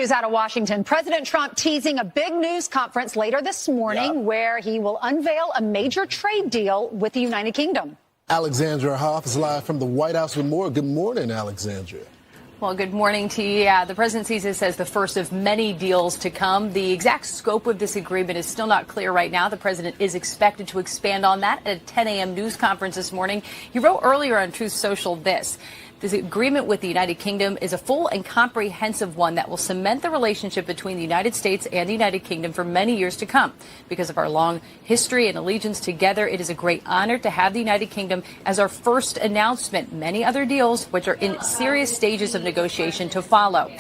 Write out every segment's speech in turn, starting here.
news out of Washington. President Trump teasing a big news conference later this morning where he will unveil a major trade deal with the United Kingdom. Alexandra Hoff is live from the White House with more. Good morning, Alexandra. Well, good morning to you. Yeah, the president sees this as the first of many deals to come. The exact scope of this agreement is still not clear right now. The president is expected to expand on that at a 10 a.m. news conference this morning. He wrote earlier on Truth Social this agreement with the United Kingdom is a full and comprehensive one that will cement the relationship between the United States and the United Kingdom for many years to come. Because of our long history and allegiance together, it is a great honor to have the United Kingdom as our first announcement. Many other deals, which are in serious stages of negotiation, to follow.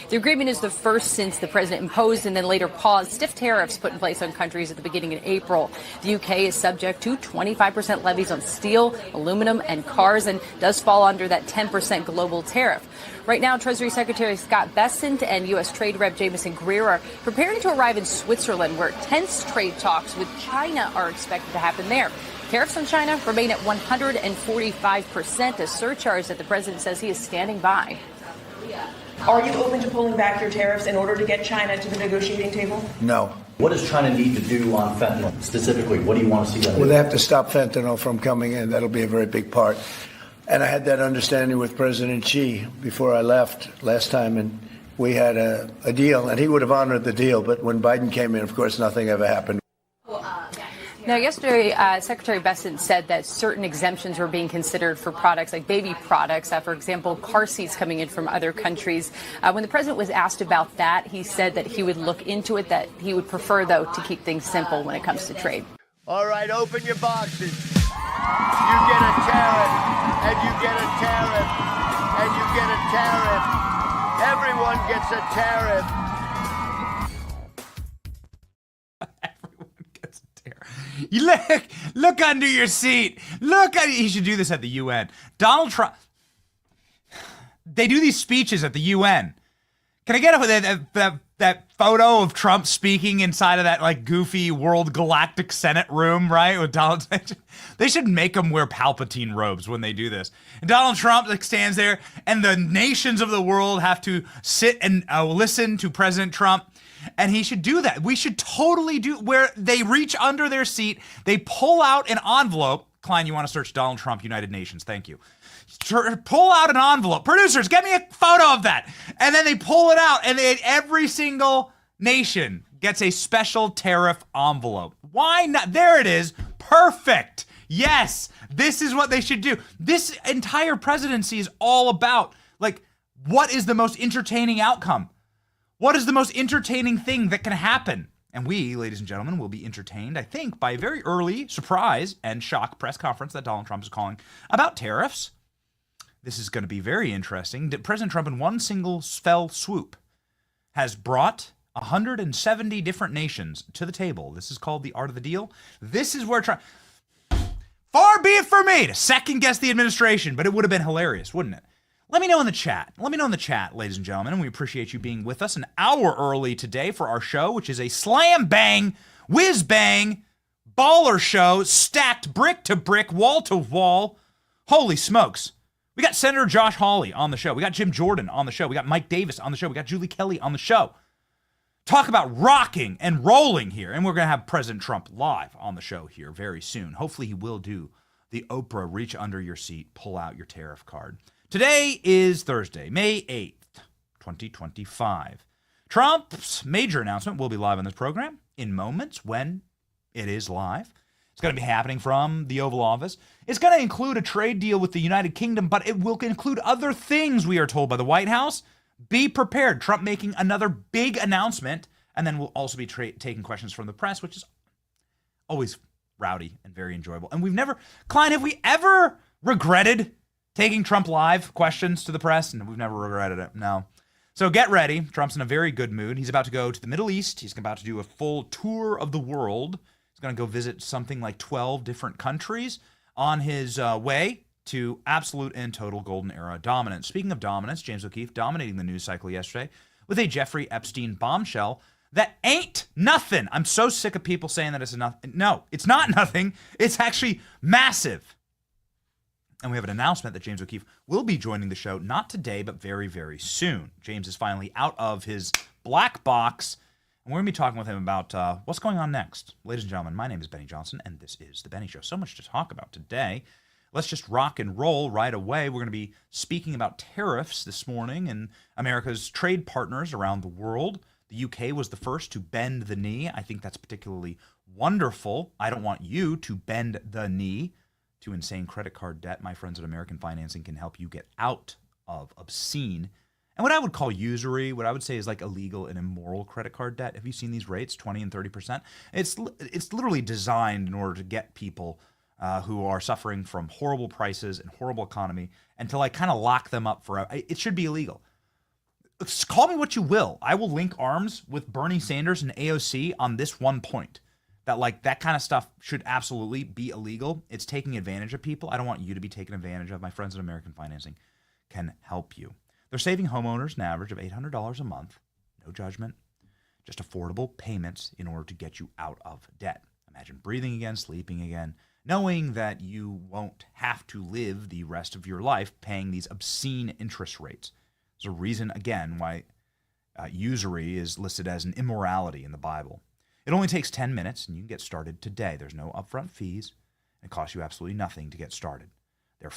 The agreement is the first since the president imposed and then later paused stiff tariffs put in place on countries at the beginning of April. The UK is subject to 25% levies on steel, aluminum, and cars, and does fall under that 10% global tariff. Right now, Treasury Secretary Scott Bessent and U.S. Trade Rep Jamieson Greer are preparing to arrive in Switzerland, where tense trade talks with China are expected to happen there. Tariffs on China remain at 145%, a surcharge that the president says he is standing by. Are you open to pulling back your tariffs in order to get China to the negotiating table? No. What does China need to do on fentanyl? Specifically, what do you want to see them do? Well, they have to stop fentanyl from coming in. That'll be a very big part. And I had that understanding with President Xi before I left last time, and we had a deal, and he would have honored the deal. But when Biden came in, of course, nothing ever happened. Now, yesterday, Secretary Bessent said that certain exemptions were being considered for products like baby products, for example, car seats coming in from other countries. When the president was asked about that, he said that he would look into it, that he would prefer, though, to keep things simple when it comes to trade. All right, open your boxes. You get a tariff, and you get a tariff, and you get a tariff. Everyone gets a tariff. You look under your seat. He should do this at the UN. Donald Trump. They do these speeches at the UN. Can I get that photo of Trump speaking inside of that like goofy World Galactic Senate room, right? With Donald. They should make him wear Palpatine robes when they do this. And Donald Trump like stands there, and the nations of the world have to sit and listen to President Trump. And he should do that. We should totally do where they reach under their seat, they pull out an envelope. Klein, you want to search Donald Trump, United Nations? Thank you. Pull out an envelope. Producers, get me a photo of that. And then they pull it out, and every single nation gets a special tariff envelope. Why not? There it is. Perfect. Yes, this is what they should do. This entire presidency is all about, like, what is the most entertaining outcome? What is the most entertaining thing that can happen? And we, ladies and gentlemen, will be entertained, I think, by a very early surprise and shock press conference that Donald Trump is calling about tariffs. This is going to be very interesting. President Trump, in one single fell swoop, has brought 170 different nations to the table. This is called the art of the deal. This is where Trump... Far be it for me to second-guess the administration, but it would have been hilarious, wouldn't it? Let me know in the chat. Let me know in the chat, ladies and gentlemen, and we appreciate you being with us an hour early today for our show, which is a slam-bang, whiz-bang, baller show, stacked brick to brick, wall to wall. Holy smokes. We got Senator Josh Hawley on the show. We got Jim Jordan on the show. We got Mike Davis on the show. We got Julie Kelly on the show. Talk about rocking and rolling here. And we're going to have President Trump live on the show here very soon. Hopefully he will do the Oprah reach under your seat, pull out your tariff card. Today is Thursday, May 8th, 2025. Trump's major announcement will be live on this program in moments when it is live. It's going to be happening from the Oval Office. It's going to include a trade deal with the United Kingdom, but it will include other things, we are told by the White House. Be prepared. Trump making another big announcement, and then we'll also be taking questions from the press, which is always rowdy and very enjoyable. And Klein, have we ever regretted taking Trump live questions to the press? And we've never regretted it. No. So get ready. Trump's in a very good mood. He's about to go to the Middle East. He's about to do a full tour of the world. He's going to go visit something like 12 different countries on his way to absolute and total golden era dominance. Speaking of dominance, James O'Keefe dominating the news cycle yesterday with a Jeffrey Epstein bombshell that ain't nothing. I'm so sick of people saying that it's nothing. No, it's not nothing. It's actually massive. And we have an announcement that James O'Keefe will be joining the show, not today, but very, very soon. James is finally out of his black box. And we're going to be talking with him about what's going on next. Ladies and gentlemen, my name is Benny Johnson, and this is The Benny Show. So much to talk about today. Let's just rock and roll right away. We're going to be speaking about tariffs this morning and America's trade partners around the world. The UK was the first to bend the knee. I think that's particularly wonderful. I don't want you to bend the knee to insane credit card debt. My friends at American Financing can help you get out of obscene and what I would call usury, what I would say is like illegal and immoral credit card debt. Have you seen these rates, 20 and 30%? It's literally designed in order to get people who are suffering from horrible prices and horrible economy and to like kind of lock them up forever. It should be illegal. Call me what you will. I will link arms with Bernie Sanders and AOC on this one point. That like that kind of stuff should absolutely be illegal. It's taking advantage of people. I don't want you to be taken advantage of. My friends at American Financing can help you. They're saving homeowners an average of $800 a month. No judgment, just affordable payments in order to get you out of debt. Imagine breathing again, sleeping again, knowing that you won't have to live the rest of your life paying these obscene interest rates. There's a reason, again, why usury is listed as an immorality in the Bible. It only takes 10 minutes, and you can get started today. There's no upfront fees. It costs you absolutely nothing to get started. Their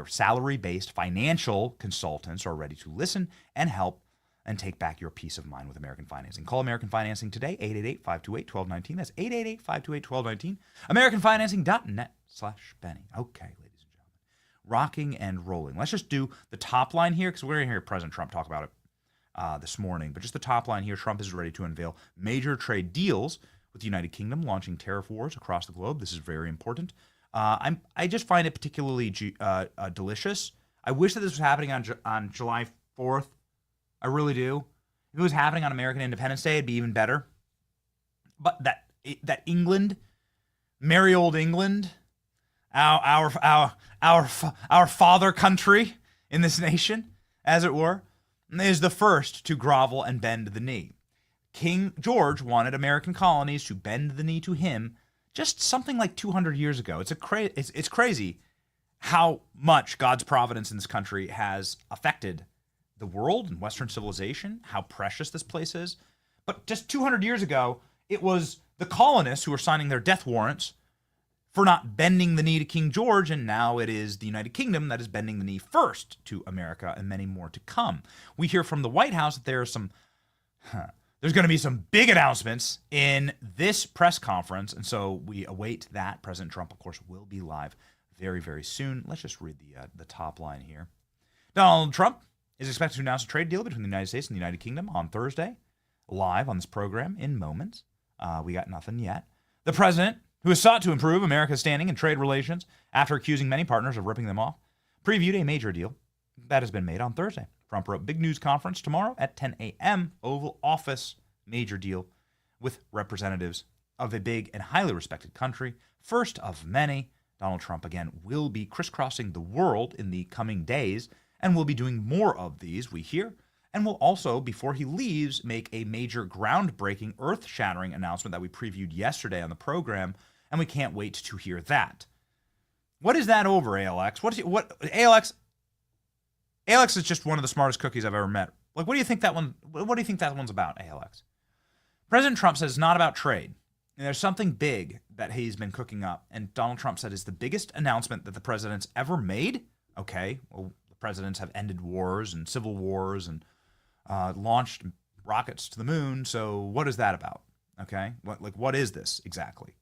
salary-based financial consultants are ready to listen and help and take back your peace of mind with American Financing. Call American Financing today, 888-528-1219. That's 888-528-1219. AmericanFinancing.net/Benny. Okay, ladies and gentlemen. Rocking and rolling. Let's just do the top line here because we're going to hear President Trump talk about it this morning. But just the top line here, Trump is ready to unveil major trade deals with the United Kingdom, launching tariff wars across the globe. This is very important. I just find it particularly delicious. I wish that this was happening on July 4th. I really do. If it was happening on American Independence Day, it'd be even better. But that England, merry old England, our father country in this nation, as it were, is the first to grovel and bend the knee. King George wanted American colonies to bend the knee to him just something like 200 years ago. It's crazy how much God's providence in this country has affected the world and Western civilization, how precious this place is. But just 200 years ago, it was the colonists who were signing their death warrants for not bending the knee to King George, and now it is the United Kingdom that is bending the knee first to America, and many more to come. We hear from the White House that there's going to be some big announcements in this press conference, and so we await that. President Trump, of course, will be live very, very soon. Let's just read the top line here. Donald Trump is expected to announce a trade deal between the United States and the United Kingdom on Thursday, live on this program in moments. We got nothing yet. The president, who has sought to improve America's standing in trade relations after accusing many partners of ripping them off, previewed a major deal that has been made on Thursday. Trump wrote big news conference tomorrow at 10 a.m. Oval Office, major deal with representatives of a big and highly respected country. First of many, Donald Trump, again, will be crisscrossing the world in the coming days and will be doing more of these, we hear, and will also, before he leaves, make a major groundbreaking, earth-shattering announcement that we previewed yesterday on the program, and we can't wait to hear that. What is that over, ALX? ALX is just one of the smartest cookies I've ever met. Like, what do you think that one's about, ALX? President Trump says it's not about trade. And there's something big that he's been cooking up, and Donald Trump said is the biggest announcement that the president's ever made. Okay, well, the presidents have ended wars and civil wars and launched rockets to the moon. So what is that about? Okay, what is this exactly?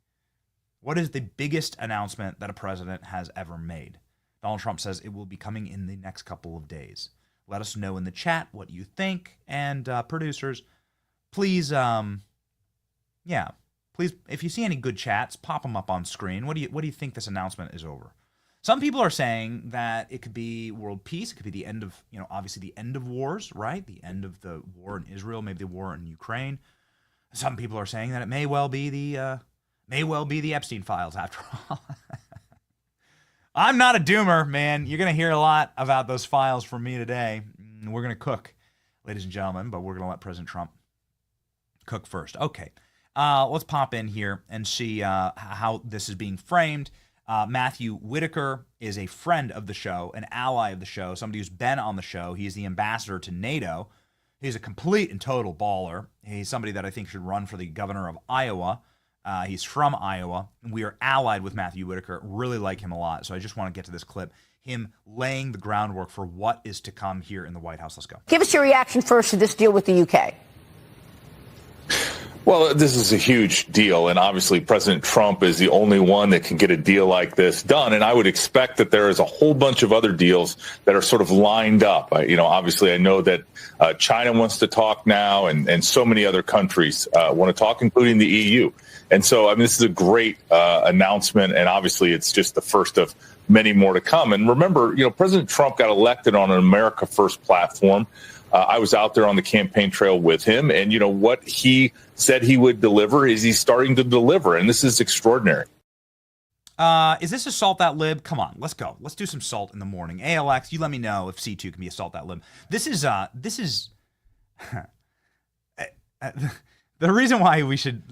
What is the biggest announcement that a president has ever made? Donald Trump says it will be coming in the next couple of days. Let us know in the chat what you think, and producers, please, please, if you see any good chats, pop them up on screen. What do you think this announcement is over? Some people are saying that it could be world peace. It could be the end of, obviously the end of wars, right? The end of the war in Israel, maybe the war in Ukraine. Some people are saying that it may well be the Epstein files after all. I'm not a doomer, man. You're going to hear a lot about those files from me today. We're going to cook, ladies and gentlemen, but we're going to let President Trump cook first. Okay, let's pop in here and see how this is being framed. Matthew Whitaker is a friend of the show, an ally of the show, somebody who's been on the show. He is the ambassador to NATO. He's a complete and total baller. He's somebody that I think should run for the governor of Iowa. He's from Iowa. We are allied with Matthew Whitaker. Really like him a lot. So I just want to get to this clip. Him laying the groundwork for what is to come here in the White House. Let's go. Give us your reaction first to this deal with the UK. Well, this is a huge deal, and obviously President Trump is the only one that can get a deal like this done. And I would expect that there is a whole bunch of other deals that are sort of lined up. Obviously, I know that China wants to talk now, and so many other countries want to talk, including the EU. And so, this is a great announcement, and obviously it's just the first of many more to come. And remember, President Trump got elected on an America First platform. I was out there on the campaign trail with him, and what he said he would deliver is he's starting to deliver, and this is extraordinary. Is this Assault That Lib? Come on, let's go. Let's do some salt in the morning. ALX, you let me know if C2 can be Assault That Lib. This is the reason why we should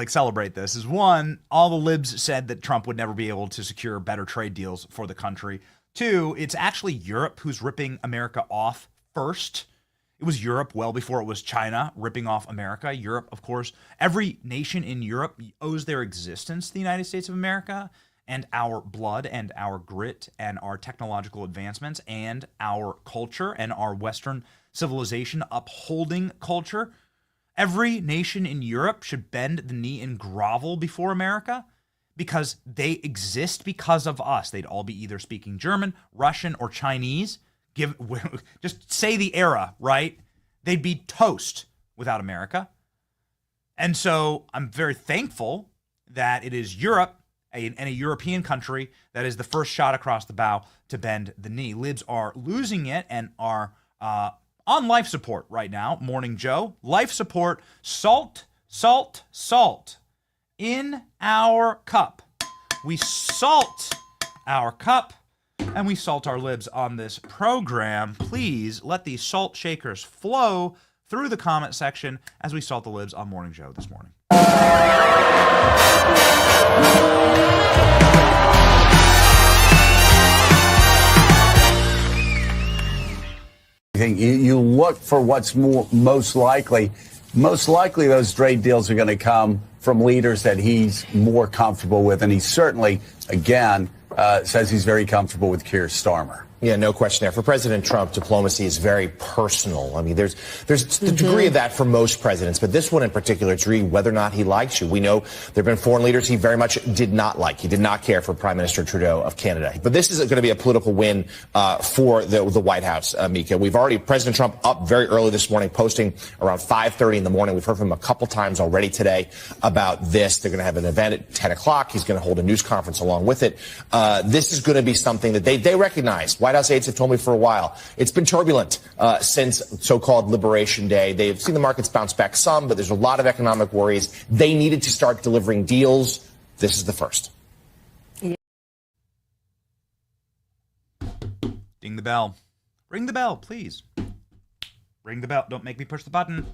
celebrate this is, one, all the libs said that Trump would never be able to secure better trade deals for the country. Two, it's actually Europe who's ripping America off first. It was Europe well before it was China ripping off America. Europe, of course, every nation in Europe owes their existence to the United States of America, and our blood and our grit and our technological advancements and our culture and our Western civilization upholding culture. Every nation in Europe should bend the knee and grovel before America because they exist because of us. They'd all be either speaking German, Russian, or Chinese. Just say the era, right? They'd be toast without America. And so I'm very thankful that it is Europe and a European country that is the first shot across the bow to bend the knee. Libs are losing it and are on life support right now. Morning Joe, life support, salt, salt, salt in our cup. We salt our cup. And we salt our libs on this program. Please let the salt shakers flow through the comment section as we salt the libs on Morning Joe this morning. You look for what's most likely. Most likely those trade deals are going to come from leaders that he's more comfortable with. And he certainly, again, says he's very comfortable with Keir Starmer. Yeah, no question there. For President Trump, diplomacy is very personal. There's the degree of that for most presidents, but this one in particular, it's really whether or not he likes you. We know there have been foreign leaders he very much did not like. He did not care for Prime Minister Trudeau of Canada. But this is going to be a political win for the White House, Mika. President Trump up very early this morning, posting around 5:30 in the morning. We've heard from him a couple times already today about this. They're going to have an event at 10 o'clock. He's going to hold a news conference along with it. This is going to be something that they recognize. White House aides have told me for a while. It's been turbulent since so-called Liberation Day. They've seen the markets bounce back some, but there's a lot of economic worries. They needed to start delivering deals. This is the first. Ding the bell. Ring the bell, please. Ring the bell. Don't make me push the button.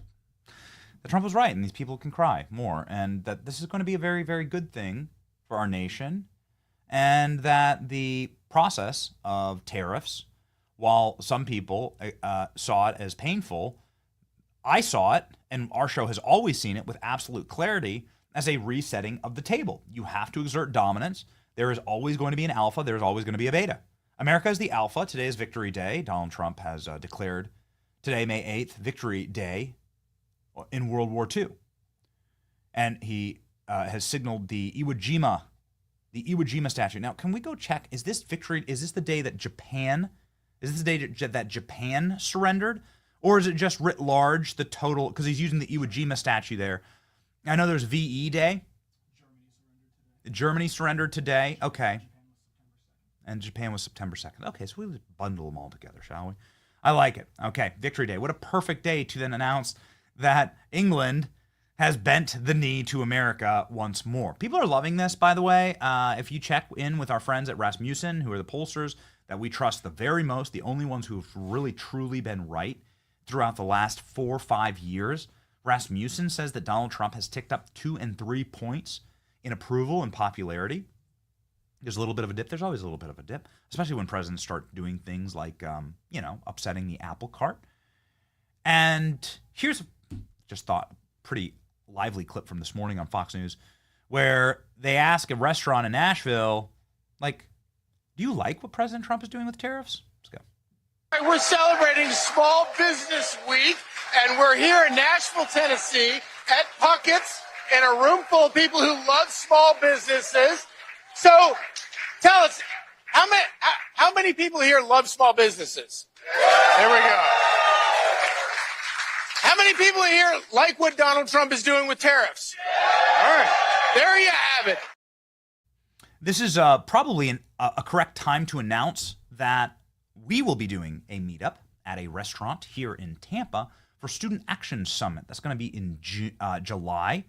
That Trump was right, and these people can cry more, and that this is going to be a very, very good thing for our nation, and that the process of tariffs, while some people saw it as painful, I saw it, and our show has always seen it with absolute clarity, as a resetting of the table. You have to exert dominance. There is always going to be an alpha. There's always going to be a beta. America is the alpha. Today is Victory Day. Donald Trump has declared today, May 8th, Victory Day in World War II. And he has signaled the Iwo Jima statue. Now, can we go check? Is this victory? Is this the day that Japan? Is this the day that Japan surrendered, or is it just writ large the total? Because he's using the Iwo Jima statue there. I know there's VE Day. Germany surrendered today. Okay. And Japan was September 2nd. Okay, so we'll just bundle them all together, shall we? I like it. Okay, Victory Day. What a perfect day to then announce that England has bent the knee to America once more. People are loving this, by the way. If you check in with our friends at Rasmussen, who are the pollsters that we trust the very most, the only ones who have really, truly been right throughout the last 4 or 5 years, Rasmussen says that Donald Trump has ticked up 2 and 3 points in approval and popularity. There's a little bit of a dip. There's always a little bit of a dip, especially when presidents start doing things like, upsetting the apple cart. And here's just thought pretty lively clip from this morning on Fox News where they ask a restaurant in Nashville, like, do you like what President Trump is doing with tariffs? Let's go. We're celebrating Small Business Week, and we're here in Nashville, Tennessee, at Puckett's, in a room full of people who love small businesses. So, tell us, how many people here love small businesses? There we go. How many people here like what Donald Trump is doing with tariffs? All right, there you have it. This is probably a correct time to announce that we will be doing a meetup at a restaurant here in Tampa for Student Action Summit. That's going to be in July.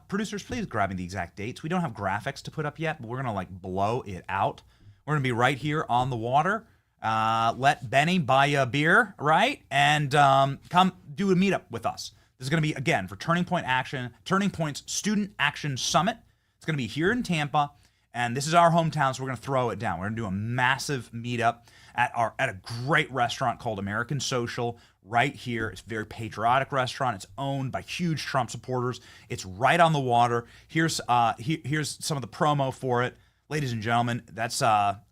Producers, please grab me the exact dates. We don't have graphics to put up yet, but we're going to blow it out. We're going to be right here on the water. Let Benny buy you a beer, right? And come do a meetup with us. This is going to be, again, for Turning Point's Student Action Summit. It's going to be here in Tampa, and this is our hometown, so we're going to throw it down. We're going to do a massive meetup at a great restaurant called American Social right here. It's a very patriotic restaurant. It's owned by huge Trump supporters. It's right on the water. Here's some of the promo for it. Ladies and gentlemen, that's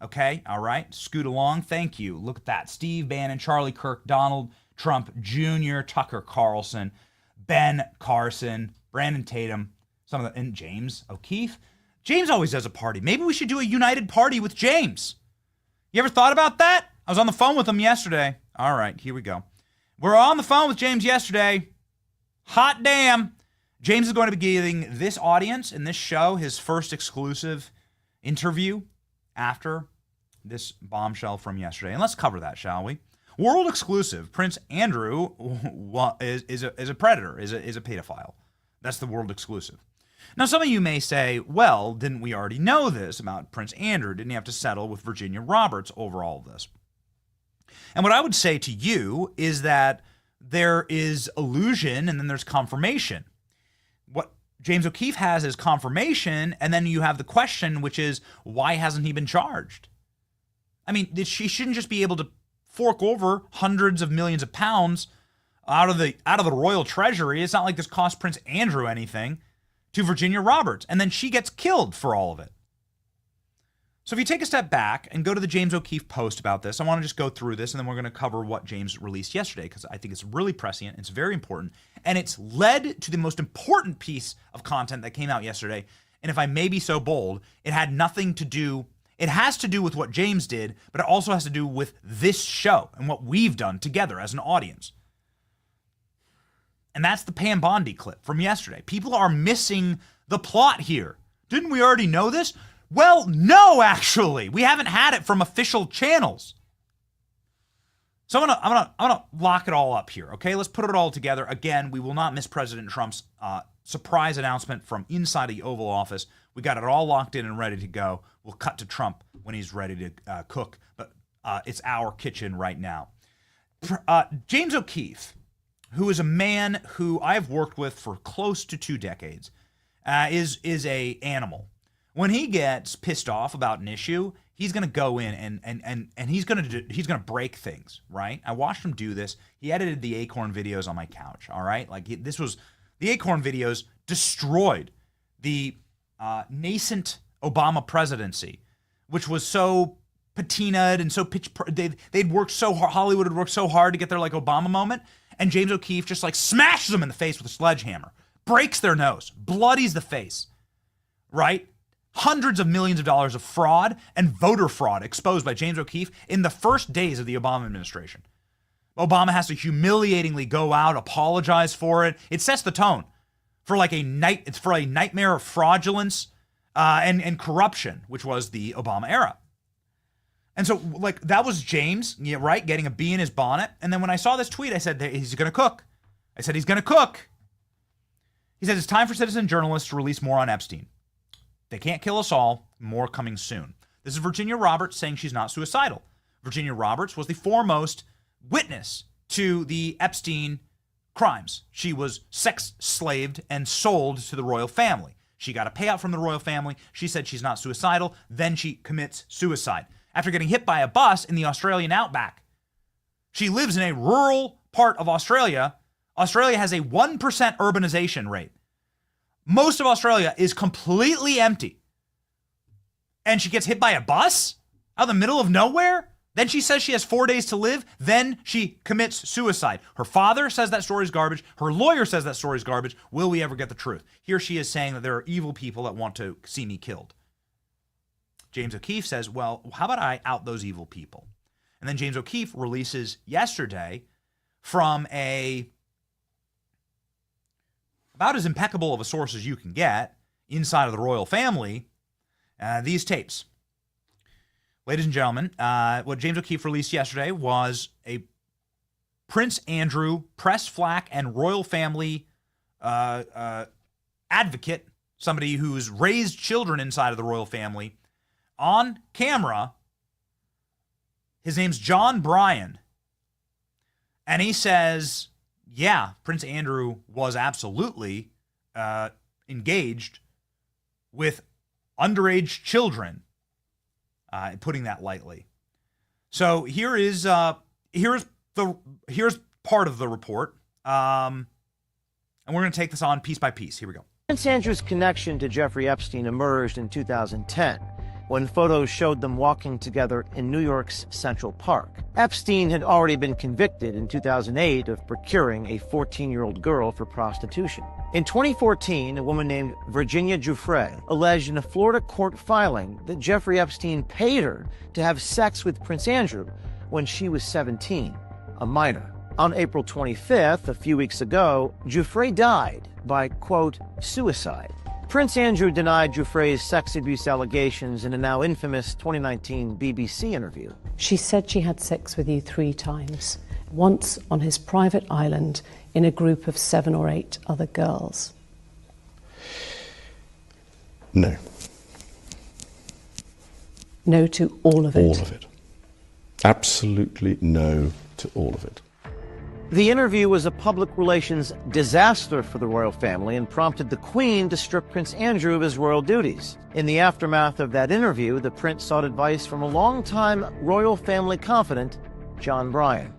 okay. All right. Scoot along. Thank you. Look at that. Steve Bannon, Charlie Kirk, Donald Trump Jr., Tucker Carlson, Ben Carson, Brandon Tatum, and James O'Keefe. James always does a party. Maybe we should do a united party with James. You ever thought about that? I was on the phone with him yesterday. All right, here we go. We're on the phone with James yesterday. Hot damn. James is going to be giving this audience in this show his first exclusive interview after this bombshell from yesterday. And let's cover that, shall we? World exclusive. Prince Andrew is a predator, is a pedophile. That's the world exclusive. Now, some of you may say, well, didn't we already know this about Prince Andrew? Didn't he have to settle with Virginia Roberts over all of this? And what I would say to you is that there is illusion and then there's confirmation. What James O'Keefe has is confirmation, and then you have the question, which is, why hasn't he been charged? I mean, she shouldn't just be able to fork over hundreds of millions of pounds out of the royal treasury. It's not like this cost Prince Andrew anything, to Virginia Roberts, and then she gets killed for all of it. So if you take a step back and go to the James O'Keefe post about this, I want to just go through this, and then we're going to cover what James released yesterday, because I think it's really prescient, it's very important, and it's led to the most important piece of content that came out yesterday. And if I may be so bold, it has to do with what James did, but it also has to do with this show and what we've done together as an audience. And that's the Pam Bondi clip from yesterday. People are missing the plot here. Didn't we already know this? Well, no, actually. We haven't had it from official channels. So I'm gonna lock it all up here, okay? Let's put it all together. Again, we will not miss President Trump's surprise announcement from inside the Oval Office. We got it all locked in and ready to go. We'll cut to Trump when he's ready to cook, but it's our kitchen right now. James O'Keefe, who is a man who I've worked with for close to 2 decades, is a animal. When he gets pissed off about an issue, he's going to go in and he's going to break things, right? I watched him do this. He edited the Acorn videos on my couch, all right? The Acorn videos destroyed the nascent Obama presidency, which was so patinaed and so they'd worked so hard, Hollywood had worked so hard to get their Obama moment. And James O'Keefe just smashes them in the face with a sledgehammer, breaks their nose, bloodies the face, right? Hundreds of millions of dollars of fraud and voter fraud exposed by James O'Keefe in the first days of the Obama administration. Obama has to humiliatingly go out, apologize for it. It sets the tone for a nightmare of fraudulence and corruption, which was the Obama era. And so, that was James, right, getting a bee in his bonnet. And then when I saw this tweet, I said, he's going to cook. I said, he's going to cook. He said, it's time for citizen journalists to release more on Epstein. They can't kill us all. More coming soon. This is Virginia Roberts saying she's not suicidal. Virginia Roberts was the foremost witness to the Epstein crimes. She was sex slaved and sold to the royal family. She got a payout from the royal family. She said she's not suicidal. Then she commits suicide after getting hit by a bus in the Australian outback. She lives in a rural part of Australia, Australia has a 1% urbanization rate. Most of Australia is completely empty. And she gets hit by a bus out in the middle of nowhere? Then she says she has 4 days to live. Then she commits suicide. Her father says that story's garbage. Her lawyer says that story's garbage. Will we ever get the truth? Here she is saying that there are evil people that want to see me killed. James O'Keefe says, well, how about I out those evil people? And then James O'Keefe releases yesterday from about as impeccable of a source as you can get inside of the royal family, these tapes. Ladies and gentlemen, what James O'Keefe released yesterday was a Prince Andrew press flack and royal family advocate, somebody who's raised children inside of the royal family, on camera. His name's John Bryan. And he says, yeah, Prince Andrew was absolutely engaged with underage children, putting that lightly. So here's part of the report, and we're going to take this on piece by piece. Here we go. Prince Andrew's connection to Jeffrey Epstein emerged in 2010, when photos showed them walking together in New York's Central Park. Epstein had already been convicted in 2008 of procuring a 14-year-old girl for prostitution. In 2014, a woman named Virginia Giuffre alleged in a Florida court filing that Jeffrey Epstein paid her to have sex with Prince Andrew when she was 17, a minor. On April 25th, a few weeks ago, Giuffre died by, quote, suicide. Prince Andrew denied Giuffre's sex abuse allegations in a now infamous 2019 BBC interview. She said she had sex with you 3 times, once on his private island in a group of 7 or 8 other girls. No. No to all of it? All of it. Absolutely no to all of it. The interview was a public relations disaster for the royal family and prompted the Queen to strip Prince Andrew of his royal duties. In the aftermath of that interview, the prince sought advice from a longtime royal family confidant, John Bryan.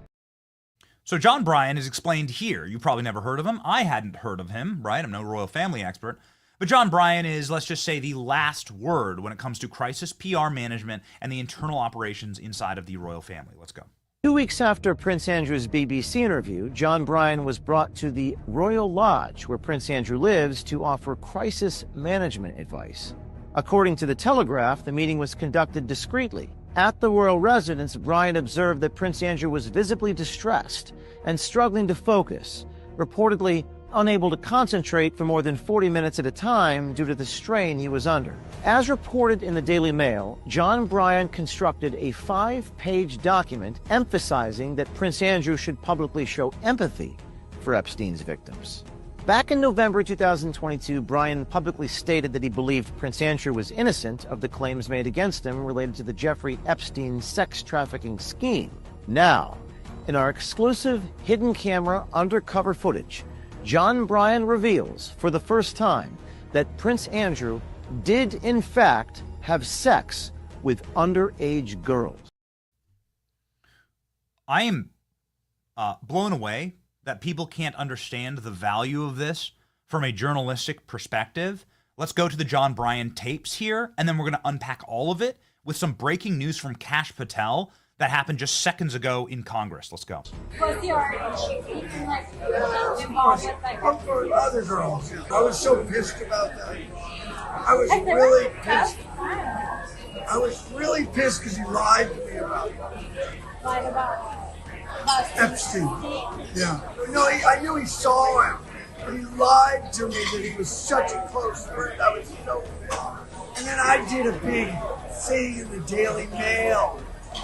So John Bryan is explained here. You probably never heard of him. I hadn't heard of him, right? I'm no royal family expert. But John Bryan is, let's just say, the last word when it comes to crisis PR management and the internal operations inside of the royal family. Let's go. 2 weeks after Prince Andrew's BBC interview, John Bryan was brought to the Royal Lodge, where Prince Andrew lives, to offer crisis management advice. According to The Telegraph, the meeting was conducted discreetly. At the royal residence, Bryan observed that Prince Andrew was visibly distressed and struggling to focus, reportedly unable to concentrate for more than 40 minutes at a time due to the strain he was under. As reported in the Daily Mail, John Bryan constructed a 5-page document emphasizing that Prince Andrew should publicly show empathy for Epstein's victims. Back in November 2022, Bryan publicly stated that he believed Prince Andrew was innocent of the claims made against him related to the Jeffrey Epstein sex trafficking scheme. Now, in our exclusive hidden camera undercover footage, John Bryan reveals for the first time that Prince Andrew did in fact have sex with underage girls. I am blown away that people can't understand the value of this from a journalistic perspective. Let's go to the John Bryan tapes here, and then we're going to unpack all of it with some breaking news from Kash Patel that happened just seconds ago in Congress. Let's go. Other girls. I was so pissed about that. I was really pissed. I was really pissed because he lied to me about it. Lied about Epstein. Yeah. No, I knew he saw him, but he lied to me that he was such a close friend. I was so pissed. And then I did a big thing in the Daily Mail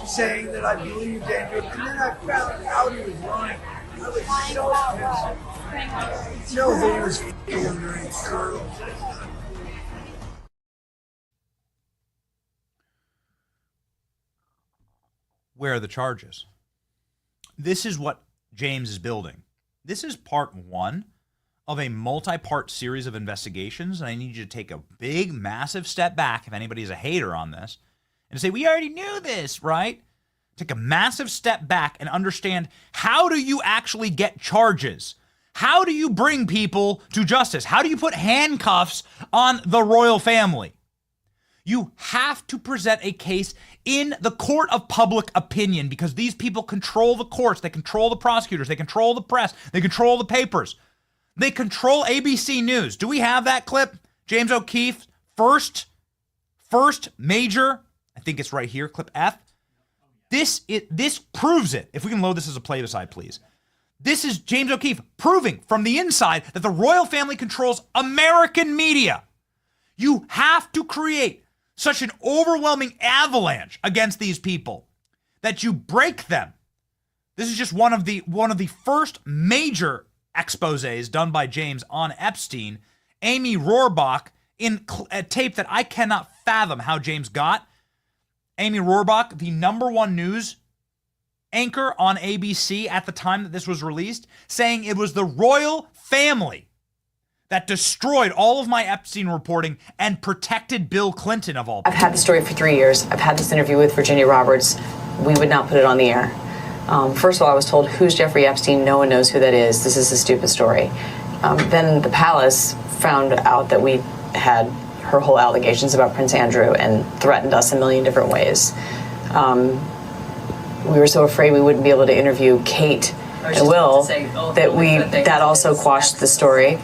saying that I believed Andrew, and then I found out he was lying. I was so pissed. No, that he was f***ing underage girls. Where are the charges? This is what James is building. This is part 1 of a multi-part series of investigations, and I need you to take a big, massive step back, if anybody's a hater on this, and say, we already knew this, right? take a massive step back and understand, how do you actually get charges? How do you bring people to justice? How do you put handcuffs on the royal family? You have to present a case in the court of public opinion, because these people control the courts, they control the prosecutors, they control the press, they control the papers. They control ABC News. Do we have that clip? James O'Keefe, first major, I think it's right here, clip F. This proves it. If we can load this as a play-by-side, please. This is James O'Keefe proving from the inside that the royal family controls American media. You have to create such an overwhelming avalanche against these people that you break them. This is just one of the first major exposés done by James on Epstein. Amy Rohrbach, in a tape that I cannot fathom how James got. Amy Rohrbach, the #1 news anchor on ABC at the time that this was released, saying it was the royal family that destroyed all of my Epstein reporting and protected Bill Clinton of all people. I've had the story for 3 years. I've had this interview with Virginia Roberts. We would not put it on the air. First of all, I was told, who's Jeffrey Epstein? No one knows who that is. This is a stupid story. Then the palace found out that we had her whole allegations about Prince Andrew and threatened us a million different ways. We were so afraid we wouldn't be able to interview Kate and Will that also quashed the story.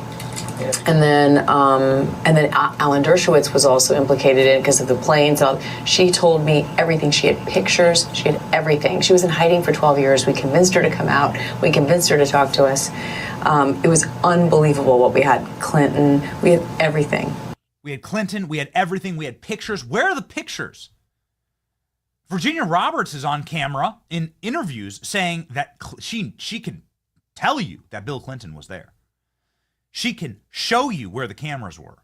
And then Alan Dershowitz was also implicated in it because of the planes. She told me everything. She had pictures. She had everything. She was in hiding for 12 years. We convinced her to come out. We convinced her to talk to us. It was unbelievable what we had. Clinton. We had everything. We had Clinton. We had everything. We had pictures. Where are the pictures? Virginia Roberts is on camera in interviews saying that she can tell you that Bill Clinton was there. She can show you where the cameras were.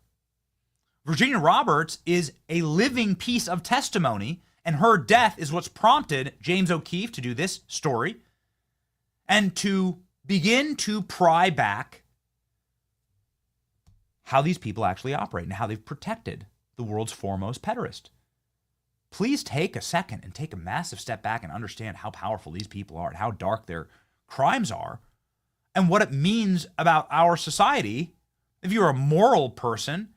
Virginia Roberts is a living piece of testimony, and her death is what's prompted James O'Keefe to do this story and to begin to pry back how these people actually operate and how they've protected the world's foremost pederast. Please take a second and take a massive step back and understand how powerful these people are and how dark their crimes are, and what it means about our society. If you're a moral person,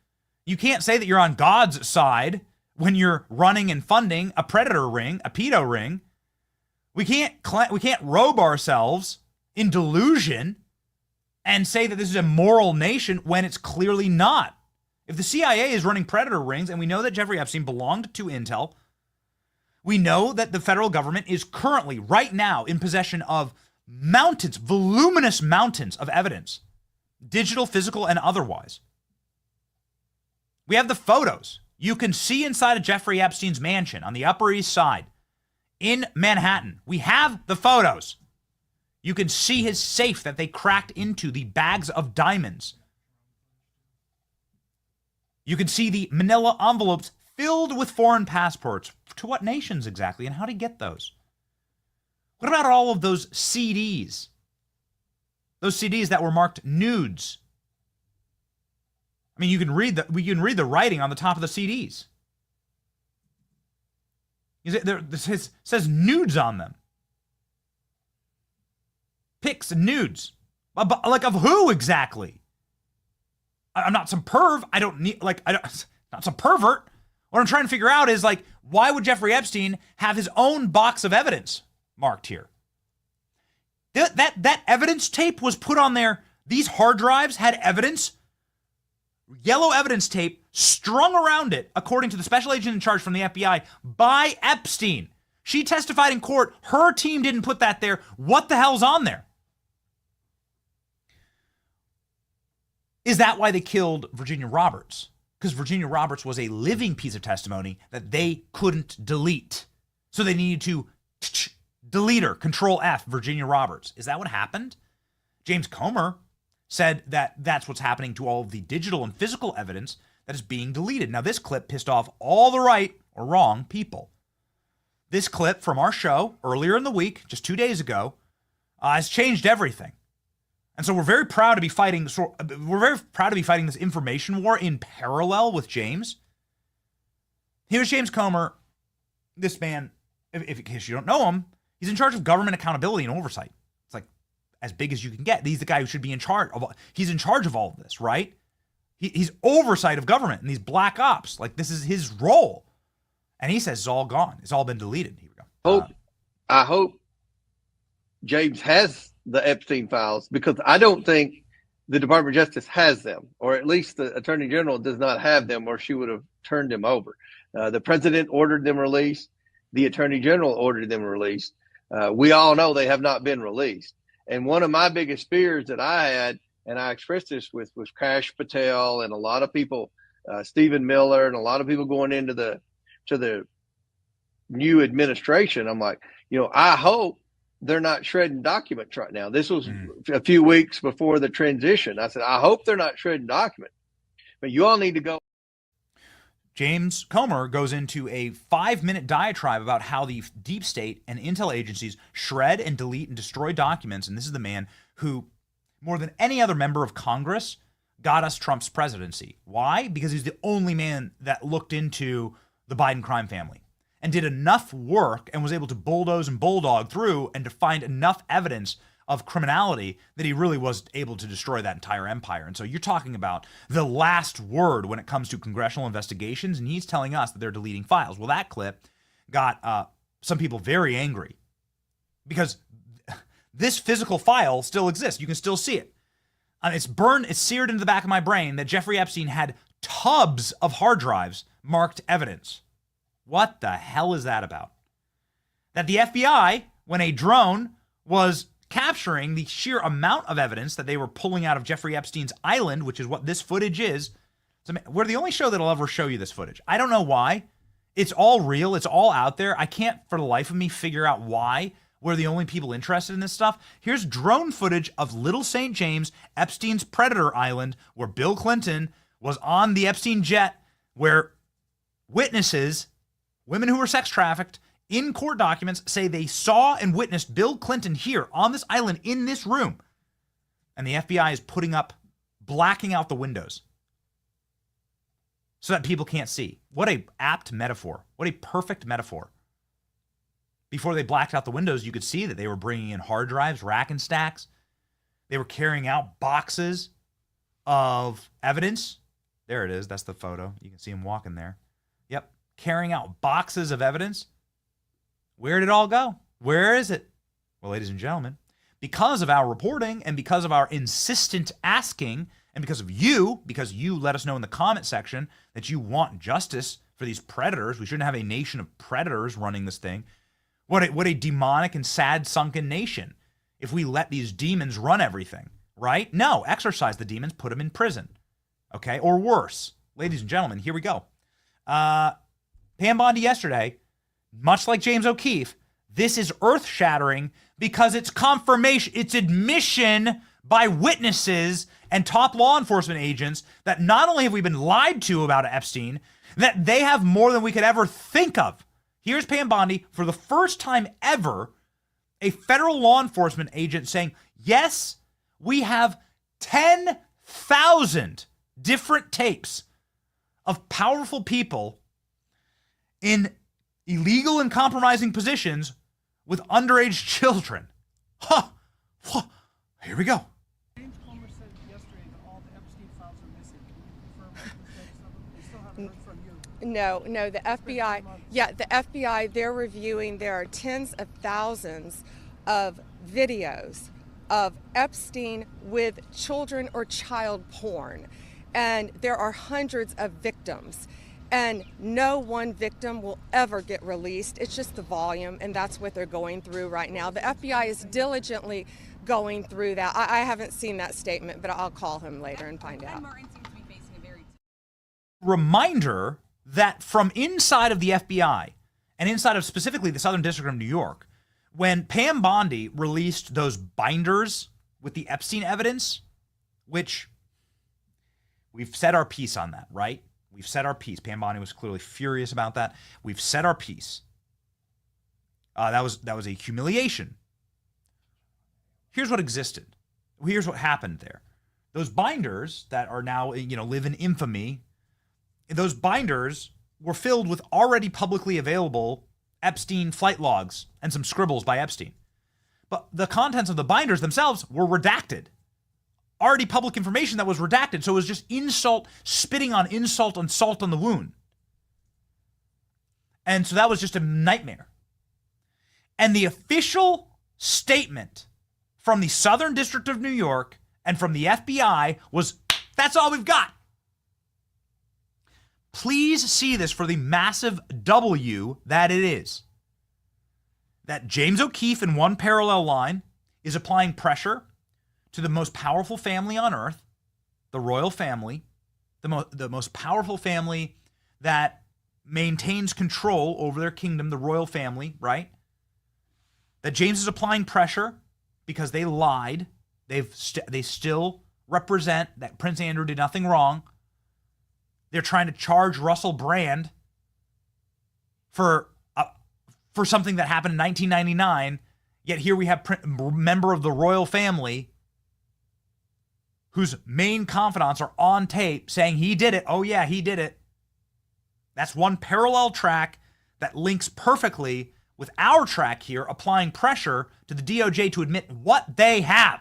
you can't say that you're on God's side when you're running and funding a predator ring, a pedo ring. We can't robe ourselves in delusion and say that this is a moral nation when it's clearly not. If the CIA is running predator rings, and we know that Jeffrey Epstein belonged to Intel, we know that the federal government is currently, right now, in possession of mountains, voluminous mountains of evidence, digital, physical, and otherwise. We have the photos. You can see inside of Jeffrey Epstein's mansion on the Upper East Side in Manhattan. We have the photos. You can see his safe that they cracked into, the bags of diamonds. You can see the manila envelopes filled with foreign passports. To what nations exactly, and how to get those? What about all of those CDs? Those CDs that were marked nudes. I mean, you can read the writing on the top of the CDs. It says nudes on them. Pics and nudes. Like, of who exactly? I'm not some perv. Not some pervert. What I'm trying to figure out is, like, why would Jeffrey Epstein have his own box of evidence marked here? That evidence tape was put on there. These hard drives had evidence, yellow evidence tape strung around it, according to the special agent in charge from the FBI, by Epstein. She testified in court. Her team didn't put that there. What the hell's on there? Is that why they killed Virginia Roberts? Because Virginia Roberts was a living piece of testimony that they couldn't delete. So they needed to delete her, Control F, Virginia Roberts. Is that what happened? James Comer said that that's what's happening to all of the digital and physical evidence that is being deleted. Now, this clip pissed off all the right or wrong people. This clip from our show earlier in the week, just 2 days ago, has changed everything. And so we're very proud to be fighting. This information war in parallel with James. Here's James Comer. This man if in case you don't know him, he's in charge of government accountability and oversight. It's like as big as you can get. He's the guy who should be in charge of. He's in charge of all of this, right? He's oversight of government and these black ops. Like this is his role, and he says it's all gone. It's all been deleted. Here we go. I hope James has the Epstein files, because I don't think the Department of Justice has them, or at least the Attorney General does not have them, or she would have turned them over. The president ordered them released. The Attorney General ordered them released. We all know they have not been released. And one of my biggest fears that I had, and I expressed this with Kash Patel and a lot of people, Stephen Miller, and a lot of people going into the new administration. I'm like, I hope they're not shredding documents right now. This was a few weeks before the transition. I said, I hope they're not shredding documents, but you all need to go. James Comer goes into a 5-minute diatribe about how the deep state and intel agencies shred and delete and destroy documents. And this is the man who, more than any other member of Congress, got us Trump's presidency. Why? Because he's the only man that looked into the Biden crime family and did enough work and was able to bulldoze and bulldog through and to find enough evidence of criminality that he really was able to destroy that entire empire. And so you're talking about the last word when it comes to congressional investigations, and he's telling us that they're deleting files. Well, that clip got some people very angry because this physical file still exists. You can still see it. It's burned, it's seared into the back of my brain that Jeffrey Epstein had tubs of hard drives marked evidence. What the hell is that about? That the FBI, when a drone was capturing the sheer amount of evidence that they were pulling out of Jeffrey Epstein's island, which is what this footage is. We're the only show that'll ever show you this footage. I don't know why. It's all real. It's all out there. I can't for the life of me figure out why we're the only people interested in this stuff. Here's drone footage of Little St. James, Epstein's Predator Island, where Bill Clinton was on the Epstein jet, where witnesses, women who were sex trafficked, in court documents say they saw and witnessed Bill Clinton here on this island in this room. And the FBI is putting up, blacking out the windows so that people can't see. What a apt metaphor. What a perfect metaphor. Before they blacked out the windows, you could see that they were bringing in hard drives, rack and stacks. They were carrying out boxes of evidence. There it is. That's the photo. You can see him walking there. Yep. Carrying out boxes of evidence. Where did it all go? Where is it? Well, ladies and gentlemen, because of our reporting and because of our insistent asking and because you let us know in the comment section that you want justice for these predators. We shouldn't have a nation of predators running this thing. What a demonic and sad sunken nation if we let these demons run everything, right? No, exorcise the demons, put them in prison, okay? Or worse. Ladies and gentlemen, here we go. Pam Bondi yesterday, much like James O'Keefe, this is earth-shattering because it's confirmation, it's admission by witnesses and top law enforcement agents that not only have we been lied to about Epstein, that they have more than we could ever think of. Here's Pam Bondi, for the first time ever, a federal law enforcement agent saying, yes, we have 10,000 different tapes of powerful people in illegal and compromising positions with underage children. Huh. Here we go. James Comer said yesterday that all the Epstein files are missing. Can you confirm that they still haven't heard from you? No, the FBI, the FBI, they're reviewing, there are tens of thousands of videos of Epstein with children or child porn. And there are hundreds of victims. And no one victim will ever get released. It's just the volume, and that's what they're going through right now. The FBI is diligently going through that. I haven't seen that statement, but I'll call him later and find out. Reminder that from inside of the FBI and inside of specifically the Southern District of New York, when Pam Bondi released those binders with the Epstein evidence, which we've said our piece on that, right? We've said our piece. Pam Bondi was clearly furious about that. We've said our piece. That was a humiliation. Here's what existed. Here's what happened there. Those binders that are now, live in infamy, those binders were filled with already publicly available Epstein flight logs and some scribbles by Epstein. But the contents of the binders themselves were redacted. Already public information that was redacted. So it was just insult, spitting on insult and salt on the wound. And so that was just a nightmare. And the official statement from the Southern District of New York and from the FBI was, that's all we've got. Please see this for the massive W that it is. That James O'Keefe in one parallel line is applying pressure to the most powerful family on earth, the royal family, the most powerful family that maintains control over their kingdom, the royal family, right? That James is applying pressure because they lied. They still represent that Prince Andrew did nothing wrong. They're trying to charge Russell Brand for something that happened in 1999, yet here we have a member of the royal family whose main confidants are on tape saying he did it. Oh yeah, he did it. That's one parallel track that links perfectly with our track here, applying pressure to the DOJ to admit what they have.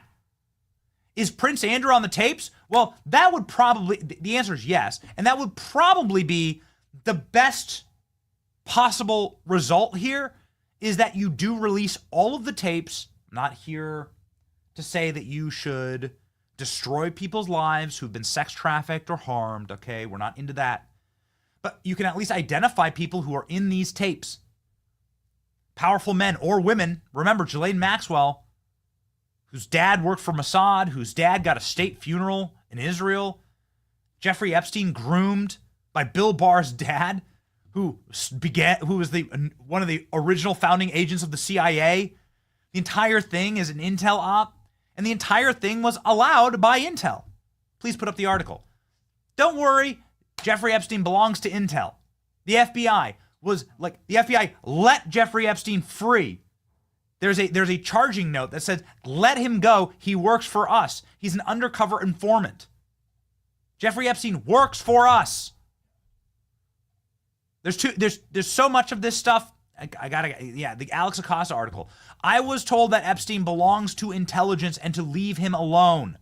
Is Prince Andrew on the tapes? Well, that would probably, the answer is yes, and that would probably be the best possible result here, is that you do release all of the tapes. I'm not here to say that you should destroy people's lives who've been sex trafficked or harmed, okay? We're not into that. But you can at least identify people who are in these tapes. Powerful men or women. Remember, Ghislaine Maxwell, whose dad worked for Mossad, whose dad got a state funeral in Israel. Jeffrey Epstein groomed by Bill Barr's dad, who was one of the original founding agents of the CIA. The entire thing is an intel op, and the entire thing was allowed by Intel. Please put up the article. Don't worry, Jeffrey Epstein belongs to Intel. The FBI let Jeffrey Epstein free. There's a charging note that says, let him go. He works for us. He's an undercover informant. Jeffrey Epstein works for us. There's so much of this stuff. The Alex Acosta article. I was told that Epstein belongs to intelligence and to leave him alone.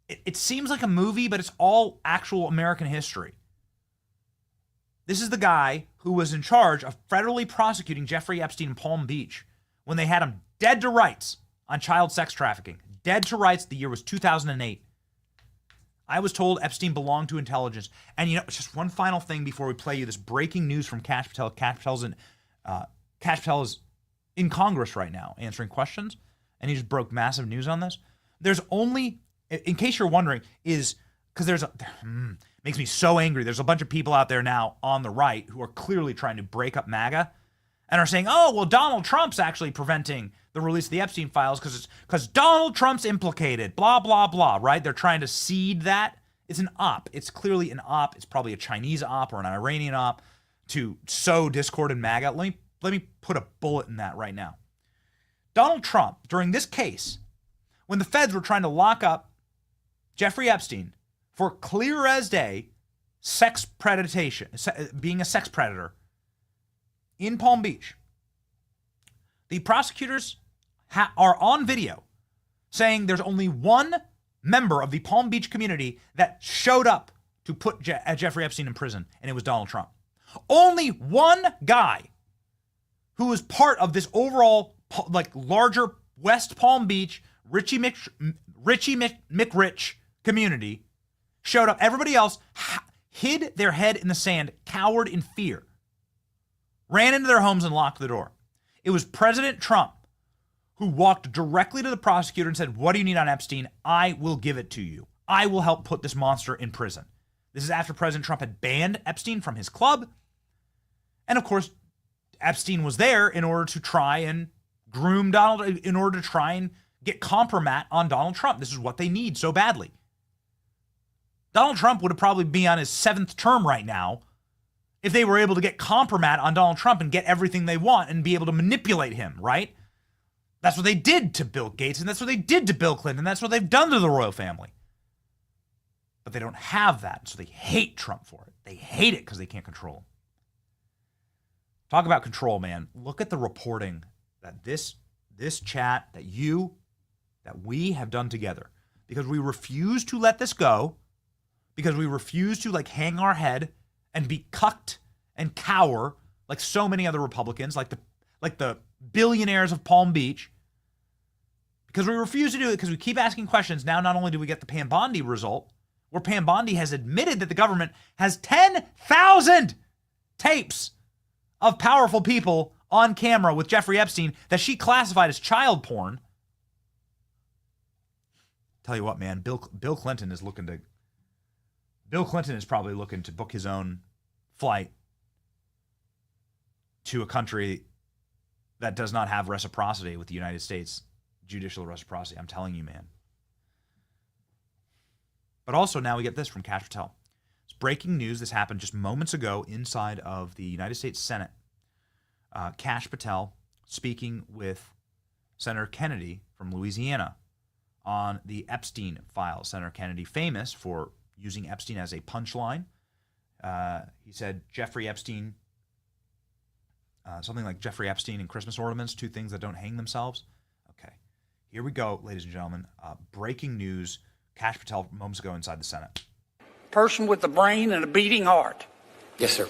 It seems like a movie, but it's all actual American history. This is the guy who was in charge of federally prosecuting Jeffrey Epstein in Palm Beach when they had him dead to rights on child sex trafficking. Dead to rights. The year was 2008. I was told Epstein belonged to intelligence. And just one final thing before we play you this breaking news from Kash Patel. Kash Patel is in Congress right now answering questions, and he just broke massive news on this. There's only, in case you're wondering, is because makes me so angry. There's a bunch of people out there now on the right who are clearly trying to break up MAGA and are saying, oh, well, Donald Trump's actually preventing the release of the Epstein files because Donald Trump's implicated, blah, blah, blah, right? They're trying to seed that. It's an op. It's clearly an op. It's probably a Chinese op or an Iranian op to sow discord in MAGA. Let me put a bullet in that right now. Donald Trump, during this case, when the feds were trying to lock up Jeffrey Epstein for clear as day sex predation, being a sex predator in Palm Beach, the prosecutors are on video saying there's only one member of the Palm Beach community that showed up to put Jeffrey Epstein in prison, and it was Donald Trump. Only one guy who was part of this overall, larger West Palm Beach, Richie McRich community showed up. Everybody else hid their head in the sand, cowered in fear, ran into their homes and locked the door. It was President Trump who walked directly to the prosecutor and said, what do you need on Epstein? I will give it to you. I will help put this monster in prison. This is after President Trump had banned Epstein from his club. And of course, Epstein was there in order to try and groom Donald, in order to try and get compromat on Donald Trump. This is what they need so badly. Donald Trump would have probably be on his 7th term right now if they were able to get compromat on Donald Trump and get everything they want and be able to manipulate him, right? That's what they did to Bill Gates, and that's what they did to Bill Clinton, and that's what they've done to the royal family. But they don't have that, so they hate Trump for it. They hate it because they can't control him. Talk about control, man. Look at the reporting that this chat that we have done together, because we refuse to let this go, because we refuse to like hang our head and be cucked and cower like so many other Republicans, like the billionaires of Palm Beach. Because we refuse to do it, because we keep asking questions. Now, not only do we get the Pam Bondi result, where Pam Bondi has admitted that the government has 10,000 tapes of powerful people on camera with Jeffrey Epstein that she classified as child porn. Tell you what, man, Bill Clinton is probably looking to book his own flight to a country that does not have reciprocity with the United States, judicial reciprocity. I'm telling you, man. But also now we get this from Kash Patel. It's breaking news. This happened just moments ago inside of the United States Senate. Kash Patel speaking with Senator Kennedy from Louisiana on the Epstein files. Senator Kennedy, famous for using Epstein as a punchline. He said Jeffrey Epstein, something like Jeffrey Epstein and Christmas ornaments, two things that don't hang themselves. Okay, here we go, ladies and gentlemen. Breaking news. Kash Patel moments ago inside the Senate. Person with a brain and a beating heart. Yes, sir.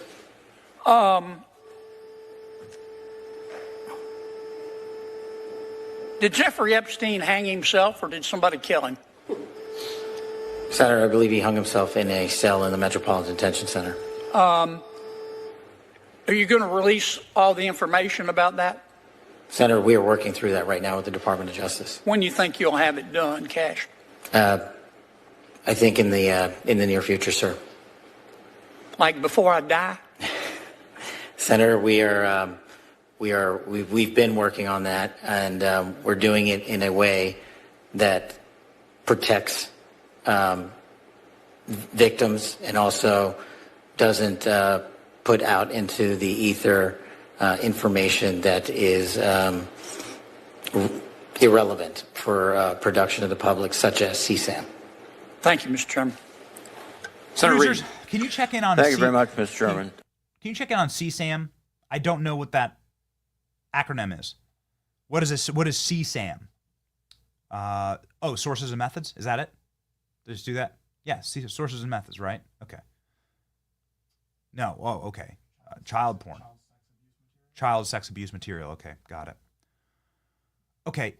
Did Jeffrey Epstein hang himself or did somebody kill him? Senator, I believe he hung himself in a cell in the Metropolitan Detention Center. Are you going to release all the information about that? Senator, we are working through that right now with the Department of Justice. When you think you'll have it done, Cash? I think in the near future, sir. Like before I die? Senator, we've been working on that, and we're doing it in a way that protects victims and also doesn't put out into the ether information that is irrelevant for production of the public, such as CSAM. Thank you, Mr. Chairman. Senator Reed, can you check in on? Thank you very much, Mr. Chairman. Can you check in on CSAM? I don't know what that acronym is. What is this? What is CSAM? Sources and methods. Is that it? Just do that. Yeah, sources and methods. Right. Okay. No. Oh, okay. Child porn. Child sex abuse material. Okay, got it. Okay.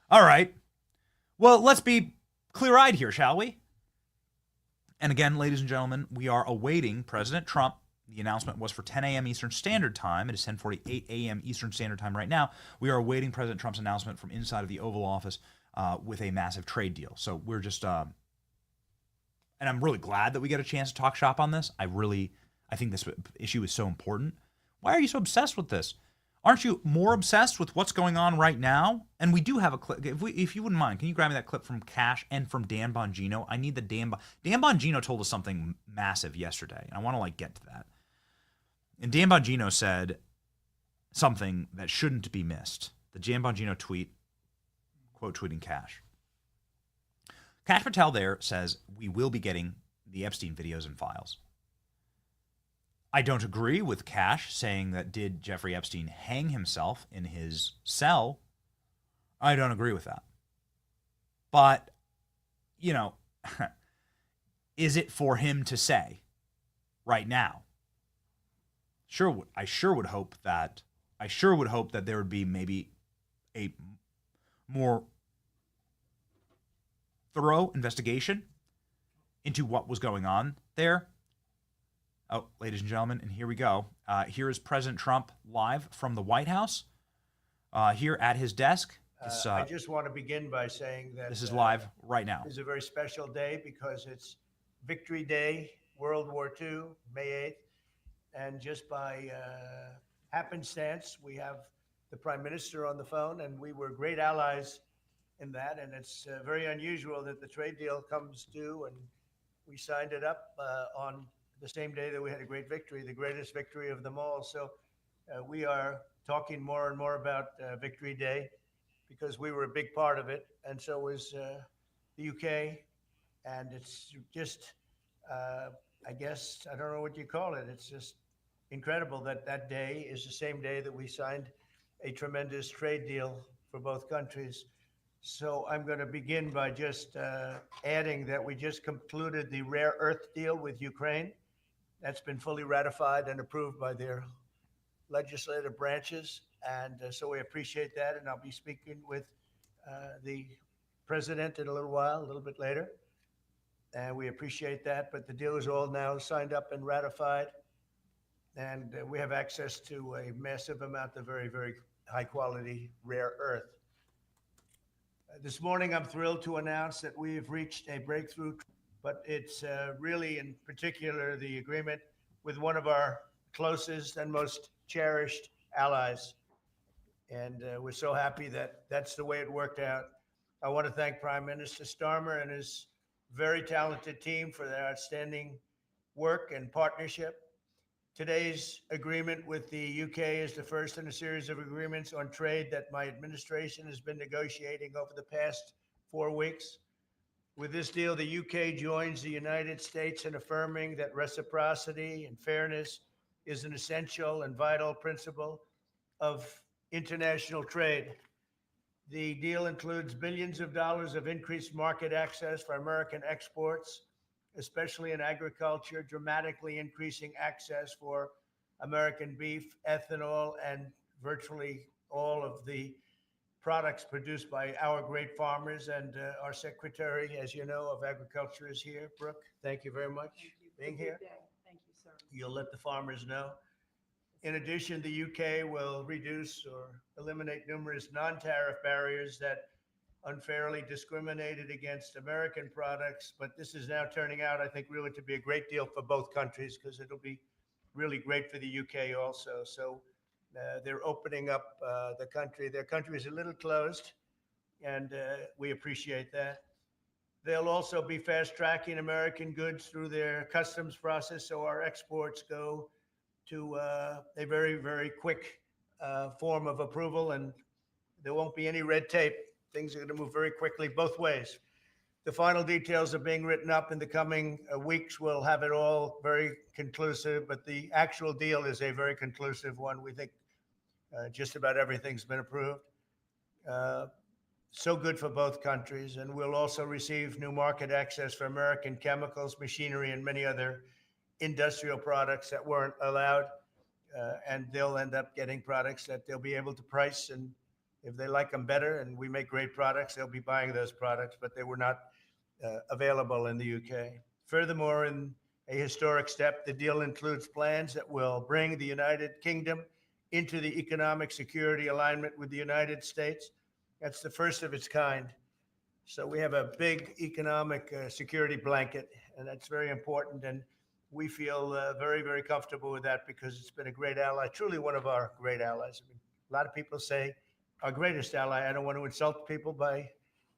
All right. Well, let's be clear-eyed here, shall we? And again, ladies and gentlemen, we are awaiting President Trump. The announcement was for 10 a.m. Eastern Standard Time. It is 10:48 a.m. Eastern Standard Time right now. We are awaiting President Trump's announcement from inside of the Oval Office with a massive trade deal. So we're just, and I'm really glad that we get a chance to talk shop on this. I think this issue is so important. Why are you so obsessed with this? Aren't you more obsessed with what's going on right now? And we do have a clip. If you wouldn't mind, can you grab me that clip from Kash and from Dan Bongino? I need the Dan Bongino told us something massive yesterday. I want to get to that. And Dan Bongino said something that shouldn't be missed. The Dan Bongino tweet, quote tweeting Kash. Kash Patel there says, we will be getting the Epstein videos and files. I don't agree with Kash saying that did Jeffrey Epstein hang himself in his cell. I don't agree with that. But, is it for him to say right now? I sure would hope that there would be maybe a more thorough investigation into what was going on there. Oh, ladies and gentlemen, and here we go. Here is President Trump live from the White House, here at his desk. I just want to begin by saying that this is live right now. It's a very special day because it's Victory Day, World War II, May 8th. And just by happenstance, we have the Prime Minister on the phone, and we were great allies in that. And it's very unusual that the trade deal comes due, and we signed it up on the same day that we had a great victory, the greatest victory of them all. So we are talking more and more about Victory Day because we were a big part of it. And so was the UK. And it's just I guess, I don't know what you call it. It's just incredible that that day is the same day that we signed a tremendous trade deal for both countries. So I'm going to begin by just adding that we just concluded the rare earth deal with Ukraine. That's been fully ratified and approved by their legislative branches. And so we appreciate that. And I'll be speaking with the president in a little while, a little bit later. And we appreciate that. But the deal is all now signed up and ratified. And we have access to a massive amount of very, very high quality rare earth. This morning, I'm thrilled to announce that we have reached a breakthrough, but it's really in particular the agreement with one of our closest and most cherished allies. And we're so happy that that's the way it worked out. I want to thank Prime Minister Starmer and his very talented team for their outstanding work and partnership. Today's agreement with the UK is the first in a series of agreements on trade that my administration has been negotiating over the past 4 weeks. With this deal, the UK joins the United States in affirming that reciprocity and fairness is an essential and vital principle of international trade. The deal includes billions of dollars of increased market access for American exports, especially in agriculture, dramatically increasing access for American beef, ethanol, and virtually all of the products produced by our great farmers. And our Secretary, as you know, of Agriculture is here. Brooke, thank you very much for being here. Thank you, sir. You'll let the farmers know. In addition, the UK will reduce or eliminate numerous non-tariff barriers that unfairly discriminated against American products. But this is now turning out, I think, really to be a great deal for both countries because it'll be really great for the UK also. So they're opening up the country. Their country is a little closed, and we appreciate that. They'll also be fast-tracking American goods through their customs process, so our exports go to a very, very quick form of approval, and there won't be any red tape. Things are going to move very quickly both ways. The final details are being written up in the coming weeks. We'll have it all very conclusive, but the actual deal is a very conclusive one. We think just about everything's been approved. So good for both countries. And we'll also receive new market access for American chemicals, machinery, and many other industrial products that weren't allowed. And they'll end up getting products that they'll be able to price. And if they like them better and we make great products, they'll be buying those products, but they were not available in the UK. Furthermore, in a historic step, the deal includes plans that will bring the United Kingdom into the economic security alignment with the United States. That's the first of its kind. So we have a big economic security blanket, and that's very important. And we feel very, very comfortable with that because it's been a great ally, truly one of our great allies. I mean, a lot of people say our greatest ally. I don't want to insult people by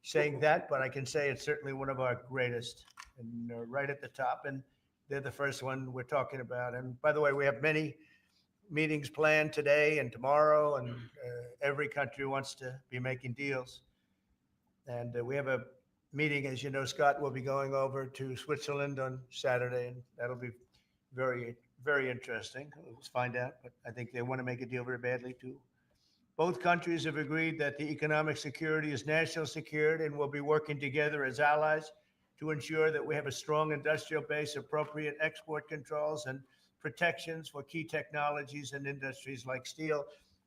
saying that, but I can say it's certainly one of our greatest and right at the top. And they're the first one we're talking about. And by the way, we have many meetings planned today and tomorrow, and every country wants to be making deals. And we have a meeting, as you know, Scott will be going over to Switzerland on Saturday, and that'll be very, very interesting. Let's find out, but I think they want to make a deal very badly too. Both countries have agreed that the economic security is national security and will be working together as allies to ensure that we have a strong industrial base, appropriate export controls, and protections for key technologies and industries like steel.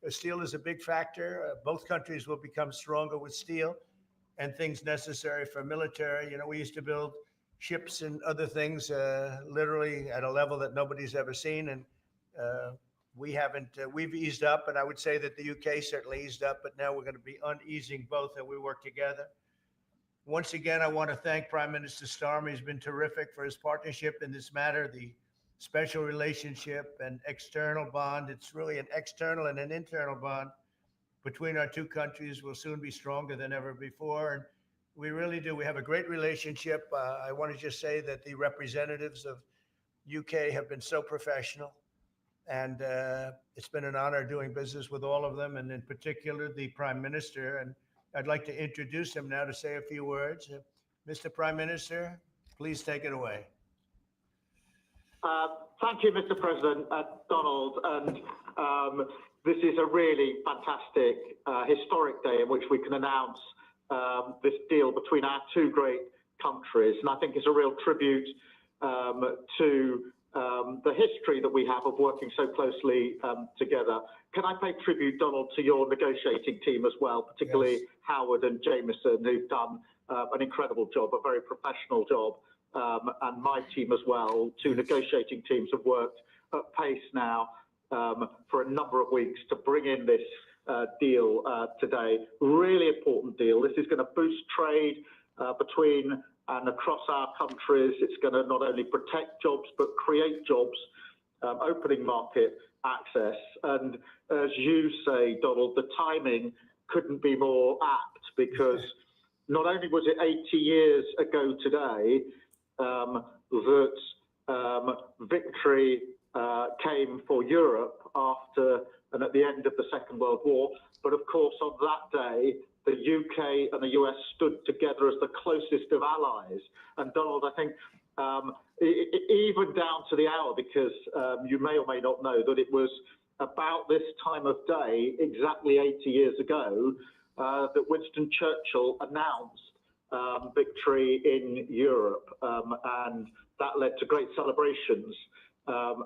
Steel is a big factor. Both countries will become stronger with steel and things necessary for military. You know, we used to build ships and other things literally at a level that nobody's ever seen. And we've eased up, and I would say that the UK certainly eased up, but now we're going to be uneasing both, and we work together. Once again, I want to thank Prime Minister Starmer. He's been terrific for his partnership in this matter, the special relationship and external bond. It's really an external and an internal bond between our two countries will soon be stronger than ever before. And we really do. We have a great relationship. I want to just say that the representatives of UK have been so professional. And it's been an honor doing business with all of them, and in particular, the Prime Minister. And I'd like to introduce him now to say a few words. Mr. Prime Minister, please take it away. Thank you, Mr. President, Donald. And this is a really fantastic, historic day in which we can announce this deal between our two great countries. And I think it's a real tribute to the history that we have of working so closely together. Can I pay tribute, Donald, to your negotiating team as well, particularly Howard and Jameson, who've done an incredible job, a very professional job. And my team as well. Two negotiating teams have worked at pace now for a number of weeks to bring in this deal today. Really important deal. This is going to boost trade between and across our countries. It's going to not only protect jobs, but create jobs, opening market access. And as you say, Donald, the timing couldn't be more apt, because not only was it 80 years ago today that victory came for Europe after and at the end of the Second World War, but of course on that day the UK and the US stood together as the closest of allies. And Donald, I think even down to the hour, because you may or may not know that it was about this time of day, exactly 80 years ago, that Winston Churchill announced victory in Europe, and that led to great celebrations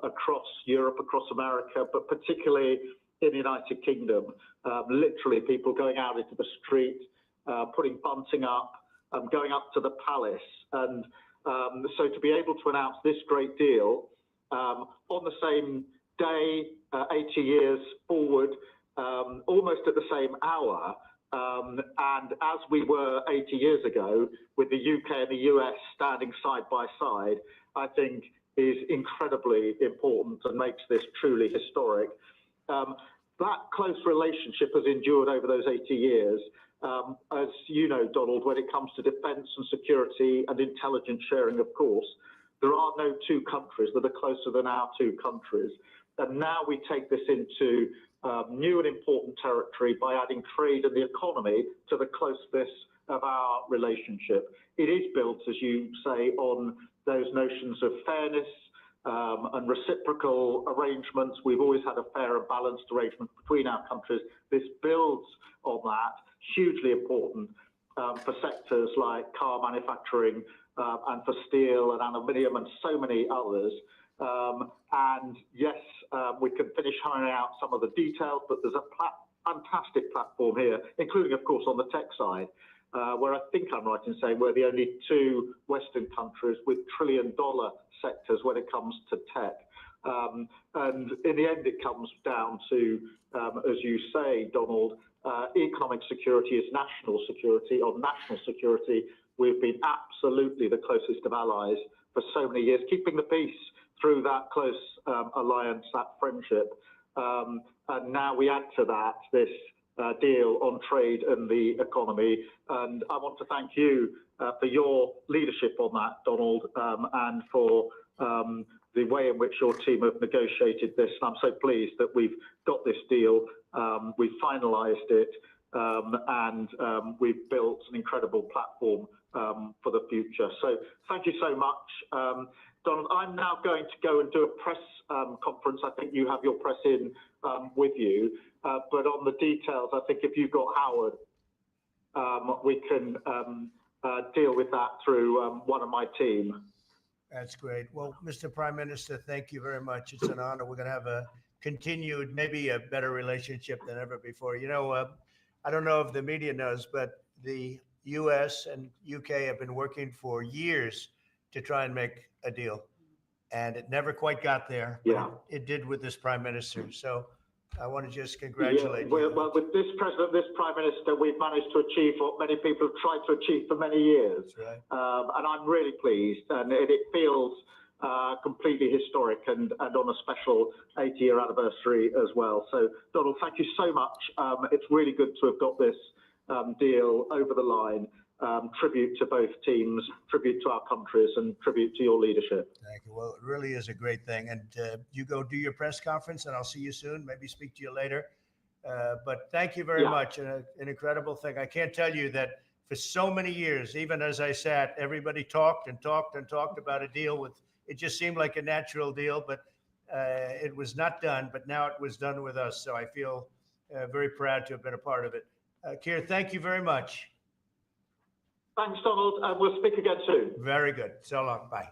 across Europe, across America, but particularly in the United Kingdom. Literally people going out into the street, putting bunting up, going up to the palace. And so to be able to announce this great deal on the same day, 80 years forward, almost at the same hour, and as we were 80 years ago, with the UK and the US standing side by side, I think is incredibly important and makes this truly historic. That close relationship has endured over those 80 years. As you know, Donald, when it comes to defence and security and intelligence sharing, of course, there are no two countries that are closer than our two countries. And now we take this into new and important territory by adding trade and the economy to the closeness of our relationship. It is built, as you say, on those notions of fairness and reciprocal arrangements. We've always had a fair and balanced arrangement between our countries. This builds on that, hugely important for sectors like car manufacturing and for steel and aluminium and so many others. And yes, we can finish ironing out some of the details, but there's a fantastic platform here, including, of course, on the tech side, where I think I'm right in saying we're the only two Western countries with trillion-dollar sectors when it comes to tech. And in the end, it comes down to, as you say, Donald, economic security is national security. On national security, we've been absolutely the closest of allies for so many years, keeping the peace through that close alliance, that friendship. And now we add to that this deal on trade and the economy. And I want to thank you for your leadership on that, Donald, and for the way in which your team have negotiated this. And I'm so pleased that we've got this deal, we've finalised it, and we've built an incredible platform for the future. So thank you so much. Donald, I'm now going to go and do a press conference. I think you have your press in with you. But on the details, I think if you've got Howard, we can deal with that through one of my team. That's great. Well, Mr. Prime Minister, thank you very much. It's an honor. We're going to have a continued, maybe a better relationship than ever before. You know, I don't know if the media knows, but the U.S. and UK have been working for years to try and make a deal. And it never quite got there. Yeah. It did with this prime minister. So I want to just congratulate you. Well, with this president, this prime minister, we've managed to achieve what many people have tried to achieve for many years. That's right. And I'm really pleased. And it feels completely historic and on a special 80-year anniversary as well. So, Donald, thank you so much. It's really good to have got this deal over the line. Tribute to both teams, tribute to our countries, and tribute to your leadership. Thank you. Well, it really is a great thing. And you go do your press conference, and I'll see you soon. Maybe speak to you later. But thank you very much. An incredible thing. I can't tell you that for so many years, even as I sat, everybody talked and talked and talked about a deal with it just seemed like a natural deal, but it was not done. But now it was done with us, so I feel very proud to have been a part of it. Keir, thank you very much. Thanks, Donald, and we'll speak again soon. Very good. So long. Bye.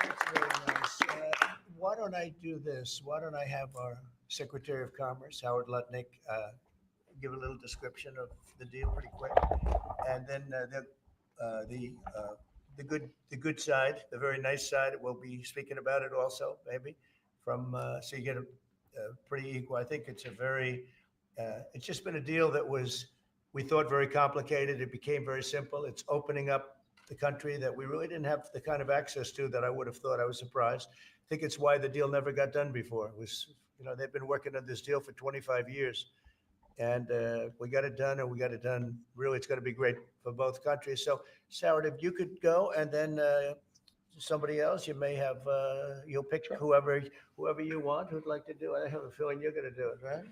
That's very nice. Why don't I do this? Why don't I have our Secretary of Commerce, Howard Lutnick, give a little description of the deal pretty quick, and then the good side, the very nice side, we'll be speaking about it also, maybe from so you get a pretty equal. I think it's a very, it's just been a deal that was, we thought, very complicated. It became very simple. It's opening up the country that we really didn't have the kind of access to that I would have thought. I was surprised. I think it's why the deal never got done before. It was, they've been working on this deal for 25 years. And we got it done, and we got it done. Really, it's going to be great for both countries. So, Howard, if you could go, and then somebody else, you may have, you'll pick whoever you want who'd like to do it. I have a feeling you're going to do it, right?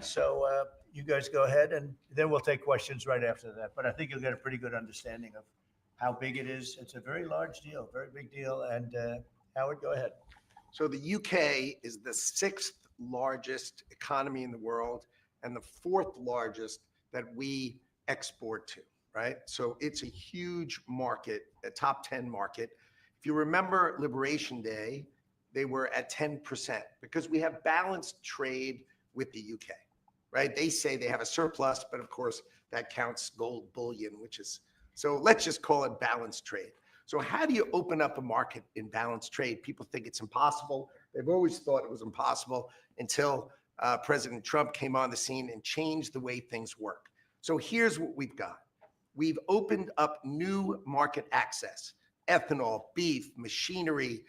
So you guys go ahead, and then we'll take questions right after that. But I think you'll get a pretty good understanding of how big it is. It's a very large deal, very big deal. And Howard, go ahead. So the UK is the 6th largest economy in the world and the 4th largest that we export to, right? So it's a huge market, a top 10 market. If you remember Liberation Day, they were at 10% because we have balanced trade with the UK, right? They say they have a surplus, but of course that counts gold bullion, which is, so let's just call it balanced trade. So how do you open up a market in balanced trade? People think it's impossible. They've always thought it was impossible until President Trump came on the scene and changed the way things work. So here's what we've got. We've opened up new market access, ethanol, beef, machinery,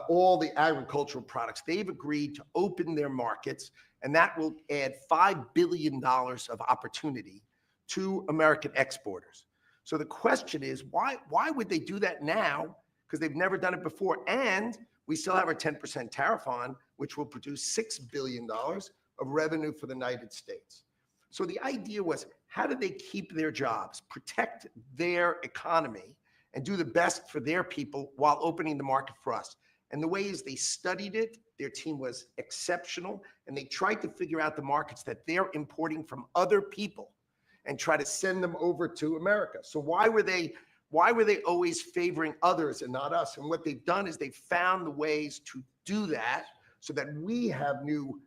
all the agricultural products. They've agreed to open their markets, and that will add $5 billion of opportunity to American exporters. So the question is, why would they do that now? Because they've never done it before. And we still have our 10% tariff on, which will produce $6 billion of revenue for the United States. So the idea was, how do they keep their jobs, protect their economy, and do the best for their people while opening the market for us? And the way is they studied it. Their team was exceptional, and they tried to figure out the markets that they're importing from other people and try to send them over to America. So why were they always favoring others and not us? And what they've done is they've found the ways to do that so that we have new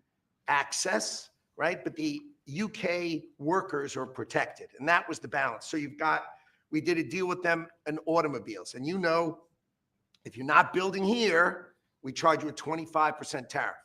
access, right? But the UK workers are protected. And that was the balance. So we did a deal with them in automobiles. And if you're not building here, we charge you a 25% tariff.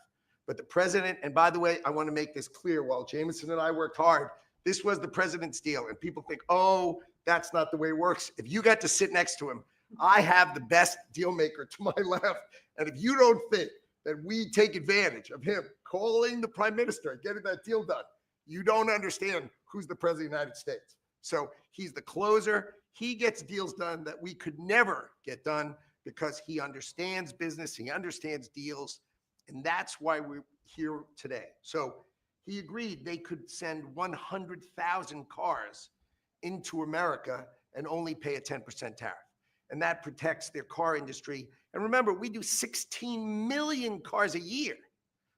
But the president, and by the way, I want to make this clear, while Jameson and I worked hard, this was the president's deal. And people think, oh, that's not the way it works. If you got to sit next to him, I have the best deal maker to my left. And if you don't think that we take advantage of him calling the prime minister and getting that deal done, you don't understand who's the president of the United States. So he's the closer. He gets deals done that we could never get done because he understands business. He understands deals. And that's why we're here today. So he agreed they could send 100,000 cars into America and only pay a 10% tariff. And that protects their car industry. And remember, we do 16 million cars a year.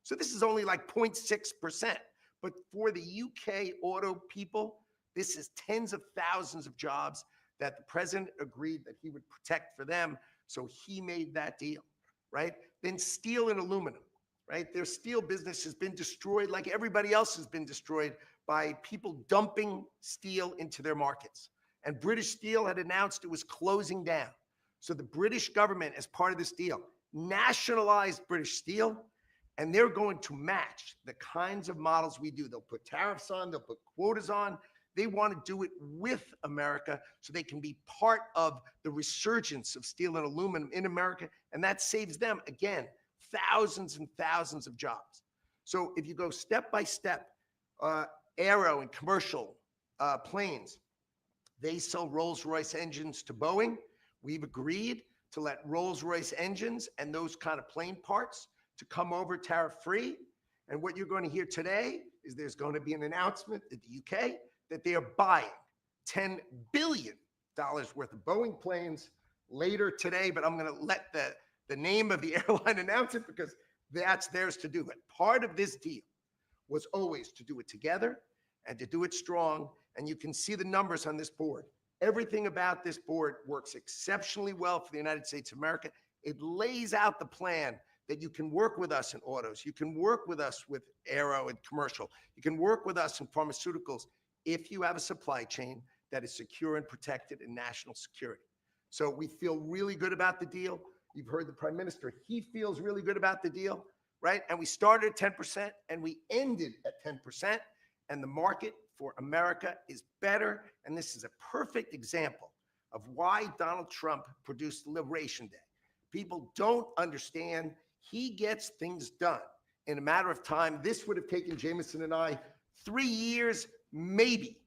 So this is only like 0.6%. But for the UK auto people, this is tens of thousands of jobs that the president agreed that he would protect for them. So he made that deal, right? Then steel and aluminum. Right? Their steel business has been destroyed like everybody else has been destroyed by people dumping steel into their markets. And British Steel had announced it was closing down. So the British government, as part of this deal, nationalized British Steel, and they're going to match the kinds of models we do. They'll put tariffs on, they'll put quotas on. They want to do it with America so they can be part of the resurgence of steel and aluminum in America. And that saves them, again, thousands and thousands of jobs. So if you go step by step, aero and commercial planes, they sell Rolls-Royce engines to Boeing. We've agreed to let Rolls-Royce engines and those kind of plane parts to come over tariff-free. And what you're going to hear today is there's going to be an announcement that the UK that they are buying $10 billion worth of Boeing planes later today, but I'm going to let the name of the airline announce it because that's theirs to do. But part of this deal was always to do it together and to do it strong. And you can see the numbers on this board. Everything about this board works exceptionally well for the United States of America. It lays out the plan that you can work with us in autos. You can work with us with aero and commercial. You can work with us in pharmaceuticals if you have a supply chain that is secure and protected in national security. So we feel really good about the deal. You've heard the Prime Minister. He feels really good about the deal, right? And we started at 10% and we ended at 10%. And the market for America is better. And this is a perfect example of why Donald Trump produced Liberation Day. People don't understand. He gets things done in a matter of time. This would have taken Jameson and I 3 years, maybe.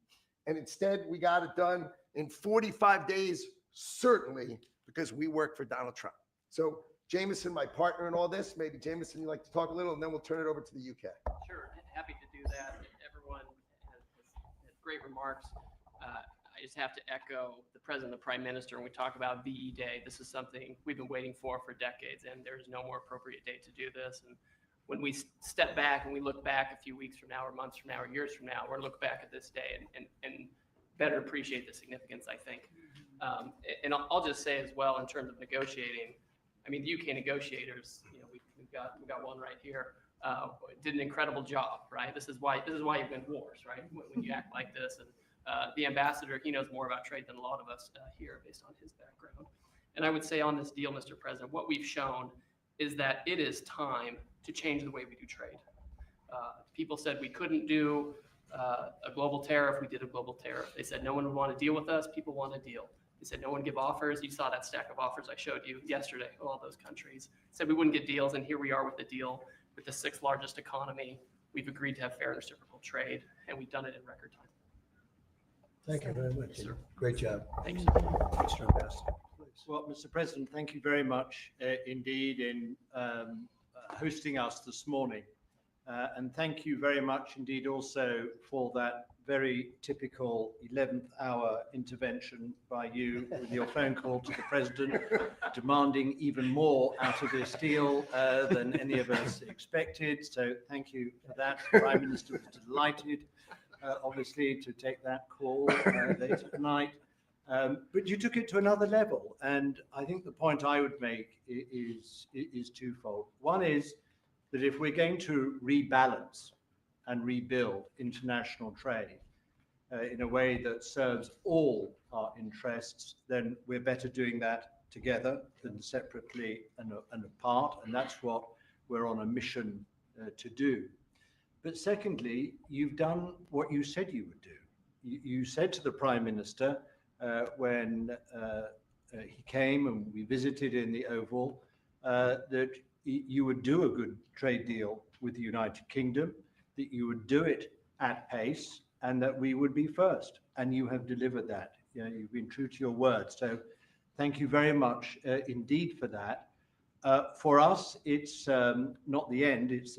And instead, we got it done in 45 days, certainly, because we work for Donald Trump. So Jameson, my partner in all this, maybe Jameson, you'd like to talk a little, and then we'll turn it over to the UK. Sure, happy to do that. Everyone has great remarks. I just have to echo the President and the Prime Minister when we talk about VE Day. This is something we've been waiting for decades, and there's no more appropriate date to do this. And when we step back and we look back a few weeks from now or months from now or years from now, we're going to look back at this day and better appreciate the significance, I think. And I'll just say as well, in terms of negotiating, I mean, the UK negotiators, you know, we've got one right here, did an incredible job, right? This is why you win wars, right? When you act like this. And the ambassador, he knows more about trade than a lot of us here based on his background. And I would say on this deal, Mr. President, what we've shown is that it is time to change the way we do trade. People said we couldn't do a global tariff. We did a global tariff. They said no one would want to deal with us. People want to deal. They said no one give offers. You saw that stack of offers I showed you yesterday, all those countries. Said we wouldn't get deals, and here we are with the deal with the 6th largest economy. We've agreed to have fair and reciprocal trade, and we've done it in record time. Thank you very much. Great job. Thanks. Mr. Ambassador. Well, Mr. President, thank you very much indeed in hosting us this morning. And thank you very much indeed also for that very typical 11th hour intervention by you with your phone call to the President, demanding even more out of this deal than any of us expected. So thank you for that. The Prime Minister was delighted, obviously, to take that call late at night. But you took it to another level. And I think the point I would make is twofold. One is that if we're going to rebalance and rebuild international trade in a way that serves all our interests, then we're better doing that together than separately and apart. And that's what we're on a mission to do. But secondly, you've done what you said you would do. You said to the Prime Minister when he came and we visited in the Oval that you would do a good trade deal with the United Kingdom, that you would do it at pace, and that we would be first. And you have delivered that. You know, you've been true to your word. So thank you very much indeed for that. For us, it's not the end. It's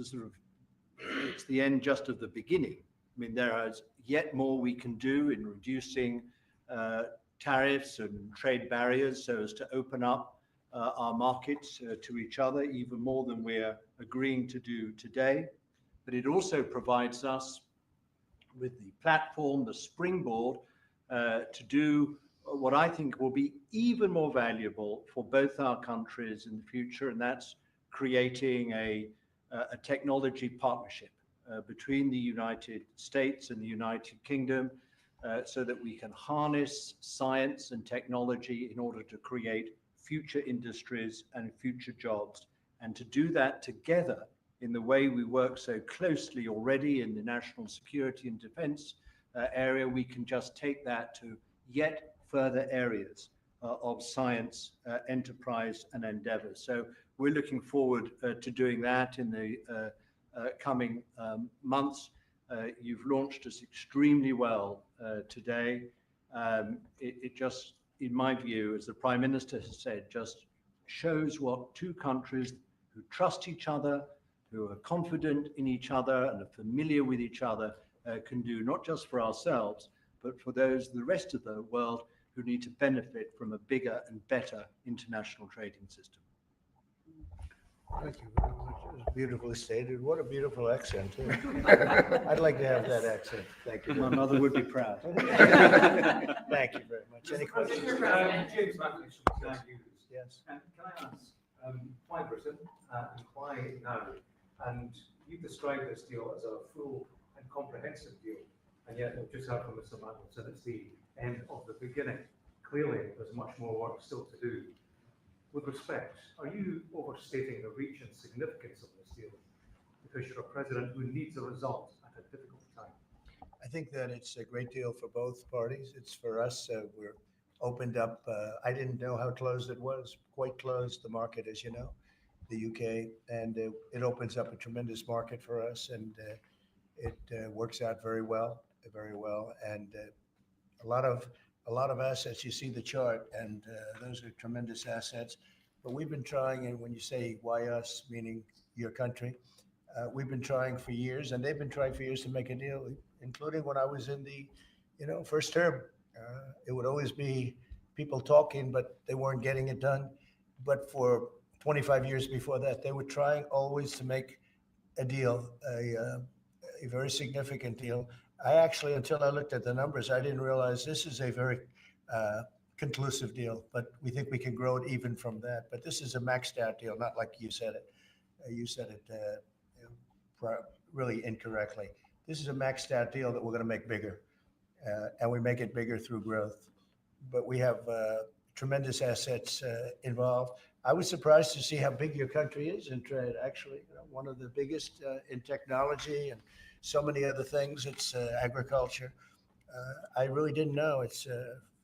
the end just of the beginning. I mean, there is yet more we can do in reducing tariffs and trade barriers so as to open up our markets to each other even more than we're agreeing to do today. But it also provides us with the platform, the springboard, to do what I think will be even more valuable for both our countries in the future, and that's creating a technology partnership between the United States and the United Kingdom so that we can harness science and technology in order to create future industries and future jobs, and to do that together in the way we work so closely already in the national security and defense area. We can just take that to yet further areas of science, enterprise and endeavor. So we're looking forward to doing that in the coming months. You've launched us extremely well today. It just, in my view, as the Prime Minister has said, just shows what two countries who trust each other, who are confident in each other and are familiar with each other, can do, not just for ourselves, but for the rest of the world who need to benefit from a bigger and better international trading system. Thank you very much. It was beautifully stated. What a beautiful accent, too. I'd like to have that accent. Thank you. My mother would be proud. Thank you very much. Any questions? James Matthews from Sky News. Yes. Can I ask why Britain and why now? And you described this deal as a full and comprehensive deal, and yet we've just heard from Mr. Magnus that it's the end of the beginning. Clearly, there's much more work still to do. With respect, are you overstating the reach and significance of this deal because you're a president who needs a result at a difficult time? I think that it's a great deal for both parties. It's for us. We're opened up. I didn't know how closed it was. Quite closed, the market, as you know, the UK, and it opens up a tremendous market for us, and it works out very well, and a lot of assets. You see the chart, and those are tremendous assets. But we've been trying, and when you say why us, meaning your country, we've been trying for years, and they've been trying for years to make a deal, including when I was in the, first term. It would always be people talking, but they weren't getting it done. But for 25 years before that, they were trying always to make a deal, a very significant deal. I actually, until I looked at the numbers, I didn't realize this is a very conclusive deal, but we think we can grow it even from that. But this is a maxed out deal, not like you said it. You said it really incorrectly. This is a maxed out deal that we're going to make bigger, and we make it bigger through growth. But we have tremendous assets involved. I was surprised to see how big your country is in trade, actually. One of the biggest in technology and so many other things. It's agriculture. I really didn't know. It's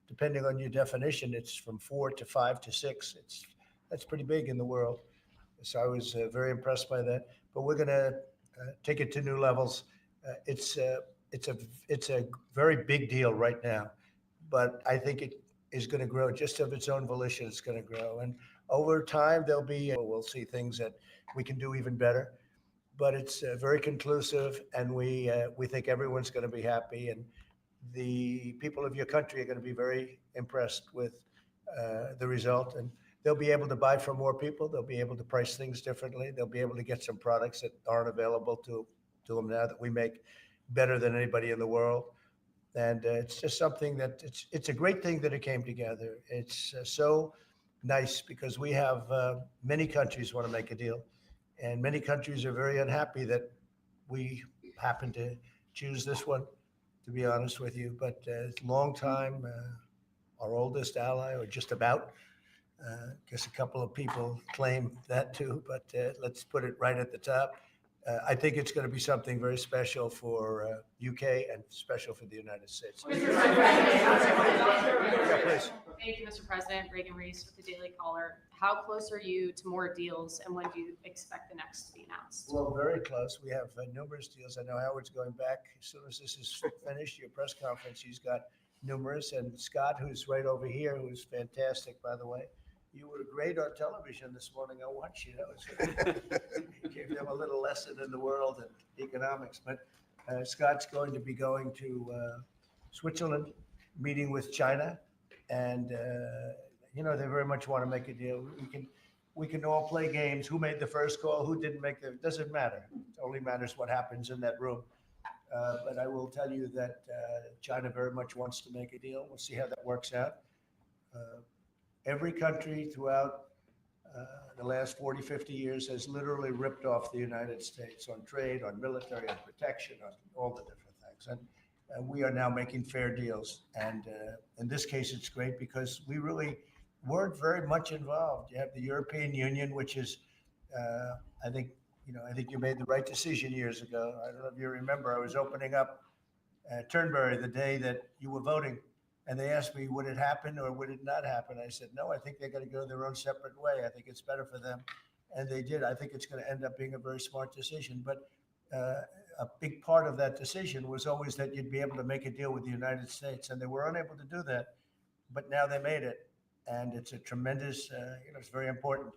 depending on your definition, it's from 4 to 5 to 6. That's pretty big in the world. So I was very impressed by that. But we're going to take it to new levels. It's a very big deal right now, but I think it is going to grow just of its own volition. It's going to grow, and over time we'll see things that we can do even better. But it's very conclusive, and we think everyone's going to be happy, and the people of your country are going to be very impressed with the result, and they'll be able to buy from more people. They'll be able to price things differently. They'll be able to get some products that aren't available to them now that we make better than anybody in the world. And it's just something that it's a great thing that it came together. It's so nice because we have many countries want to make a deal, and many countries are very unhappy that we happen to choose this one, to be honest with you. But it's a long time, our oldest ally, or just about. I guess a couple of people claim that too, but let's put it right at the top. I think it's going to be something very special for UK and special for the United States. Yeah, please. Thank you, Mr. President. Reagan Reese with the Daily Caller. How close are you to more deals, and when do you expect the next to be announced? Well, very close. We have numerous deals. I know Howard's going back as soon as this is finished. Your press conference, he's got numerous. And Scott, who's right over here, who's fantastic, by the way. You were great on television this morning. I watched you. You gave them a little lesson in the world and economics. But Scott's going to be going to Switzerland, meeting with China, and they very much want to make a deal. We can all play games. Who made the first call? Who didn't make it doesn't matter. It only matters what happens in that room. But I will tell you that China very much wants to make a deal. We'll see how that works out. Every country throughout the last 40, 50 years has literally ripped off the United States on trade, on military, on protection, on all the different things. And we are now making fair deals. And in this case, it's great because we really weren't very much involved. You have the European Union, which is, I think you made the right decision years ago. I don't know if you remember, I was opening up Turnberry the day that you were voting. And they asked me, would it happen or would it not happen? I said, no, I think they're going to go their own separate way. I think it's better for them. And they did. I think it's going to end up being a very smart decision. But a big part of that decision was always that you'd be able to make a deal with the United States. And they were unable to do that. But now they made it. And it's a tremendous, it's very important.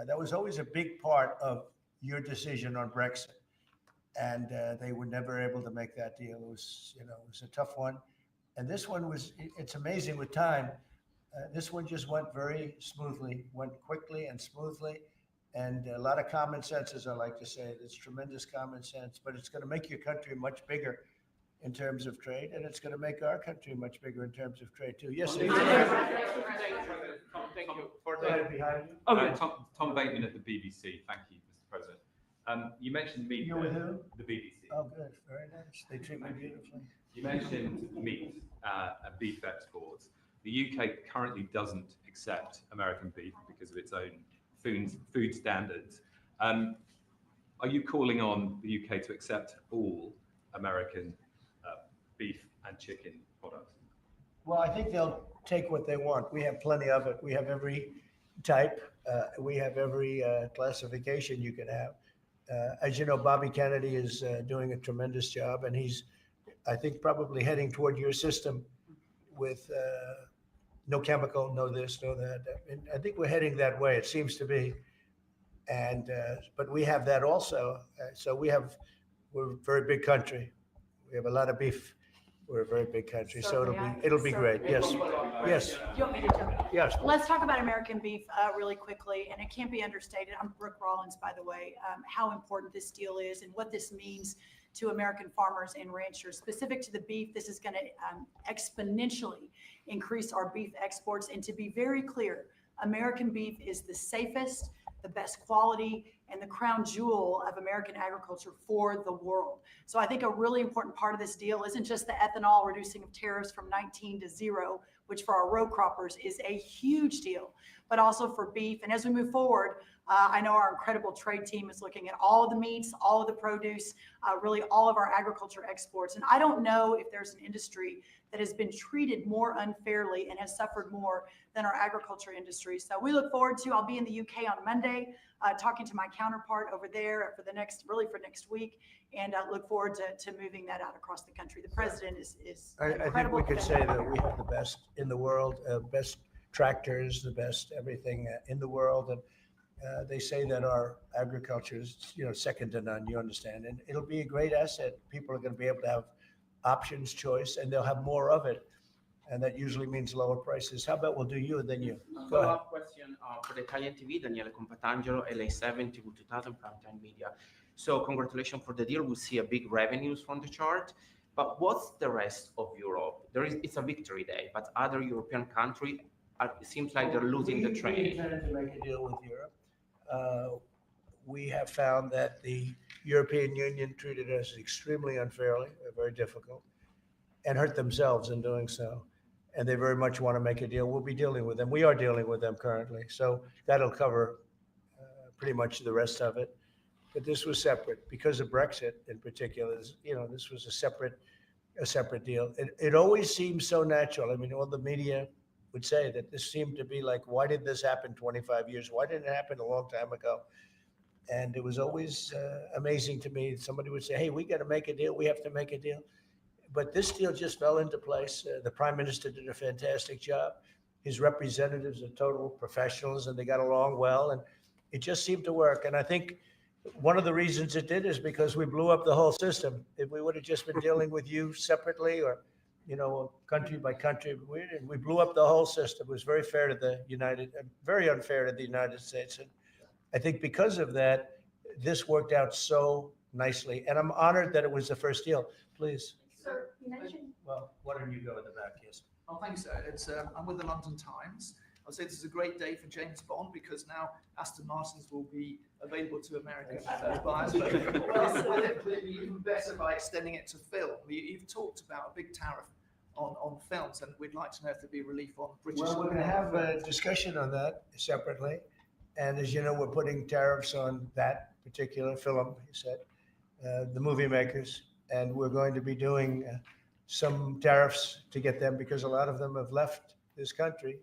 That was always a big part of your decision on Brexit. and they were never able to make that deal. It was, it was a tough one. And this one was, it's amazing with time. This one just went very smoothly, went quickly and smoothly. And a lot of common sense, as I like to say. It's tremendous common sense, but it's going to make your country much bigger in terms of trade, and it's going to make our country much bigger in terms of trade too. Yes, Thank you. Tom Bateman at the BBC. Thank you, Mr. President. You mentioned meat. You're with who? The BBC. Oh, good. Very nice. They treat me beautifully. You mentioned meat and beef exports. The UK currently doesn't accept American beef because of its own food standards. Are you calling on the UK to accept all American beef and chicken products? Well, I think they'll take what they want. We have plenty of it. We have every type. We have every classification you can have. As you know, Bobby Kennedy is doing a tremendous job, and he's, I think, probably heading toward your system with no chemical, no this, no that. And I think we're heading that way. It seems to be. And but we have that also. So we're a very big country. We have a lot of beef. We're a very big country, so it'll be great. Yes, yes. You want me to jump in? Yes. Let's talk about American beef really quickly, and it can't be understated. I'm Brooke Rollins, by the way. How important this deal is and what this means to American farmers and ranchers. Specific to the beef, this is going to exponentially increase our beef exports. And to be very clear, American beef is the safest, the best quality, and the crown jewel of American agriculture for the world. So I think a really important part of this deal isn't just the ethanol reducing of tariffs from 19 to 0, which for our row croppers is a huge deal, but also for beef. And as we move forward, I know our incredible trade team is looking at all of the meats, all of the produce, really all of our agriculture exports. And I don't know if there's an industry that has been treated more unfairly and has suffered more than our agriculture industry. So we look forward to, I'll be in the UK on Monday, talking to my counterpart over there for next week, and look forward to moving that out across the country. The president is I think we could say that we have the best in the world, best tractors, the best everything in the world. And they say that our agriculture is, second to none, you understand. And it'll be a great asset. People are going to be able to have options, choice, and they'll have more of it. And that usually means lower prices. How about we'll do you and then you? Go ahead. Follow-up question for the Italian TV, Daniele Compatangelo, LA7, TV 2000, Primetime Media. So congratulations for the deal. We see a big revenues from the chart. But what's the rest of Europe? It's a victory day, but other European countries, it seems like they're losing the train. We intended to make a deal with Europe. We have found that the European Union treated us extremely unfairly, very difficult, and hurt themselves in doing so. And they very much want to make a deal. We'll be dealing with them. We are dealing with them currently. So that'll cover pretty much the rest of it. But this was separate because of Brexit in particular. This was a separate deal. It always seems so natural. I mean, all the media would say that this seemed to be like, why did this happen 25 years? Why didn't it happen a long time ago? And it was always amazing to me. Somebody would say, hey, we got to make a deal. We have to make a deal. But this deal just fell into place. The prime minister did a fantastic job. His representatives are total professionals, and they got along well. And it just seemed to work. And I think one of the reasons it did is because we blew up the whole system. If we would have just been dealing with you separately or, country by country, we blew up the whole system. It was very fair to very unfair to the United States. And I think because of that, this worked out so nicely. And I'm honored that it was the first deal. Please. Sir, you mentioned. Well, why don't you go in the back? Yes. Oh, thanks, sir. I'm with the London Times. I'll say this is a great day for James Bond because now Aston Martins will be available to American buyers. But with it will be even better by extending it to film. You've talked about a big tariff on films, and we'd like to know if there'd be relief on British. Well, we're going to have a discussion on that separately. And as you know, we're putting tariffs on that particular film, you said, the movie makers. And we're going to be doing some tariffs to get them because a lot of them have left this country.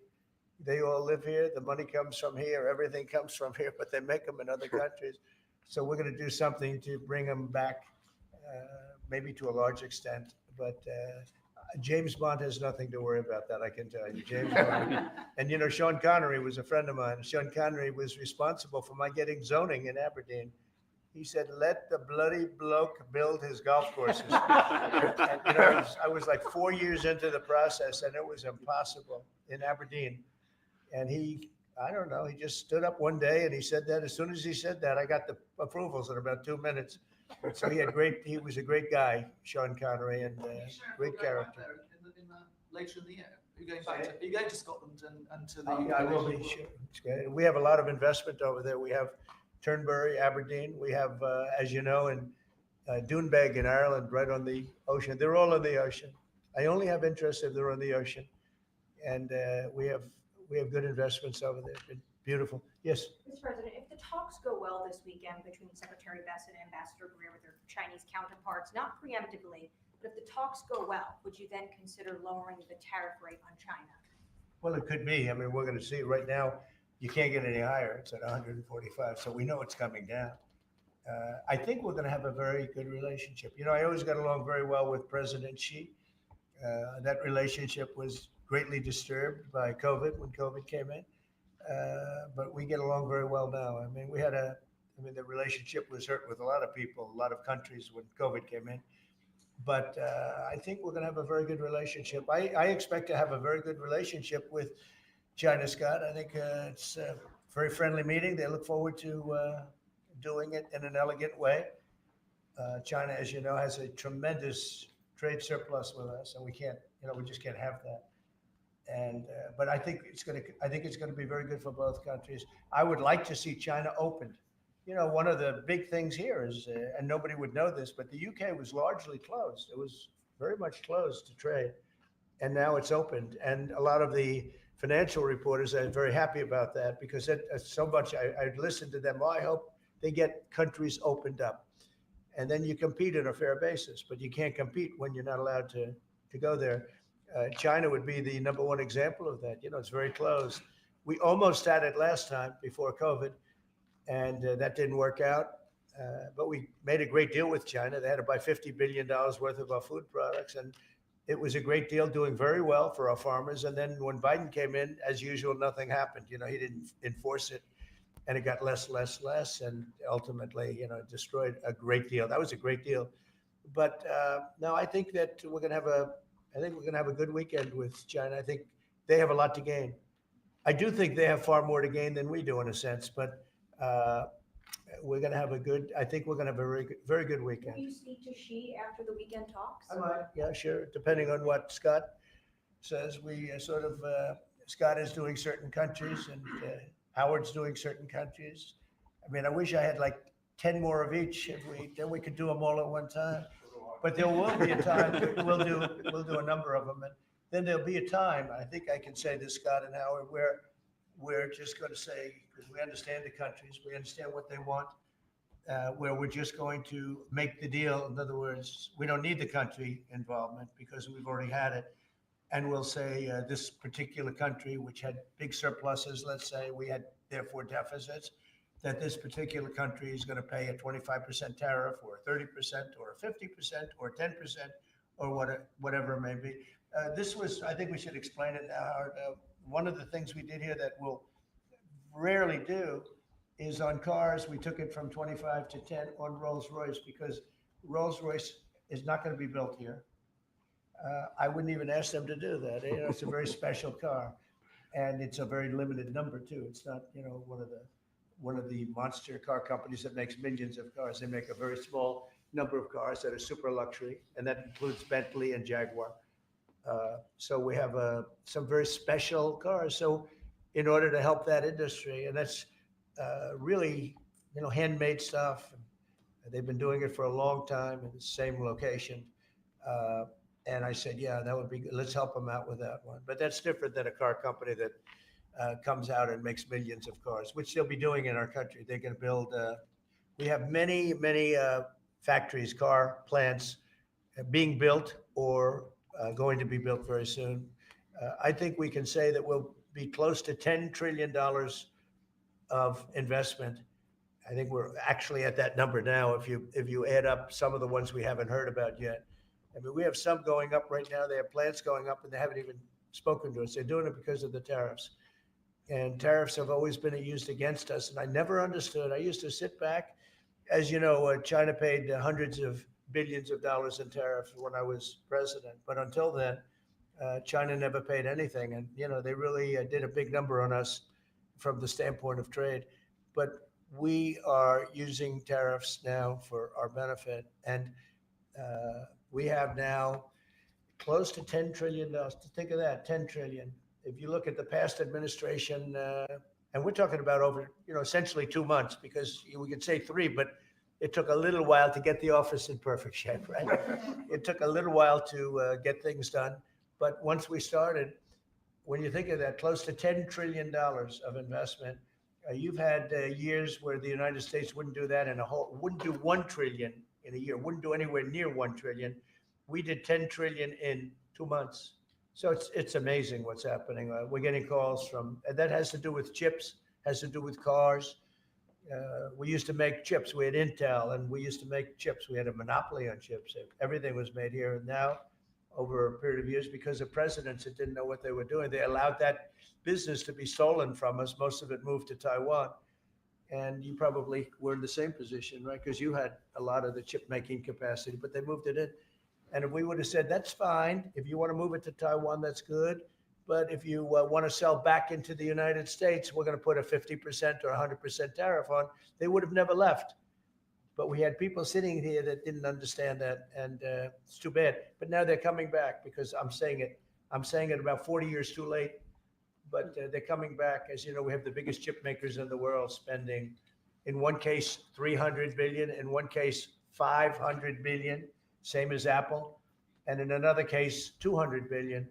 They all live here. The money comes from here. Everything comes from here, but they make them in other countries. So we're going to do something to bring them back, maybe to a large extent. But James Bond has nothing to worry about that, I can tell you. James Bond. And, Sean Connery was a friend of mine. Sean Connery was responsible for my getting zoning in Aberdeen. He said, let the bloody bloke build his golf courses. And, you know, I was like 4 years into the process, and it was impossible in Aberdeen. And he, I don't know, he just stood up one day and he said that. As soon as he said that, I got the approvals in about 2 minutes. So he was a great guy, Sean Connery, and great character. Later in the year, are you going to Scotland and to the? I will be, sure. It's great. We have a lot of investment over there. We have Turnberry, Aberdeen. We have, as you know, in Doonbeg in Ireland, right on the ocean. They're all on the ocean. I only have interest if they're on the ocean. And we have good investments over there. Been beautiful. Yes. Mr. President, if the talks go well this weekend between Secretary Bessent and Ambassador Greer with their Chinese counterparts, not preemptively, but if the talks go well, would you then consider lowering the tariff rate on China? Well, it could be. I mean, we're going to see. Right now, you can't get any higher. It's at 145, so we know it's coming down. I think we're going to have a very good relationship. You know, I always got along very well with President Xi. That relationship was greatly disturbed by COVID when COVID came in, but we get along very well now. I mean, the relationship was hurt with a lot of people, a lot of countries when COVID came in. But I think we're going to have a very good relationship. I expect to have a very good relationship with China, Scott. I think it's a very friendly meeting. They look forward to doing it in an elegant way. China, as you know, has a tremendous trade surplus with us, and we just can't have that. And but I think it's going to be very good for both countries. I would like to see China opened. You know, one of the big things here is, and nobody would know this, but the UK was largely closed. It was very much closed to trade, and now it's opened. And a lot of the financial reporters are very happy about that because so much. I'd listened to them. Well, I hope they get countries opened up, and then you compete on a fair basis. But you can't compete when you're not allowed to go there. China would be the number one example of that. You know, it's very closed. We almost had it last time before COVID. And that didn't work out. But we made a great deal with China. They had to buy $50 billion worth of our food products. And it was a great deal, doing very well for our farmers. And then when Biden came in, as usual, nothing happened. You know, he didn't enforce it. And it got less. And ultimately, you know, destroyed a great deal. That was a great deal. But no, I think that we're going to have a good weekend with China. I think they have a lot to gain. I do think they have far more to gain than we do in a sense. But we're going to have I think we're going to have a very good weekend. Will you speak to Xi after the weekend talks? I might, yeah, sure. Depending on what Scott says, we Scott is doing certain countries and Howard's doing certain countries. I mean, I wish I had like 10 more of each. Then we could do them all at one time. But there will be a time, we'll do a number of them. And then there'll be a time, I think I can say this, Scott and Howard, where we're just going to say, because we understand the countries, we understand what they want, where we're just going to make the deal. In other words, we don't need the country involvement because we've already had it. And we'll say this particular country, which had big surpluses, let's say we had therefore deficits, that this particular country is going to pay a 25% tariff or 30% or 50% or 10% or whatever it may be. I think we should explain it now, Howard. One of the things we did here that we'll rarely do is on cars, we took it from 25 to 10 on Rolls-Royce because Rolls-Royce is not going to be built here. I wouldn't even ask them to do that. You know, it's a very special car, and it's a very limited number too. It's not, you know, one of the monster car companies that makes millions of cars. They make a very small number of cars that are super luxury, and that includes Bentley and Jaguar. So we have some very special cars. So in order to help that industry, and that's really, you know, handmade stuff. They've been doing it for a long time in the same location. And I said, yeah, that would be good. Let's help them out with that one. But that's different than a car company that comes out and makes millions of cars, which they'll be doing in our country. They can build, we have many factories, car plants being built or going to be built very soon. I think we can say that we'll be close to $10 trillion of investment. I think we're actually at that number now if you add up some of the ones we haven't heard about yet. I mean, we have some going up right now. They have plants going up and they haven't even spoken to us. They're doing it because of the tariffs. And tariffs have always been used against us. And I never understood. I used to sit back as you know, China paid hundreds of billions of dollars in tariffs when I was president. But until then, China never paid anything. And, they really did a big number on us from the standpoint of trade. But we are using tariffs now for our benefit. And we have now close to $10 trillion. Think of that, 10 trillion. If you look at the past administration, and we're talking about over, essentially 2 months, because we could say 3, but it took a little while to get the office in perfect shape, right? It took a little while to get things done. But once we started, when you think of that, close to $10 trillion of investment, you've had years where the United States wouldn't do that wouldn't do 1 trillion in a year, wouldn't do anywhere near 1 trillion. We did 10 trillion in 2 months. So it's amazing what's happening. We're getting calls and that has to do with chips, has to do with cars. We used to make chips. We had Intel, and we used to make chips. We had a monopoly on chips. Everything was made here. And now, over a period of years, because of presidents that didn't know what they were doing, they allowed that business to be stolen from us. Most of it moved to Taiwan. And you probably were in the same position, right? Because you had a lot of the chip making capacity, but they moved it in. And if we would have said, that's fine. If you want to move it to Taiwan, that's good. But if you want to sell back into the United States, we're going to put a 50% or 100% tariff on. They would have never left. But we had people sitting here that didn't understand that, and it's too bad. But now they're coming back because I'm saying it about 40 years too late. But they're coming back. As you know, we have the biggest chip makers in the world spending, in one case, 300 billion, in one case, 500 billion, same as Apple, and in another case, 200 billion.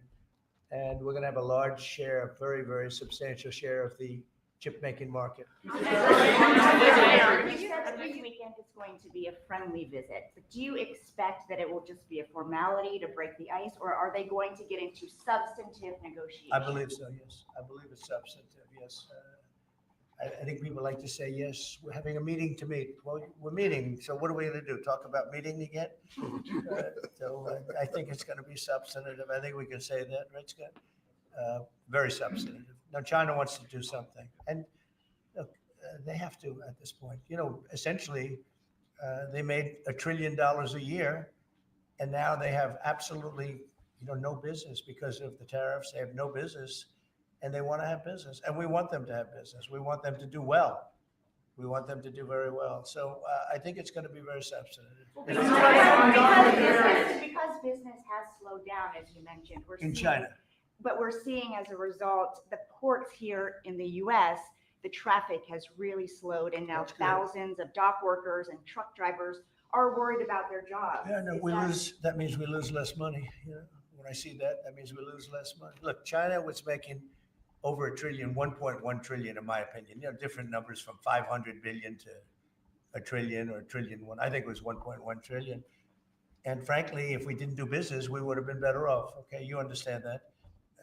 And we're going to have a large share, a very, very substantial share of the chip making market. You said that this weekend is going to be a friendly visit. But do you expect that it will just be a formality to break the ice, or are they going to get into substantive negotiations? I believe so, yes. I believe it's substantive, yes. I think people like to say, yes, we're having a meeting to meet. Well, we're meeting, so what are we going to do? Talk about meeting again? I think it's going to be substantive. I think we can say that, right, Scott? Very substantive. Now, China wants to do something. And look, they have to at this point. Essentially, they made $1 trillion a year, and now they have absolutely, no business because of the tariffs. They have no business. And they want to have business, and we want them to have business. We want them to do well. We want them to do very well. So I think it's going to be very substantive. Because business has slowed down, as you mentioned. In China. But we're seeing as a result, the ports here in the U.S., the traffic has really slowed, and now thousands of dock workers and truck drivers are worried about their jobs. Yeah, no, that means we lose less money. When I see that means we lose less money. Look, China was making over $1 trillion, 1.1 trillion, in my opinion. Different numbers from 500 billion to $1 trillion or $1 trillion. I think it was 1.1 trillion. And frankly, if we didn't do business, we would have been better off. Okay, you understand that.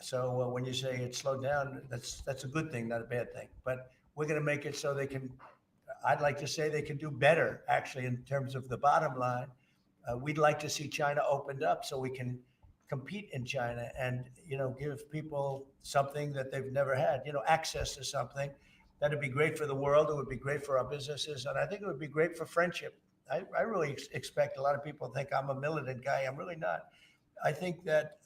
So when you say it slowed down, that's a good thing, not a bad thing. But we're going to make it so they can. I'd like to say they can do better, actually, in terms of the bottom line. We'd like to see China opened up so we can compete in China and, give people something that they've never had, access to something. That'd be great for the world. It would be great for our businesses. And I think it would be great for friendship. I really expect a lot of people think I'm a militant guy. I'm really not. I think that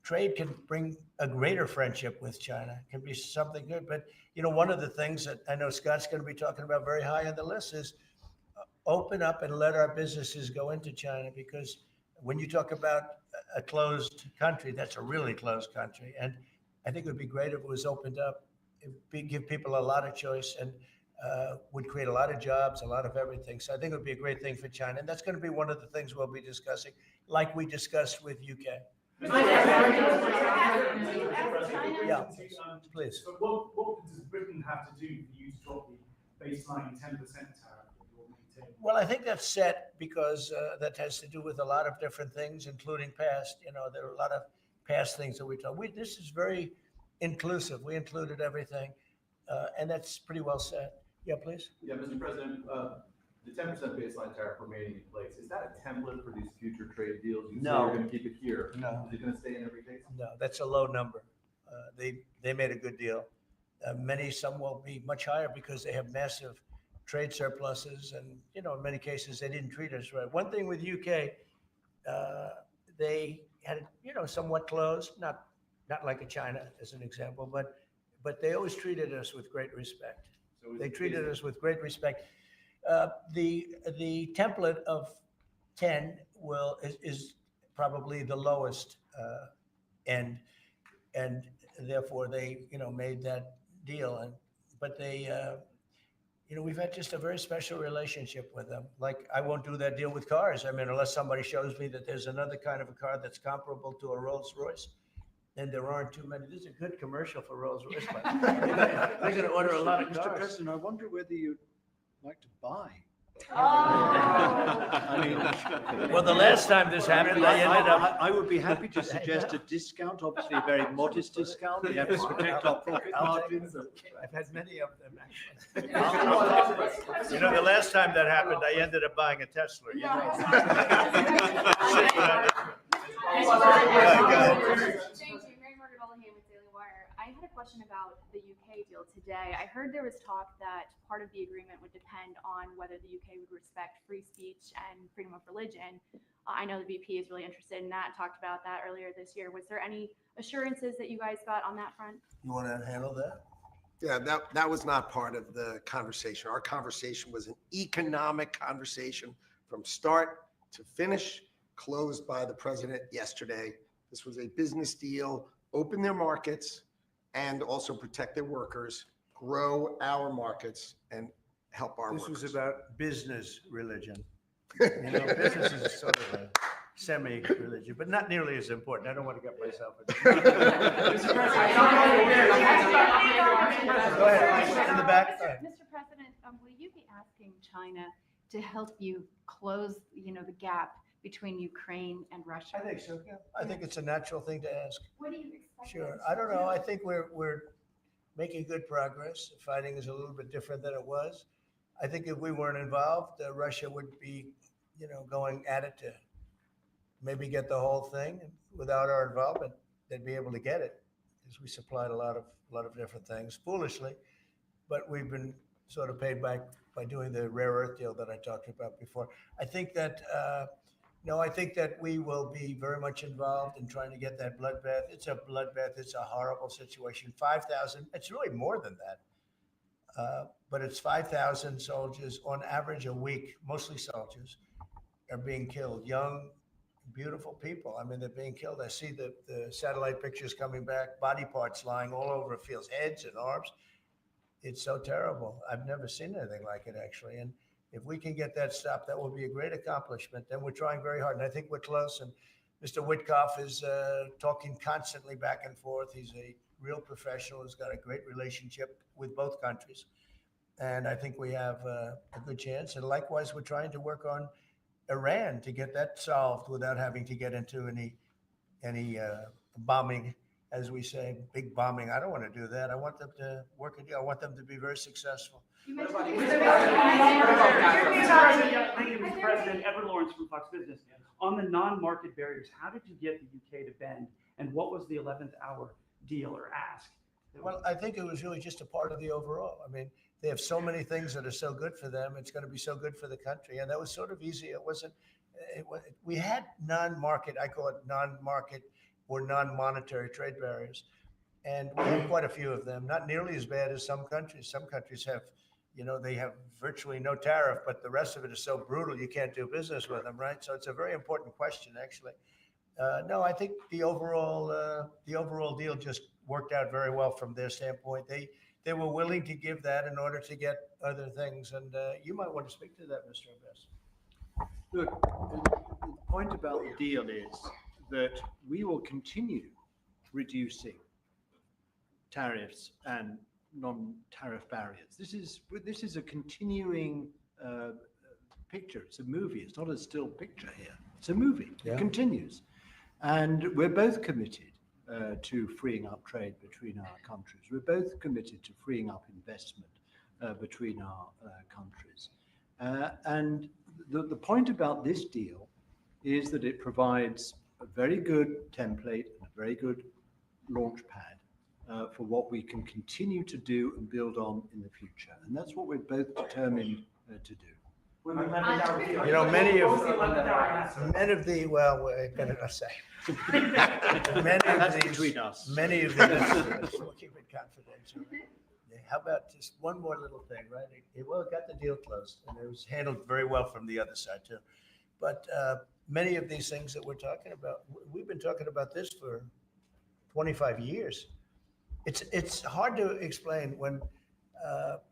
trade can bring a greater friendship with China. It can be something good. But, one of the things that I know Scott's going to be talking about very high on the list is open up and let our businesses go into China, because when you talk about a closed country, that's a really closed country. And I think it would be great if it was opened up. It would give people a lot of choice and would create a lot of jobs, a lot of everything. So I think it would be a great thing for China. And that's going to be one of the things we'll be discussing, like we discussed with UK. Yeah, please. So what does Britain have to do for you to drop the baseline 10% tariff? Well, I think that's set because that has to do with a lot of different things, including past. There are a lot of past things that we talk. This is very inclusive. We included everything, and that's pretty well set. Yeah, please. Yeah, Mr. President, the 10% baseline tariff remaining in place, is that a template for these future trade deals? You say you're going to keep it here. No. Is it going to stay in every case? No, that's a low number. They made a good deal. Some will be much higher because they have massive trade surpluses, and in many cases they didn't treat us right. One thing with UK, they had somewhat closed, not like a China as an example, but they always treated us with great respect. They treated us with great respect. The template of 10 is probably the lowest end, and therefore they made that deal. But they we've had just a very special relationship with them. Like, I won't do that deal with cars. I mean, unless somebody shows me that there's another kind of a car that's comparable to a Rolls Royce. And there aren't too many. This is a good commercial for Rolls Royce. They're going to order a lot of cars. Mr. President, I wonder whether you'd like to buy. I mean, well, the last time this happened, I ended up. I would be happy to suggest a discount, obviously a very modest discount. We have to protect our profit margins. I've had many of them, actually. The last time that happened, I ended up buying a Tesla. I had a question about the UK deal today. I heard there was talk that part of the agreement would depend on whether the UK would respect free speech and freedom of religion. I know the VP is really interested in that, talked about that earlier this year. Was there any assurances that you guys got on that front? You want to handle that? Yeah, that was not part of the conversation. Our conversation was an economic conversation from start to finish, closed by the president yesterday. This was a business deal, open their markets, and also protect their workers, grow our markets, and help our workers. This was about business religion. Business is sort of a semi-religion, but not nearly as important. I don't want to get myself into Go ahead, in the back. Mr. President, will you be asking China to help you close, the gap between Ukraine and Russia? I think so. Yeah. I think it's a natural thing to ask. What do you expect? Sure. I don't know. I think we're making good progress. Fighting is a little bit different than it was. I think if we weren't involved, Russia would be, going at it to maybe get the whole thing. And without our involvement, they'd be able to get it, because we supplied a lot of different things foolishly. But we've been sort of paid back by doing the rare earth deal that I talked about before. I think that. I think that we will be very much involved in trying to get that bloodbath. It's a bloodbath. It's a horrible situation. 5,000, it's really more than that. But it's 5,000 soldiers on average a week, mostly soldiers, are being killed. Young, beautiful people. I mean, they're being killed. I see the satellite pictures coming back, body parts lying all over fields, heads and arms. It's so terrible. I've never seen anything like it, actually. And if we can get that stopped, that will be a great accomplishment. And we're trying very hard. And I think we're close. And Mr. Witkoff is talking constantly back and forth. He's a real professional. He's got a great relationship with both countries. And I think we have a good chance. And likewise, we're trying to work on Iran to get that solved without having to get into any bombing, as we say, big bombing. I don't want to do that. I want them to work a deal. I want them to be very successful. Mr. President, Edward Lawrence from Fox Business. On the non-market barriers, how did you get the UK to bend, and what was the 11th hour deal or ask? Well, I think it was really just a part of the overall. I mean, they have so many things that are so good for them. It's going to be so good for the country. And that was sort of easy. We had non-market, I call it non-market or non-monetary trade barriers. And we have quite a few of them, not nearly as bad as some countries. Some countries have, they have virtually no tariff, but the rest of it is so brutal you can't do business with them, right? So it's a very important question, actually. No, I think the overall deal just worked out very well from their standpoint. They were willing to give that in order to get other things. And you might want to speak to that, Mr. Abbas. Look, the point about the deal is that we will continue reducing tariffs and non-tariff barriers. This is a continuing picture. It's a movie. It's not a still picture here. It's a movie. Yeah. It continues. And we're both committed to freeing up trade between our countries. We're both committed to freeing up investment between our countries. And the point about this deal is that it provides a very good template, a very good launch pad for what we can continue to do and build on in the future. And that's what we're both determined to do. You know, many of the, well, we're going to say, That's between us. many of these, we'll keep it confidential. How about just one more little thing, right? Well, it got the deal closed, and it was handled very well from the other side too. But many of these things that we're talking about, we've been talking about this for 25 years. It's hard to explain when,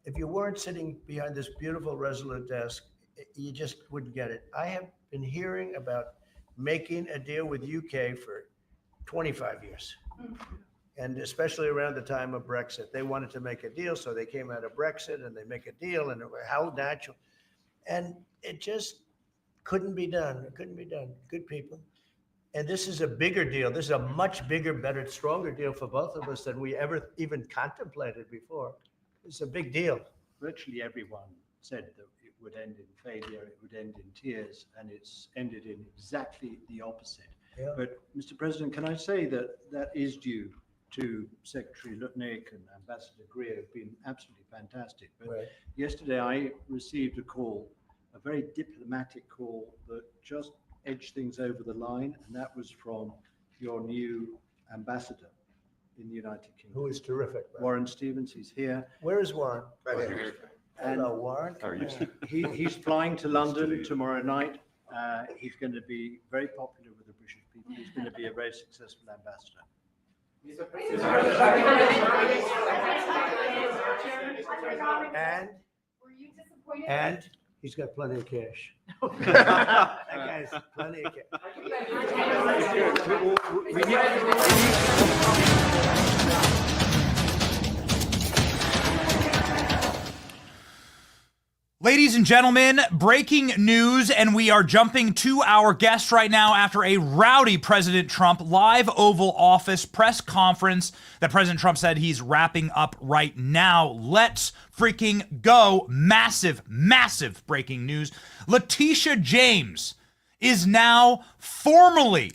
if you weren't sitting behind this beautiful Resolute desk, you just wouldn't get it. I have been hearing about making a deal with UK for 25 years. And especially around the time of Brexit, they wanted to make a deal. So they came out of Brexit and they make a deal, and how natural. And it just couldn't be done. It couldn't be done. Good people. And this is a bigger deal. This is a much bigger, better, stronger deal for both of us than we ever even contemplated before. It's a big deal. Virtually everyone said that it would end in failure, it would end in tears, and it's ended in exactly the opposite. Yeah. But Mr. President, can I say that that is due to Secretary Lutnick and Ambassador Greer, who've been absolutely fantastic. But Right. yesterday I received a call, a very diplomatic call that just edged things over the line, and that was from your new ambassador in the United Kingdom. Who is terrific. Right? Warren Stevens, he's here. Where is Warren? Right here. Hello, Warren. He's flying to London tomorrow night. He's going to be very popular with the British people. He's going to be a very successful ambassador. And he's got plenty of cash. That guy's plenty of cash. Ladies and gentlemen, breaking news, and we are jumping to our guest right now after a rowdy President Trump live Oval Office press conference that President Trump said he's wrapping up right now. Let's freaking go. Massive, massive breaking news. Leticia James is now formally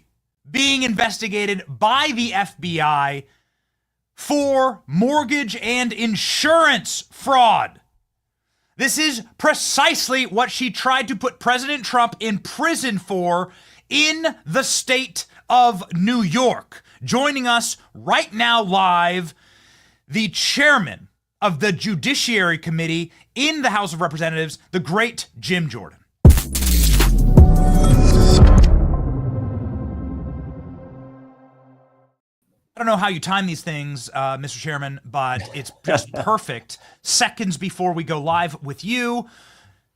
being investigated by the FBI for mortgage and insurance fraud. This is precisely what she tried to put President Trump in prison for in the state of New York. Joining us right now live, the chairman of the Judiciary Committee in the House of Representatives, the great Jim Jordan. I don't know how you time these things, Mr. Chairman, but it's just perfect. Seconds before we go live with you,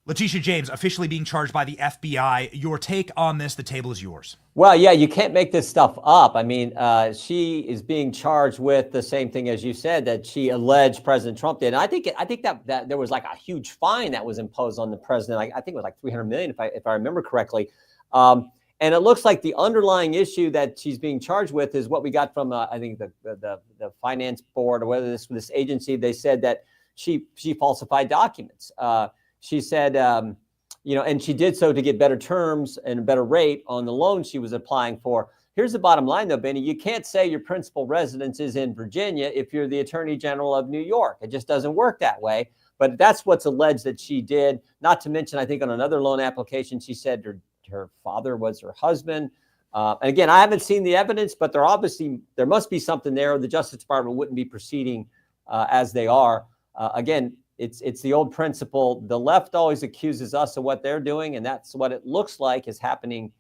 Leticia James officially being charged by the FBI. Your take on this, the table is yours. Well, yeah, you can't make this stuff up. I mean, she is being charged with the same thing as you said that she alleged President Trump did. And I think that there was like a huge fine that was imposed on the president. I think it was like $300 million, if I remember correctly. And it looks like the underlying issue that she's being charged with is what we got from, I think, the finance board, or whether this agency. They said that she falsified documents. She said, and she did so to get better terms and a better rate on the loan she was applying for. Here's the bottom line, though, Benny. You can't say your principal residence is in Virginia if you're the Attorney General of New York. It just doesn't work that way. But that's what's alleged that she did. Not to mention, I think on another loan application, she said her father was her husband. And again, I haven't seen the evidence, but there must be something there. The Justice Department wouldn't be proceeding as they are. Again, it's the old principle. The left always accuses us of what they're doing, and that's what it looks like is happened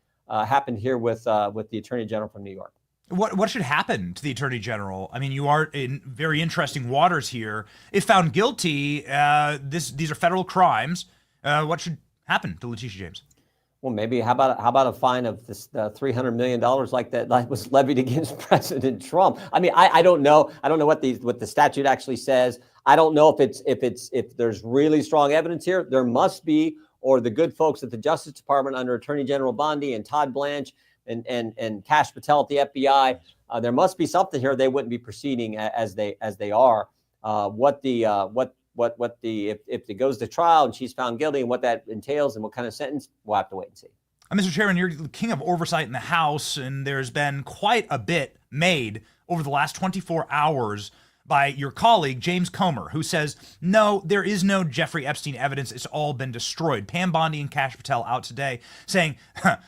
here with the Attorney General from New York. What should happen to the Attorney General? I mean, you are in very interesting waters here. If found guilty, these are federal crimes. What should happen to Leticia James? Well, maybe how about a fine of this $300 million like that was levied against President Trump? I mean, I don't know. I don't know what the statute actually says. I don't know if there's really strong evidence here. There must be, or the good folks at the Justice Department under Attorney General Bondi and Todd Blanche and Kash Patel at the FBI, there must be something here. They wouldn't be proceeding as they are. If it goes to trial and she's found guilty and what that entails and what kind of sentence, we'll have to wait and see. Mr. Chairman, you're the king of oversight in the House, and there's been quite a bit made over the last 24 hours by your colleague, James Comer, who says, no, there is no Jeffrey Epstein evidence. It's all been destroyed. Pam Bondi and Kash Patel out today saying,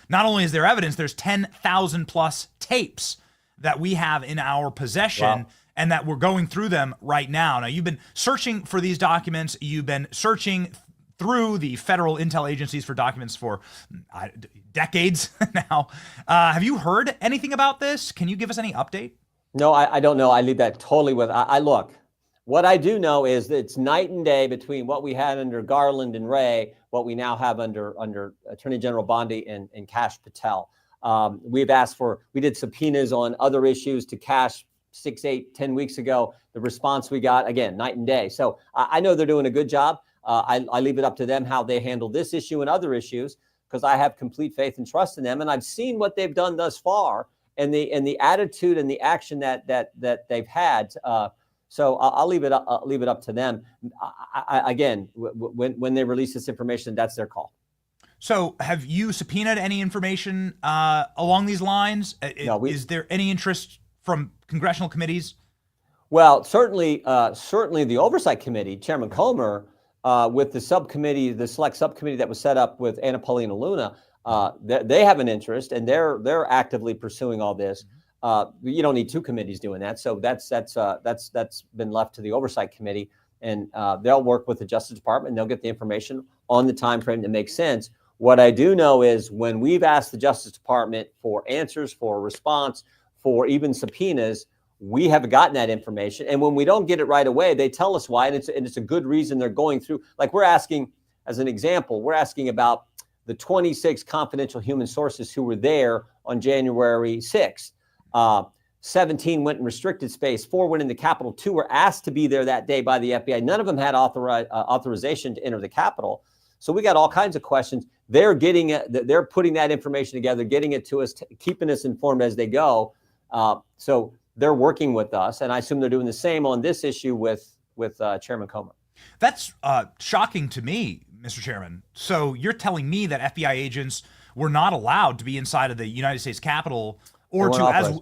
not only is there evidence, there's 10,000 plus tapes that we have in our possession. Wow. And that we're going through them right now. Now, you've been searching for these documents. You've been searching through the federal intel agencies for documents for decades now. Have you heard anything about this? Can you give us any update? No, I don't know. I leave that totally with, I look, what I do know is that it's night and day between what we had under Garland and Wray, what we now have under Attorney General Bondi and Kash Patel. We've asked for, we did subpoenas on other issues to Kash 6, 8, 10 weeks ago. The response we got, again, night and day. So I know they're doing a good job. I leave it up to them how they handle this issue and other issues, because I have complete faith and trust in them. And I've seen what they've done thus far and the attitude and the action that they've had. So I'll leave it up to them. Again, when they release this information, that's their call. So have you subpoenaed any information along these lines? No, is there any interest from congressional committees? Well, certainly the Oversight Committee, Chairman Comer, with the subcommittee, the select subcommittee that was set up with Anna Paulina Luna, they have an interest and they're actively pursuing all this. You don't need two committees doing that, so that's been left to the Oversight Committee, and they'll work with the Justice Department and they'll get the information on the time frame that makes sense. What I do know is when we've asked the Justice Department for answers, for a response, for even subpoenas, we have gotten that information. And when we don't get it right away, they tell us why. And it's a good reason they're going through. Like we're asking, as an example, we're asking about the 26 confidential human sources who were there on January 6th. 17 went in restricted space, 4 went in the Capitol, 2 were asked to be there that day by the FBI. None of them had authorization to enter the Capitol. So we got all kinds of questions. They're getting it, they're putting that information together, getting it to us, keeping us informed as they go. So they're working with us, and I assume they're doing the same on this issue with Chairman Comer. That's shocking to me, Mr. Chairman. So you're telling me that FBI agents were not allowed to be inside of the United States Capitol, or to as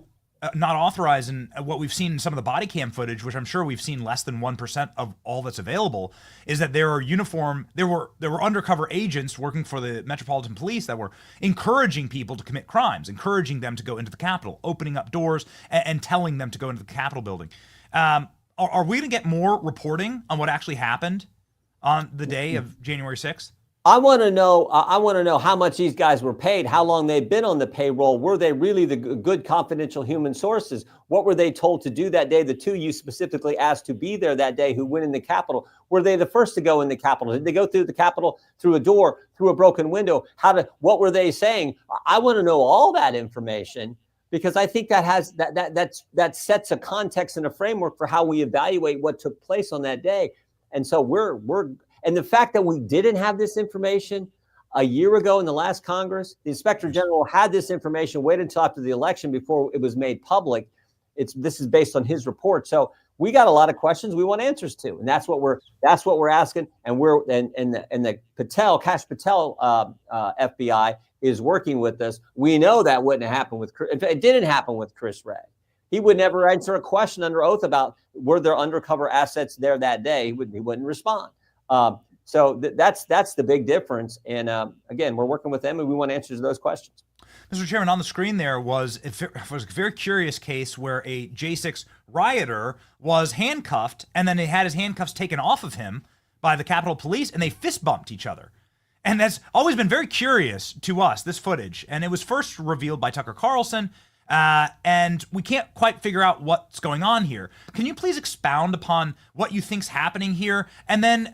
not authorized, and what we've seen in some of the body cam footage, which I'm sure we've seen less than 1% of all that's available, is that there were undercover agents working for the Metropolitan Police that were encouraging people to commit crimes, encouraging them to go into the Capitol, opening up doors and telling them to go into the Capitol building. Are we going to get more reporting on what actually happened on the day of January 6th? I want to know how much these guys were paid, how long they've been on the payroll. Were they really the good confidential human sources? What were they told to do that day? The 2 you specifically asked to be there that day who went in the Capitol. Were they the first to go in the Capitol? Did they go through the Capitol through a door, through a broken window? What were they saying? I want to know all that information, because I think that sets a context and a framework for how we evaluate what took place on that day. And so and the fact that we didn't have this information a year ago in the last Congress, the Inspector General had this information, waited until after the election before it was made public. This is based on his report. So we got a lot of questions we want answers to, and that's what we're asking. And the Kash Patel FBI is working with us. We know that wouldn't happen with Chris. It didn't happen with Chris Wray. He would never answer a question under oath about were there undercover assets there that day. He wouldn't respond. So that's the big difference. And again, we're working with them and we want answers to those questions. Mr. Chairman, on the screen there was a very curious case where a J6 rioter was handcuffed, and then they had his handcuffs taken off of him by the Capitol Police, and they fist bumped each other. And that's always been very curious to us, this footage. And it was first revealed by Tucker Carlson, and we can't quite figure out what's going on here. Can you please expound upon what you think's happening here? And then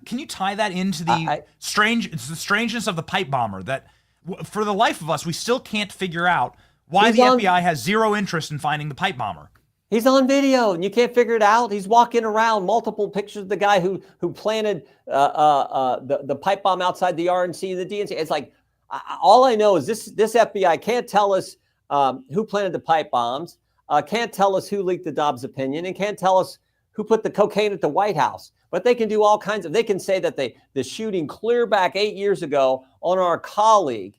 can you tie that into the strangeness of the pipe bomber, that for the life of us, we still can't figure out why the FBI has zero interest in finding the pipe bomber. He's on video and you can't figure it out. He's walking around, multiple pictures of the guy who planted the pipe bomb outside the RNC and the DNC. It's like, all I know is this FBI can't tell us who planted the pipe bombs, can't tell us who leaked the Dobbs opinion, and can't tell us who put the cocaine at the White House. But they can do all kinds of, they can say that the shooting clear back 8 years ago on our colleague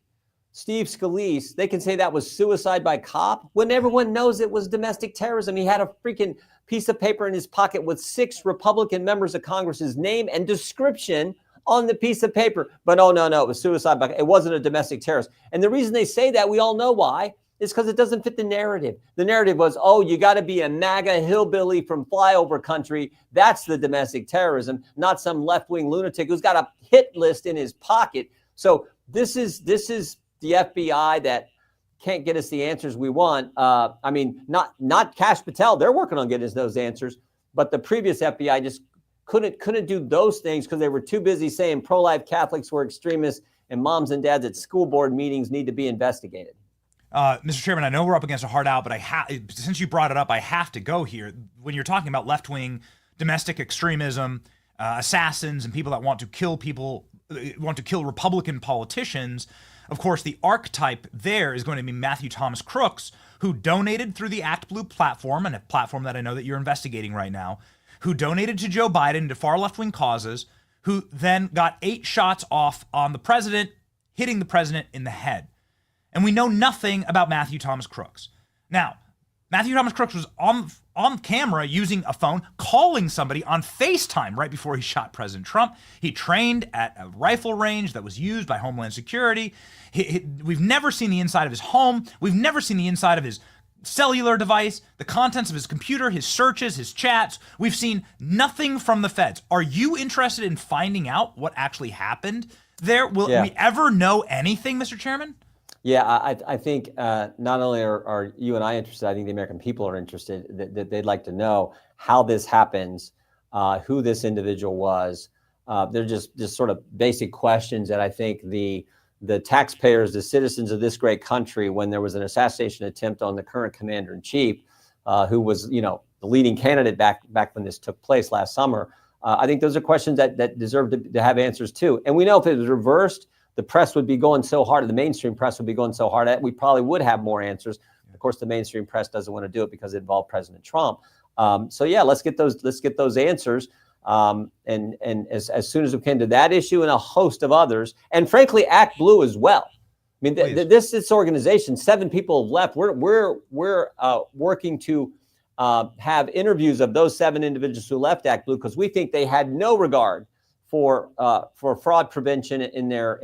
Steve Scalise, they can say that was suicide by cop when everyone knows it was domestic terrorism. He had a freaking piece of paper in his pocket with 6 Republican members of Congress's name and description on the piece of paper. But no, it was suicide by, it wasn't a domestic terrorist. And the reason they say that, we all know why, is because it doesn't fit the narrative. The narrative was, oh, you got to be a MAGA hillbilly from flyover country. That's the domestic terrorism, not some left-wing lunatic who's got a hit list in his pocket. So this is the FBI that can't get us the answers we want. I mean, not Kash Patel. They're working on getting us those answers, but the previous FBI just couldn't do those things because they were too busy saying pro-life Catholics were extremists and moms and dads at school board meetings need to be investigated. Mr. Chairman, I know we're up against a hard out, but since you brought it up, I have to go here. When you're talking about left-wing domestic extremism, assassins, and people that want to kill Republican politicians, of course, the archetype there is going to be Matthew Thomas Crooks, who donated through the Act Blue platform, and a platform that I know that you're investigating right now, who donated to Joe Biden to far left-wing causes, who then got 8 shots off on the president, hitting the president in the head. And we know nothing about Matthew Thomas Crooks. Now, Matthew Thomas Crooks was on camera using a phone, calling somebody on FaceTime right before he shot President Trump. He trained at a rifle range that was used by Homeland Security. We've never seen the inside of his home. We've never seen the inside of his cellular device, the contents of his computer, his searches, his chats. We've seen nothing from the feds. Are you interested in finding out what actually happened there? Will we ever know anything, Mr. Chairman? Yeah, I think not only are you and I interested, I think the American people are interested, that they'd like to know how this happens, who this individual was. They're just sort of basic questions that I think the taxpayers, the citizens of this great country, when there was an assassination attempt on the current commander-in-chief, who was, the leading candidate back when this took place last summer, I think those are questions that deserve to have answers too. And we know if it was reversed, the press would be going so hard, the mainstream press would be going so hard at it, we probably would have more answers. Of course, the mainstream press doesn't want to do it because it involved President Trump. So yeah, let's get those answers. And as soon as we can to that issue and a host of others, and frankly, Act Blue as well. I mean, this organization, 7 people have left. We're working to have interviews of those 7 individuals who left Act Blue because we think they had no regard for fraud prevention in their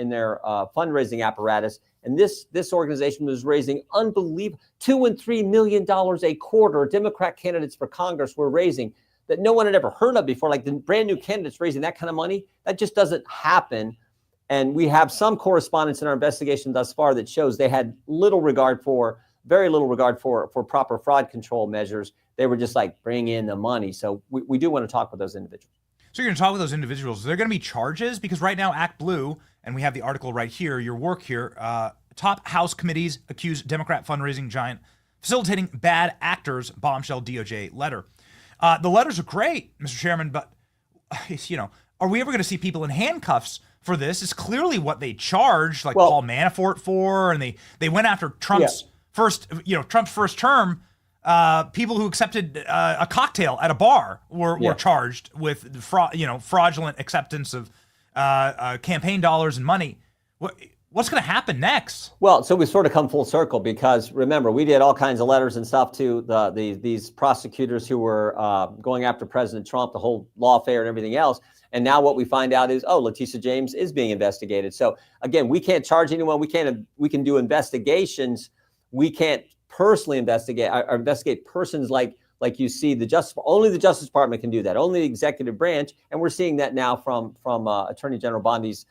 fundraising apparatus. And this organization was raising unbelievable $2 and $3 million a quarter. Democrat candidates for Congress were raising that no one had ever heard of before, like the brand new candidates raising that kind of money. That just doesn't happen. And we have some correspondence in our investigation thus far that shows they had very little regard for proper fraud control measures. They were just like, bring in the money. So we do want to talk with those individuals. So you're going to talk with those individuals. Is there going to be charges? Because right now, Act Blue, and we have the article right here, your work here, top House committees accuse Democrat fundraising giant facilitating bad actors, bombshell DOJ letter. The letters are great, Mr. Chairman, but, are we ever going to see people in handcuffs for this? It's clearly what they charged, like Paul Manafort for, and they went after Trump's first term. People who accepted a cocktail at a bar were charged with fraudulent acceptance of campaign dollars and money. What's going to happen next? Well, so we sort of come full circle because remember, we did all kinds of letters and stuff to these prosecutors who were going after President Trump, the whole lawfare and everything else. And now what we find out is, Leticia James is being investigated. So again, we can't charge anyone. We can do investigations. We can't personally investigate or investigate persons like you see only the Justice Department can do that, only the executive branch. And we're seeing that now from Attorney General Bondi's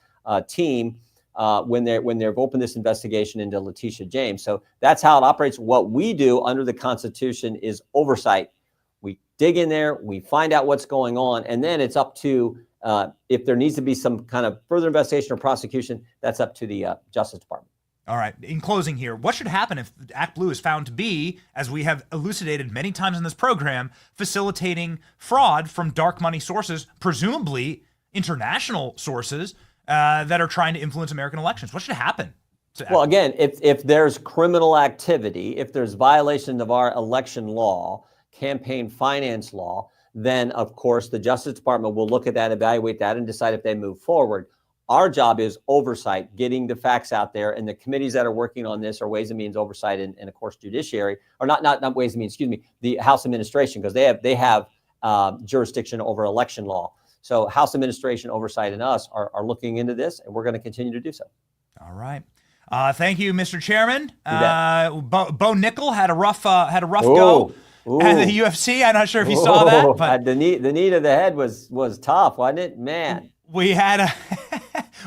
team when they've opened this investigation into Leticia James. So that's how it operates. What we do under the Constitution is oversight. We dig in there, we find out what's going on, and then it's up to if there needs to be some kind of further investigation or prosecution, that's up to the Justice Department. All right. In closing here, what should happen if Act Blue is found to be, as we have elucidated many times in this program, facilitating fraud from dark money sources, presumably international sources that are trying to influence American elections? What should happen? Well, again, if there's criminal activity, if there's violation of our election law, campaign finance law, then of course the Justice Department will look at that, evaluate that, and decide if they move forward. Our job is oversight, getting the facts out there, and the committees that are working on this are Ways and Means oversight, and of course Judiciary, or not Ways and Means, excuse me, the House Administration, because they have jurisdiction over election law. So House Administration oversight and us are looking into this, and we're going to continue to do so. All right. Thank you, Mr. Chairman. Bo Nickel had a rough go at the UFC. I'm not sure if you saw that, but the knee to the head was tough, wasn't it? Man. We had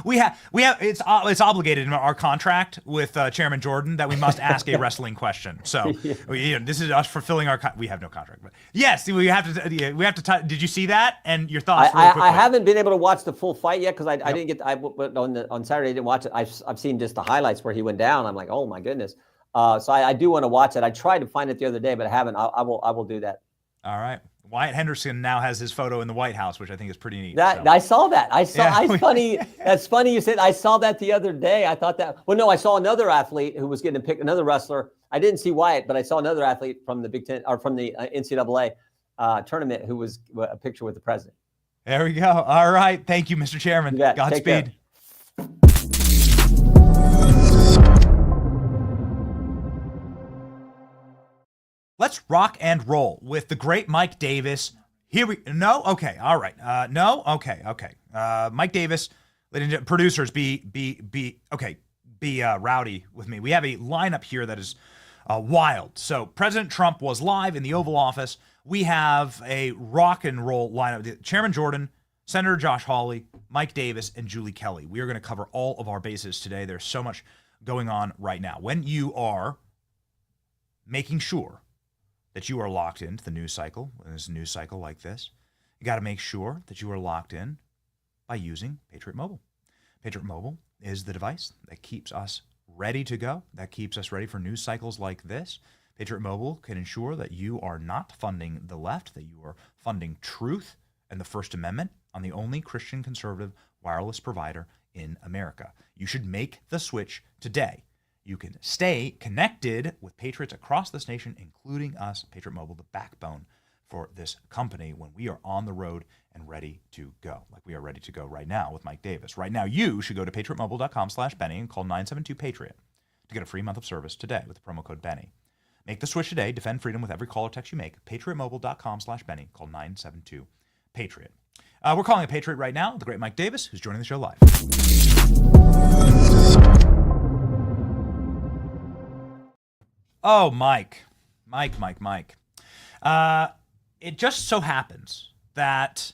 it's obligated in our contract with Chairman Jordan that we must ask a wrestling question. So this is us fulfilling our. We have no contract, but yes, we have to. Did you see that? And your thoughts? I haven't been able to watch the full fight yet because I didn't get. On Saturday I didn't watch it. I've seen just the highlights where he went down. I'm like, oh my goodness. So I do want to watch it. I tried to find it the other day, but I haven't. I will do that. All right. Wyatt Henderson now has his photo in the White House, which I think is pretty neat. I saw that. Funny. That's funny you said. I saw that the other day. I thought that. Well, no, I saw another athlete who was getting picked. Another wrestler. I didn't see Wyatt, but I saw another athlete from the Big Ten or from the NCAA tournament who was a picture with the president. There we go. All right. Thank you, Mr. Chairman. Godspeed. Let's rock and roll with the great Mike Davis. No? Okay. All right. No? Okay. Mike Davis, ladies and gentlemen, producers, be rowdy with me. We have a lineup here that is wild. So President Trump was live in the Oval Office. We have a rock and roll lineup. Chairman Jordan, Senator Josh Hawley, Mike Davis, and Julie Kelly. We are going to cover all of our bases today. There's so much going on right now. When you are making sure that you are locked into the news cycle, when there's a news cycle like this, you got to make sure that you are locked in by using Patriot Mobile. Patriot Mobile is the device that keeps us ready to go, that keeps us ready for news cycles like this. Patriot Mobile can ensure that you are not funding the left, that you are funding truth and the First Amendment on the only Christian conservative wireless provider in America. You should make the switch today. You can stay connected with patriots across this nation, including us, Patriot Mobile, the backbone for this company when we are on the road and ready to go, like we are ready to go right now with Mike Davis. Right now, you should go to patriotmobile.com/Benny and call 972-PATRIOT to get a free month of service today with the promo code Benny. Make the switch today. Defend freedom with every call or text you make. patriotmobile.com/Benny. Call 972-PATRIOT. We're calling a Patriot right now, the great Mike Davis, who's joining the show live. Oh, Mike. It just so happens that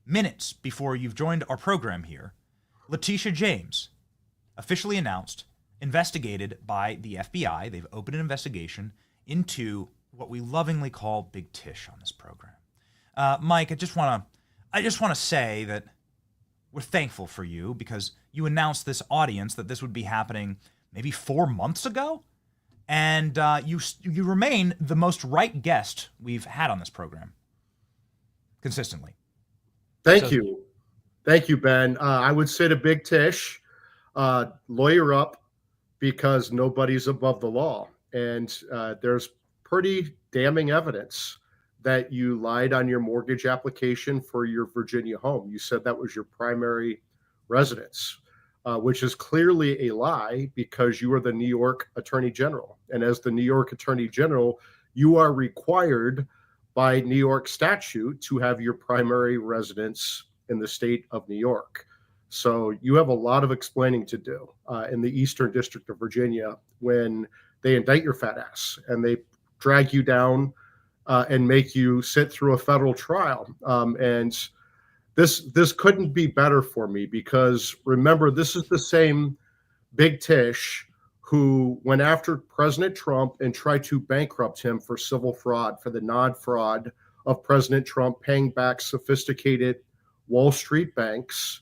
minutes before you've joined our program here, Leticia James officially announced, investigated by the FBI. They've opened an investigation into what we lovingly call Big Tish on this program. Mike, I just want to say that we're thankful for you because you announced this audience that this would be happening maybe 4 months ago. And you remain the most right guest we've had on this program consistently. Thank you, Ben. I would say to Big Tish, lawyer up because nobody's above the law. And there's pretty damning evidence that you lied on your mortgage application for your Virginia home. You said that was your primary residence. Which is clearly a lie because you are the New York Attorney General. And as the New York Attorney General, you are required by New York statute to have your primary residence in the state of New York. So you have a lot of explaining to do in the Eastern District of Virginia when they indict your fat ass and they drag you down and make you sit through a federal trial. And This couldn't be better for me because remember, this is the same Big Tish who went after President Trump and tried to bankrupt him for civil fraud, for the nod fraud of President Trump paying back sophisticated Wall Street banks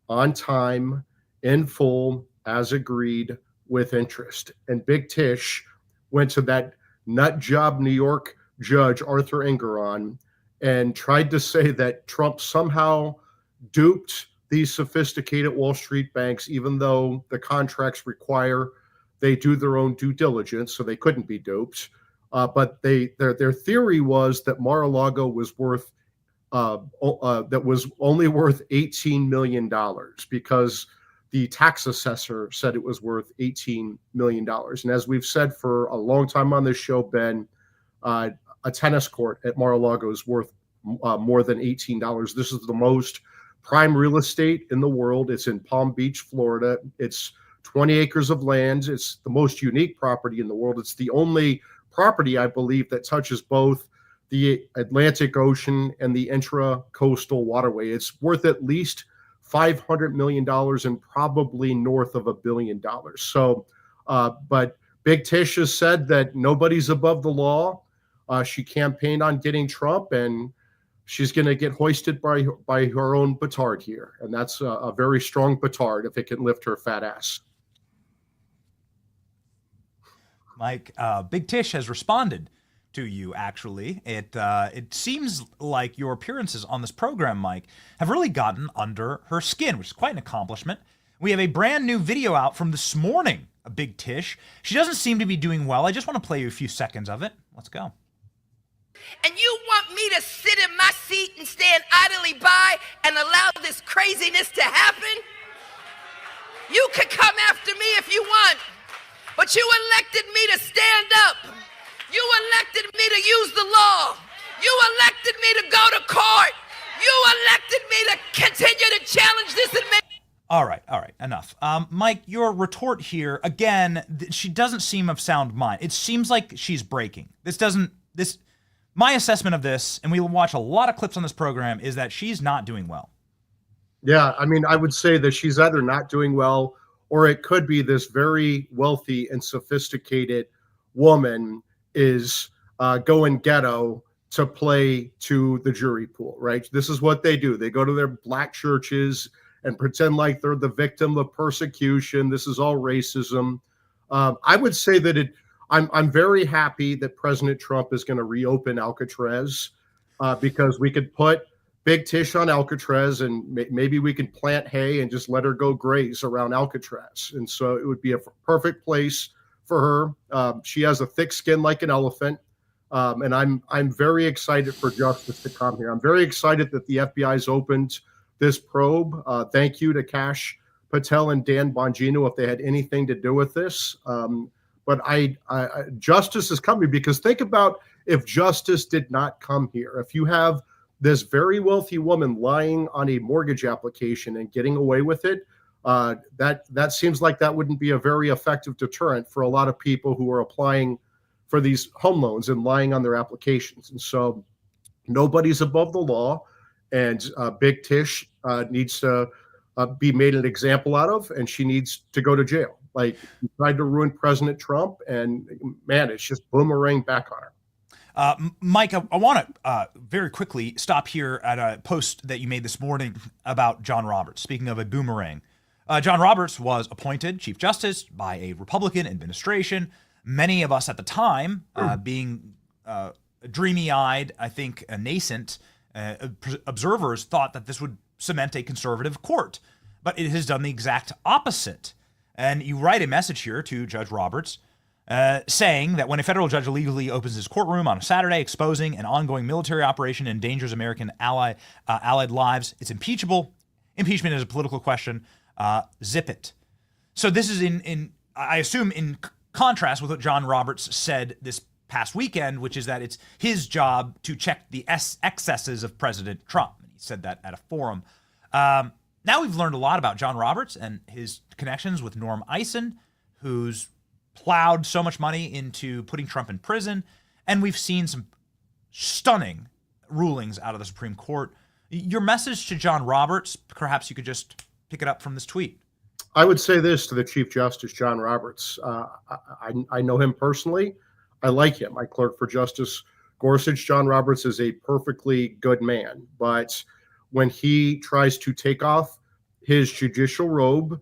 on time, in full, as agreed, with interest. And Big Tish went to that nut job New York judge, Arthur Engeron, and tried to say that Trump somehow duped these sophisticated Wall Street banks, even though the contracts require they do their own due diligence, so they couldn't be duped. But their theory was that Mar-a-Lago was worth that was only worth $18 million because the tax assessor said it was worth $18 million. And as we've said for a long time on this show, Ben, a tennis court at Mar-a-Lago is worth more than $18. This is the most prime real estate in the world. It's in Palm Beach, Florida. It's 20 acres of land. It's the most unique property in the world. It's the only property, I believe, that touches both the Atlantic Ocean and the intra-coastal waterway. It's worth at least $500 million and probably north of $1 billion. So, but Big Tish has said that nobody's above the law. She campaigned on getting Trump, and she's going to get hoisted by her own petard here. And that's a very strong petard if it can lift her fat ass. Mike, Big Tish has responded to you, actually. It seems like your appearances on this program, Mike, have really gotten under her skin, which is quite an accomplishment. We have a brand new video out from this morning of Big Tish. She doesn't seem to be doing well. I just want to play you a few seconds of it. Let's go. And you want me to sit in my seat and stand idly by and allow this craziness to happen? You can come after me if you want, but you elected me to stand up. You elected me to use the law. You elected me to go to court. You elected me to continue to challenge this administration. All right, enough. Mike, your retort here, again, she doesn't seem of sound mind. It seems like she's breaking. My assessment of this, and we watch a lot of clips on this program, is that she's not doing well. Yeah, I mean, I would say that she's either not doing well, or it could be this very wealthy and sophisticated woman is going ghetto to play to the jury pool, right? This is what they do. They go to their black churches and pretend like they're the victim of persecution. This is all racism. I would say that I'm very happy that President Trump is going to reopen Alcatraz because we could put Big Tish on Alcatraz and maybe we could plant hay and just let her go graze around Alcatraz. And so it would be a perfect place for her. She has a thick skin like an elephant. And I'm very excited for justice to come here. I'm very excited that the FBI's opened this probe. Thank you to Kash Patel and Dan Bongino if they had anything to do with this. But justice is coming, because think about if justice did not come here. If you have this very wealthy woman lying on a mortgage application and getting away with it, that seems like that wouldn't be a very effective deterrent for a lot of people who are applying for these home loans and lying on their applications. And so nobody's above the law, and Big Tish needs to be made an example out of, and she needs to go to jail. Like, he tried to ruin President Trump, and man, it's just boomerang back on her. Mike, I want to very quickly stop here at a post that you made this morning about John Roberts. Speaking of a boomerang, John Roberts was appointed Chief Justice by a Republican administration. Many of us at the time, being dreamy-eyed, I think nascent observers, thought that this would cement a conservative court. But it has done the exact opposite. And you write a message here to Judge Roberts saying that when a federal judge illegally opens his courtroom on a Saturday, exposing an ongoing military operation endangers American allied lives, it's impeachable. Impeachment is a political question. Zip it. So this is I assume, in contrast with what John Roberts said this past weekend, which is that it's his job to check the excesses of President Trump. And he said that at a forum. Now we've learned a lot about John Roberts and his connections with Norm Eisen, who's plowed so much money into putting Trump in prison. And we've seen some stunning rulings out of the Supreme Court. Your message to John Roberts, perhaps you could just pick it up from this tweet. I would say this to the Chief Justice, John Roberts. I know him personally. I like him. I clerked for Justice Gorsuch. John Roberts is a perfectly good man. But when he tries to take off his judicial robe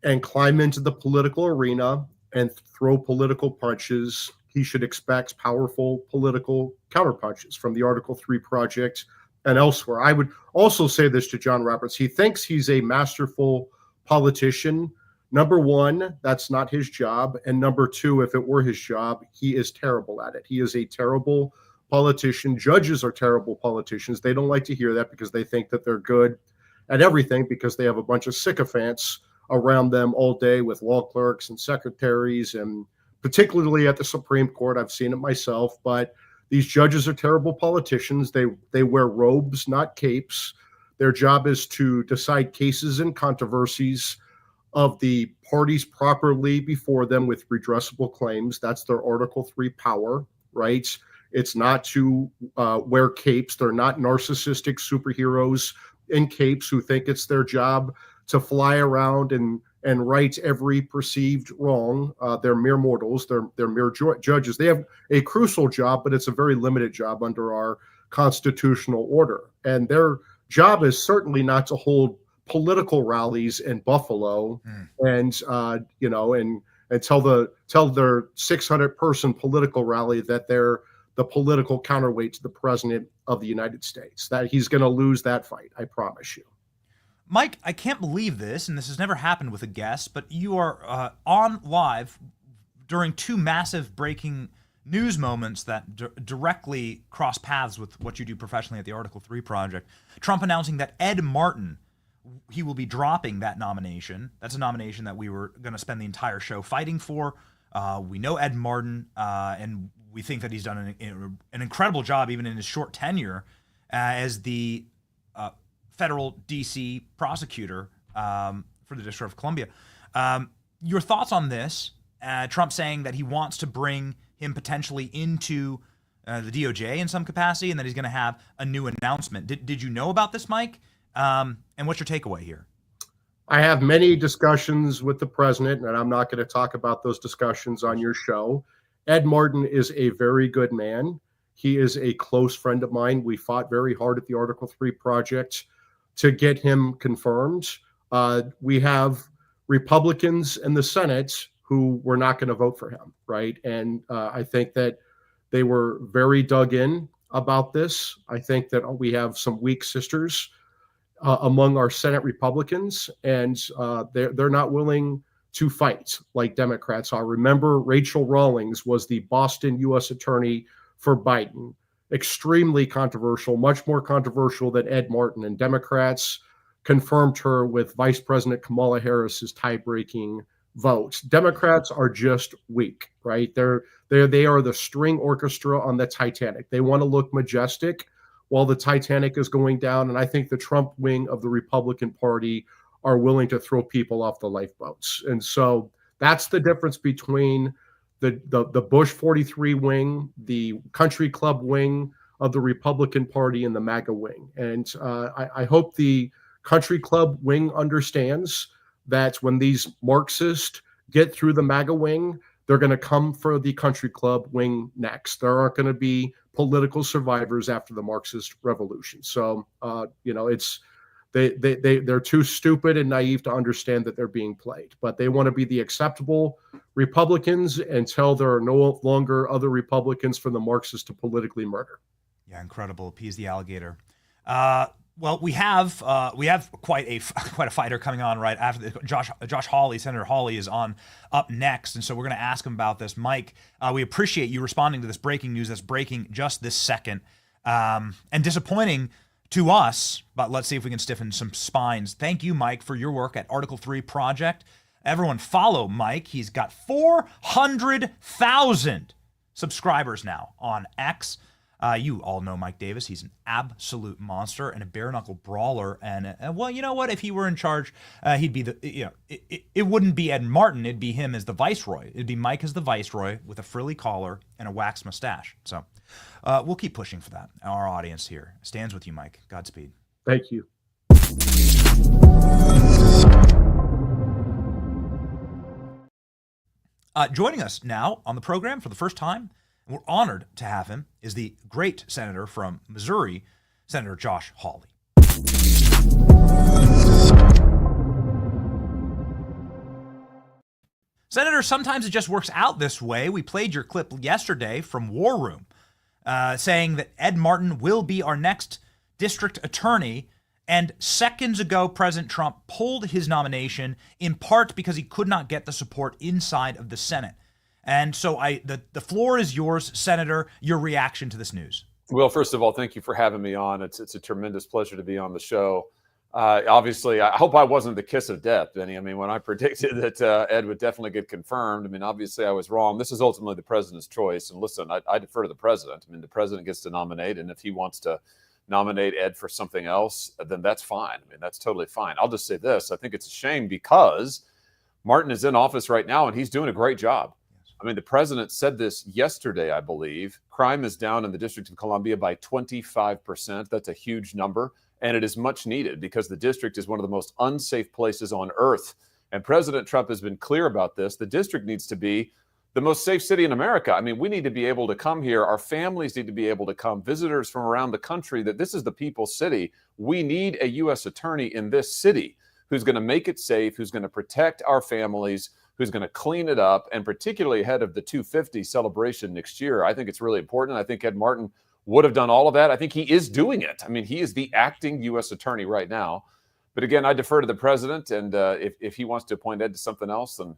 and climb into the political arena and throw political punches, he should expect powerful political counterpunches from the Article 3 project and elsewhere. I would also say this to John Roberts. He thinks he's a masterful politician. Number one, that's not his job. And number two, if it were his job, he is terrible at it. He is a terrible politician. Judges are terrible politicians. They don't like to hear that because they think that they're good at everything because they have a bunch of sycophants around them all day with law clerks and secretaries, and particularly at the Supreme Court. I've seen it myself, but these judges are terrible politicians. They wear robes, not capes. Their job is to decide cases and controversies of the parties properly before them with redressable claims. That's their Article 3 power, right? It's not to wear capes. They're not narcissistic superheroes in capes who think it's their job to fly around and right every perceived wrong. They're mere mortals. They're mere judges. They have a crucial job, but it's a very limited job under our constitutional order. And their job is certainly not to hold political rallies in Buffalo and tell their 600-person political rally that they're the political counterweight to the president of the United States. That he's going to lose that fight, I promise you. Mike, I can't believe this, and this has never happened with a guest, but you are on live during two massive breaking news moments that directly cross paths with what you do professionally at the Article 3 Project. Trump announcing that Ed Martin, he will be dropping that nomination. That's a nomination that we were going to spend the entire show fighting for. We know Ed Martin, and we think that he's done an incredible job, even in his short tenure as the federal D.C. prosecutor for the District of Columbia. Your thoughts on this? Trump saying that he wants to bring him potentially into the DOJ in some capacity, and that he's going to have a new announcement. Did you know about this, Mike? And what's your takeaway here? I have many discussions with the president, and I'm not going to talk about those discussions on your show. Ed Martin is a very good man. He is a close friend of mine. We fought very hard at the Article 3 Project to get him confirmed. We have Republicans in the Senate who were not going to vote for him, right? And I think that they were very dug in about this. I think that we have some weak sisters among our Senate Republicans, and they're not willing to fight like Democrats are. Remember, Rachel Rawlings was the Boston U.S. Attorney for Biden. Extremely controversial, much more controversial than Ed Martin, and Democrats confirmed her with Vice President Kamala Harris's tie-breaking vote. Democrats are just weak, right? They are the string orchestra on the Titanic. They want to look majestic while the Titanic is going down, and I think the Trump wing of the Republican Party are willing to throw people off the lifeboats. And so that's the difference between the Bush 43 wing, the country club wing of the Republican Party, and the MAGA wing. And I hope the country club wing understands that when these Marxists get through the MAGA wing, they're going to come for the country club wing next. There aren't going to be political survivors after the Marxist revolution. So, they're too stupid and naive to understand that they're being played. But they want to be the acceptable Republicans until there are no longer other Republicans for the Marxists to politically murder. Yeah, incredible. Appease the alligator. Well, we have quite a fighter coming on right after Josh Hawley. Senator Hawley is on up next, and so we're going to ask him about this. Mike, we appreciate you responding to this breaking news that's breaking just this second, and disappointing to us, but let's see if we can stiffen some spines. Thank you, Mike, for your work at Article 3 Project. Everyone follow Mike. He's got 400,000 subscribers now on X. You all know Mike Davis. He's an absolute monster and a bare knuckle brawler. And well, you know what? If he were in charge, he'd be it wouldn't be Ed Martin. It'd be him as the viceroy. It'd be Mike as the viceroy with a frilly collar and a waxed mustache. So we'll keep pushing for that. Our audience here stands with you, Mike. Godspeed. Thank you. Joining us now on the program for the first time, and we're honored to have him, is the great senator from Missouri, Senator Josh Hawley. Senator, sometimes it just works out this way. We played your clip yesterday from War Room saying that Ed Martin will be our next district attorney. And seconds ago, President Trump pulled his nomination in part because he could not get the support inside of the Senate. And so the floor is yours, Senator, your reaction to this news. Well, first of all, thank you for having me on. It's a tremendous pleasure to be on the show. Obviously, I hope I wasn't the kiss of death, Benny. I mean, when I predicted that Ed would definitely get confirmed, I mean, obviously I was wrong. This is ultimately the president's choice. And listen, I defer to the president. I mean, the president gets to nominate. And if he wants to nominate Ed for something else, then that's fine. I mean, that's totally fine. I'll just say this. I think it's a shame because Martin is in office right now and he's doing a great job. I mean, the president said this yesterday, I believe. Crime is down in the District of Columbia by 25%. That's a huge number. And it is much needed because the district is one of the most unsafe places on earth. And President Trump has been clear about this. The district needs to be the most safe city in America. I mean, we need to be able to come here. Our families need to be able to come. Visitors from around the country, that this is the people's city. We need a U.S. attorney in this city who's going to make it safe, who's going to protect our families, who's going to clean it up, and particularly ahead of the 250 celebration next year. I think it's really important. I think Ed Martin would have done all of that. I think he is doing it. I mean, he is the acting U.S. attorney right now. But again, I defer to the president. And if he wants to appoint Ed to something else, then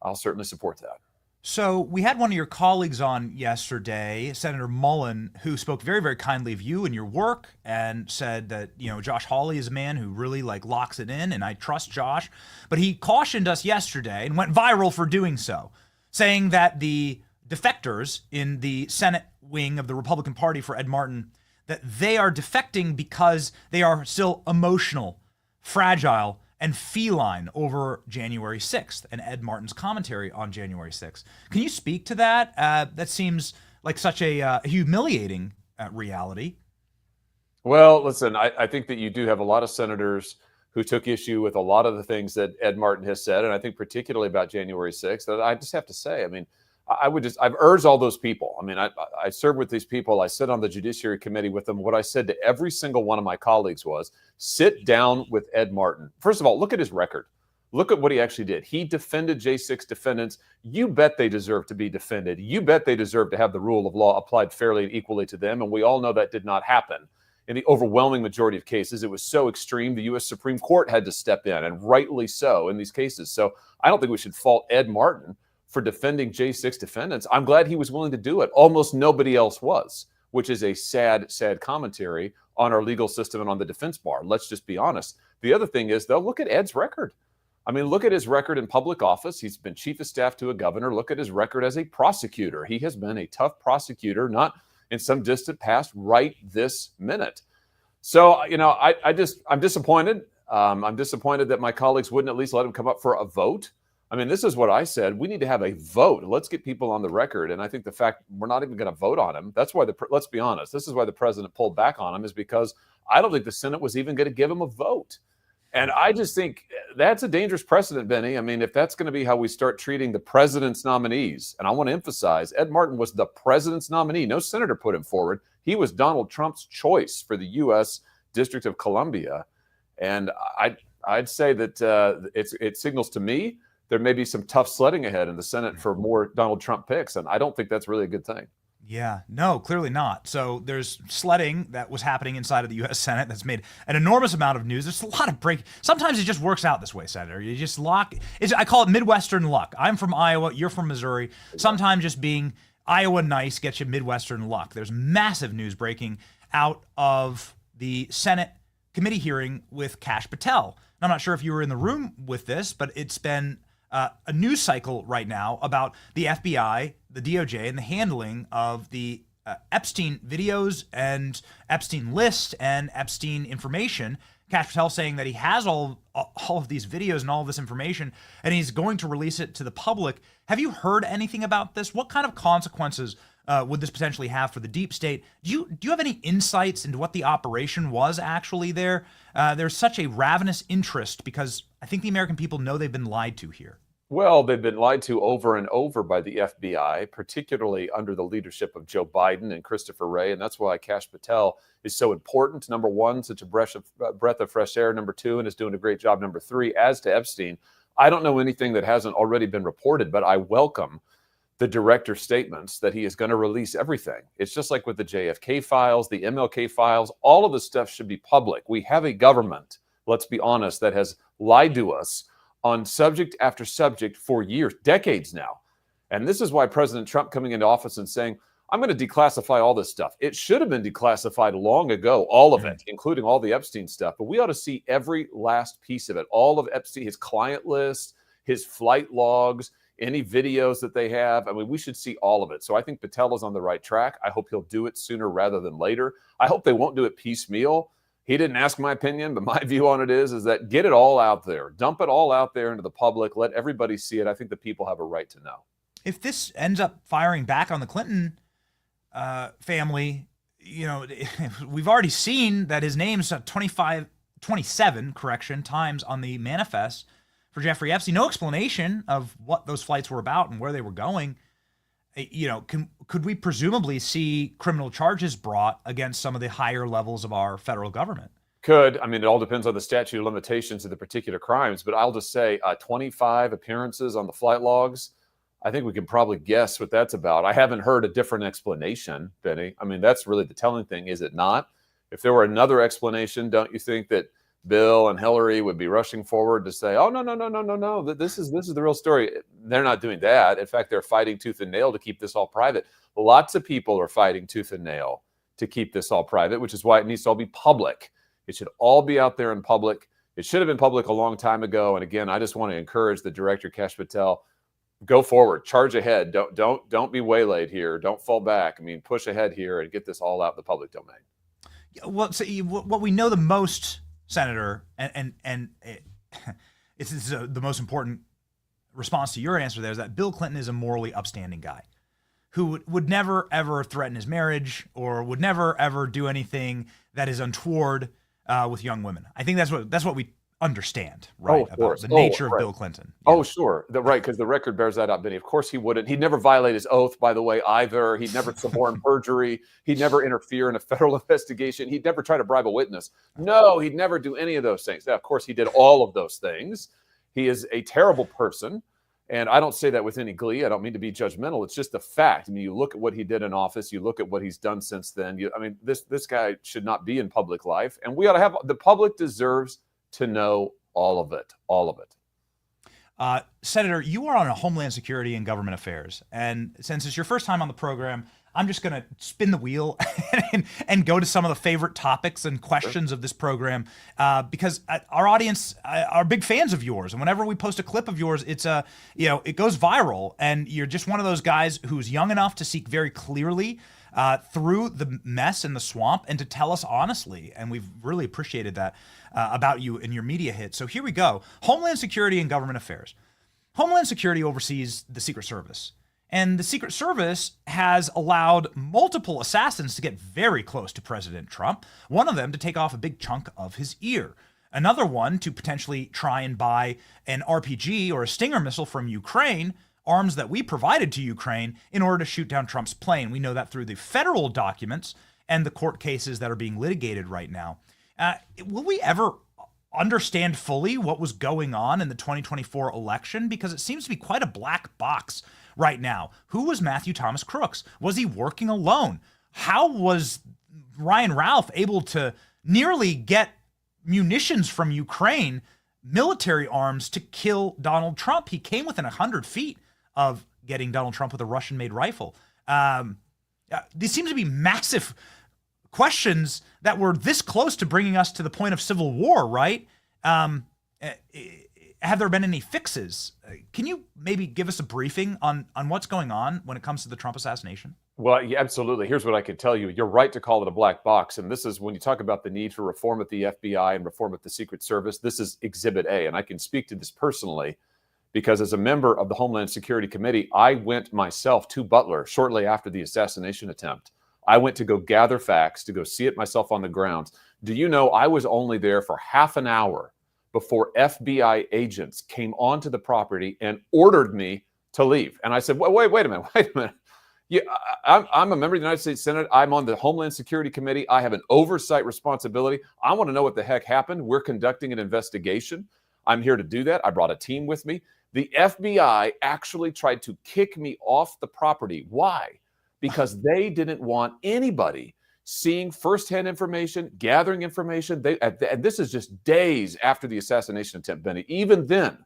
I'll certainly support that. So we had one of your colleagues on yesterday, Senator Mullen, who spoke very, very kindly of you and your work and said that, you know, Josh Hawley is a man who really locks it in, and I trust Josh. But he cautioned us yesterday and went viral for doing so, saying that the defectors in the Senate wing of the Republican Party for Ed Martin, that they are defecting because they are still emotional, fragile, and feline over January 6th and Ed Martin's commentary on January 6th. Can you speak to that? That seems like such a humiliating reality. Well, listen, I think that you do have a lot of senators who took issue with a lot of the things that Ed Martin has said, and I think particularly about January 6th. That I just have to say, I mean, I've urged all those people. I mean, I serve with these people. I sit on the Judiciary Committee with them. What I said to every single one of my colleagues was, sit down with Ed Martin. First of all, look at his record. Look at what he actually did. He defended J6 defendants. You bet they deserve to be defended. You bet they deserve to have the rule of law applied fairly and equally to them. And we all know that did not happen. In the overwhelming majority of cases, it was so extreme, the U.S. Supreme Court had to step in, and rightly so in these cases. So I don't think we should fault Ed Martin for defending J6 defendants. I'm glad he was willing to do it. Almost nobody else was, which is a sad, sad commentary on our legal system and on the defense bar. Let's just be honest. The other thing is, though, look at Ed's record. I mean, look at his record in public office. He's been chief of staff to a governor. Look at his record as a prosecutor. He has been a tough prosecutor, not in some distant past, right this minute. So, you know, I'm disappointed. I'm disappointed that my colleagues wouldn't at least let him come up for a vote. I mean, this is what I said. We need to have a vote. Let's get people on the record. And I think the fact we're not even going to vote on him, that's why let's be honest. This is why the president pulled back on him, is because I don't think the Senate was even going to give him a vote. And I just think that's a dangerous precedent, Benny. I mean, if that's going to be how we start treating the president's nominees, and I want to emphasize, Ed Martin was the president's nominee. No senator put him forward. He was Donald Trump's choice for the U.S. District of Columbia. And I'd say that it signals to me there may be some tough sledding ahead in the Senate for more Donald Trump picks. And I don't think that's really a good thing. Yeah, no, clearly not. So there's sledding that was happening inside of the U.S. Senate that's made an enormous amount of news. There's a lot of break. Sometimes it just works out this way, Senator. You just I call it Midwestern luck. I'm from Iowa. You're from Missouri. Sometimes just being Iowa nice gets you Midwestern luck. There's massive news breaking out of the Senate committee hearing with Kash Patel. And I'm not sure if you were in the room with this, but it's been a news cycle right now about the FBI, the DOJ, and the handling of the Epstein videos and Epstein list and Epstein information. Kash Patel saying that he has all of these videos and all of this information, and he's going to release it to the public. Have you heard anything about this? What kind of consequences would this potentially have for the deep state? Do you have any insights into what the operation was actually there? There's such a ravenous interest because I think the American people know they've been lied to here. Well, they've been lied to over and over by the FBI, particularly under the leadership of Joe Biden and Christopher Wray. And that's why Kash Patel is so important. Number one, such a breath of fresh air. Number two, and is doing a great job. Number three, as to Epstein, I don't know anything that hasn't already been reported, but I welcome the director's statements that he is going to release everything. It's just like with the JFK files, the MLK files, all of this stuff should be public. We have a government, let's be honest, that has lied to us on subject after subject for years, decades now. And this is why President Trump coming into office and saying, I'm going to declassify all this stuff. It should have been declassified long ago, all of it, including all the Epstein stuff. But we ought to see every last piece of it, all of Epstein, his client list, his flight logs, any videos that they have. I mean, we should see all of it. So I think Patel is on the right track. I hope he'll do it sooner rather than later. I hope they won't do it piecemeal. He didn't ask my opinion, but my view on it is that get it all out there. Dump it all out there into the public. Let everybody see it. I think the people have a right to know. If this ends up firing back on the Clinton family, you know, we've already seen that his name's 27 times on the manifest for Jeffrey Epstein. No explanation of what those flights were about and where they were going. You know, could we presumably see criminal charges brought against some of the higher levels of our federal government? Could. I mean, it all depends on the statute of limitations of the particular crimes. But I'll just say 25 appearances on the flight logs. I think we can probably guess what that's about. I haven't heard a different explanation, Benny. I mean, that's really the telling thing, is it not? If there were another explanation, don't you think that Bill and Hillary would be rushing forward to say, oh, no, this is the real story? They're not doing that. In fact, they're fighting tooth and nail to keep this all private. Lots of people are fighting tooth and nail to keep this all private, which is why it needs to all be public. It should all be out there in public. It should have been public a long time ago. And again, I just want to encourage the director, Kash Patel, go forward, charge ahead. Don't be waylaid here. Don't fall back. I mean, push ahead here and get this all out in the public domain. Well, so what we know the most, Senator, and this is the most important response to your answer there, is that Bill Clinton is a morally upstanding guy who would never, ever threaten his marriage or would never, ever do anything that is untoward with young women. I think that's what we understand, right, about the nature of Bill Clinton. Yeah. Oh, sure. Right, because the record bears that out, Benny. Of course he wouldn't. He'd never violate his oath, by the way, either. He'd never suborn perjury. He'd never interfere in a federal investigation. He'd never try to bribe a witness. No, he'd never do any of those things. Now, of course, he did all of those things. He is a terrible person, and I don't say that with any glee. I don't mean to be judgmental. It's just a fact. I mean, you look at what he did in office. You look at what he's done since then. This guy should not be in public life, and we ought to have – the public deserves to know all of it. Senator, you are on a Homeland Security and Government Affairs. And since it's your first time on the program, I'm just going to spin the wheel and go to some of the favorite topics and questions of this program, because our audience are big fans of yours. And whenever we post a clip of yours, it goes viral. And you're just one of those guys who's young enough to seek very clearly through the mess and the swamp and to tell us honestly. And we've really appreciated that about you and your media hit. So here we go. Homeland Security and Government Affairs. Homeland Security oversees the Secret Service. And the Secret Service has allowed multiple assassins to get very close to President Trump. One of them to take off a big chunk of his ear. Another one to potentially try and buy an RPG or a Stinger missile from Ukraine, arms that we provided to Ukraine, in order to shoot down Trump's plane. We know that through the federal documents and the court cases that are being litigated right now. Will we ever understand fully what was going on in the 2024 election? Because it seems to be quite a black box right now. Who was Matthew Thomas Crooks? Was he working alone? How was Ryan Ralph able to nearly get munitions from Ukraine, military arms, to kill Donald Trump? He came within 100 feet of getting Donald Trump with a Russian-made rifle. These seem to be massive questions that were this close to bringing us to the point of civil war, right? Have there been any fixes? Can you maybe give us a briefing on what's going on when it comes to the Trump assassination? Well, yeah, absolutely. Here's what I can tell you. You're right to call it a black box. And this is when you talk about the need for reform at the FBI and reform at the Secret Service, this is Exhibit A. And I can speak to this personally because as a member of the Homeland Security Committee, I went myself to Butler shortly after the assassination attempt. I went to go gather facts, to go see it myself on the ground. Do you know I was only there for half an hour before FBI agents came onto the property and ordered me to leave? And I said, wait a minute. Yeah, I'm a member of the United States Senate. I'm on the Homeland Security Committee. I have an oversight responsibility. I want to know what the heck happened. We're conducting an investigation. I'm here to do that. I brought a team with me. The FBI actually tried to kick me off the property. Why? Because they didn't want anybody seeing firsthand information, gathering information. And this is just days after the assassination attempt, Benny. Even then,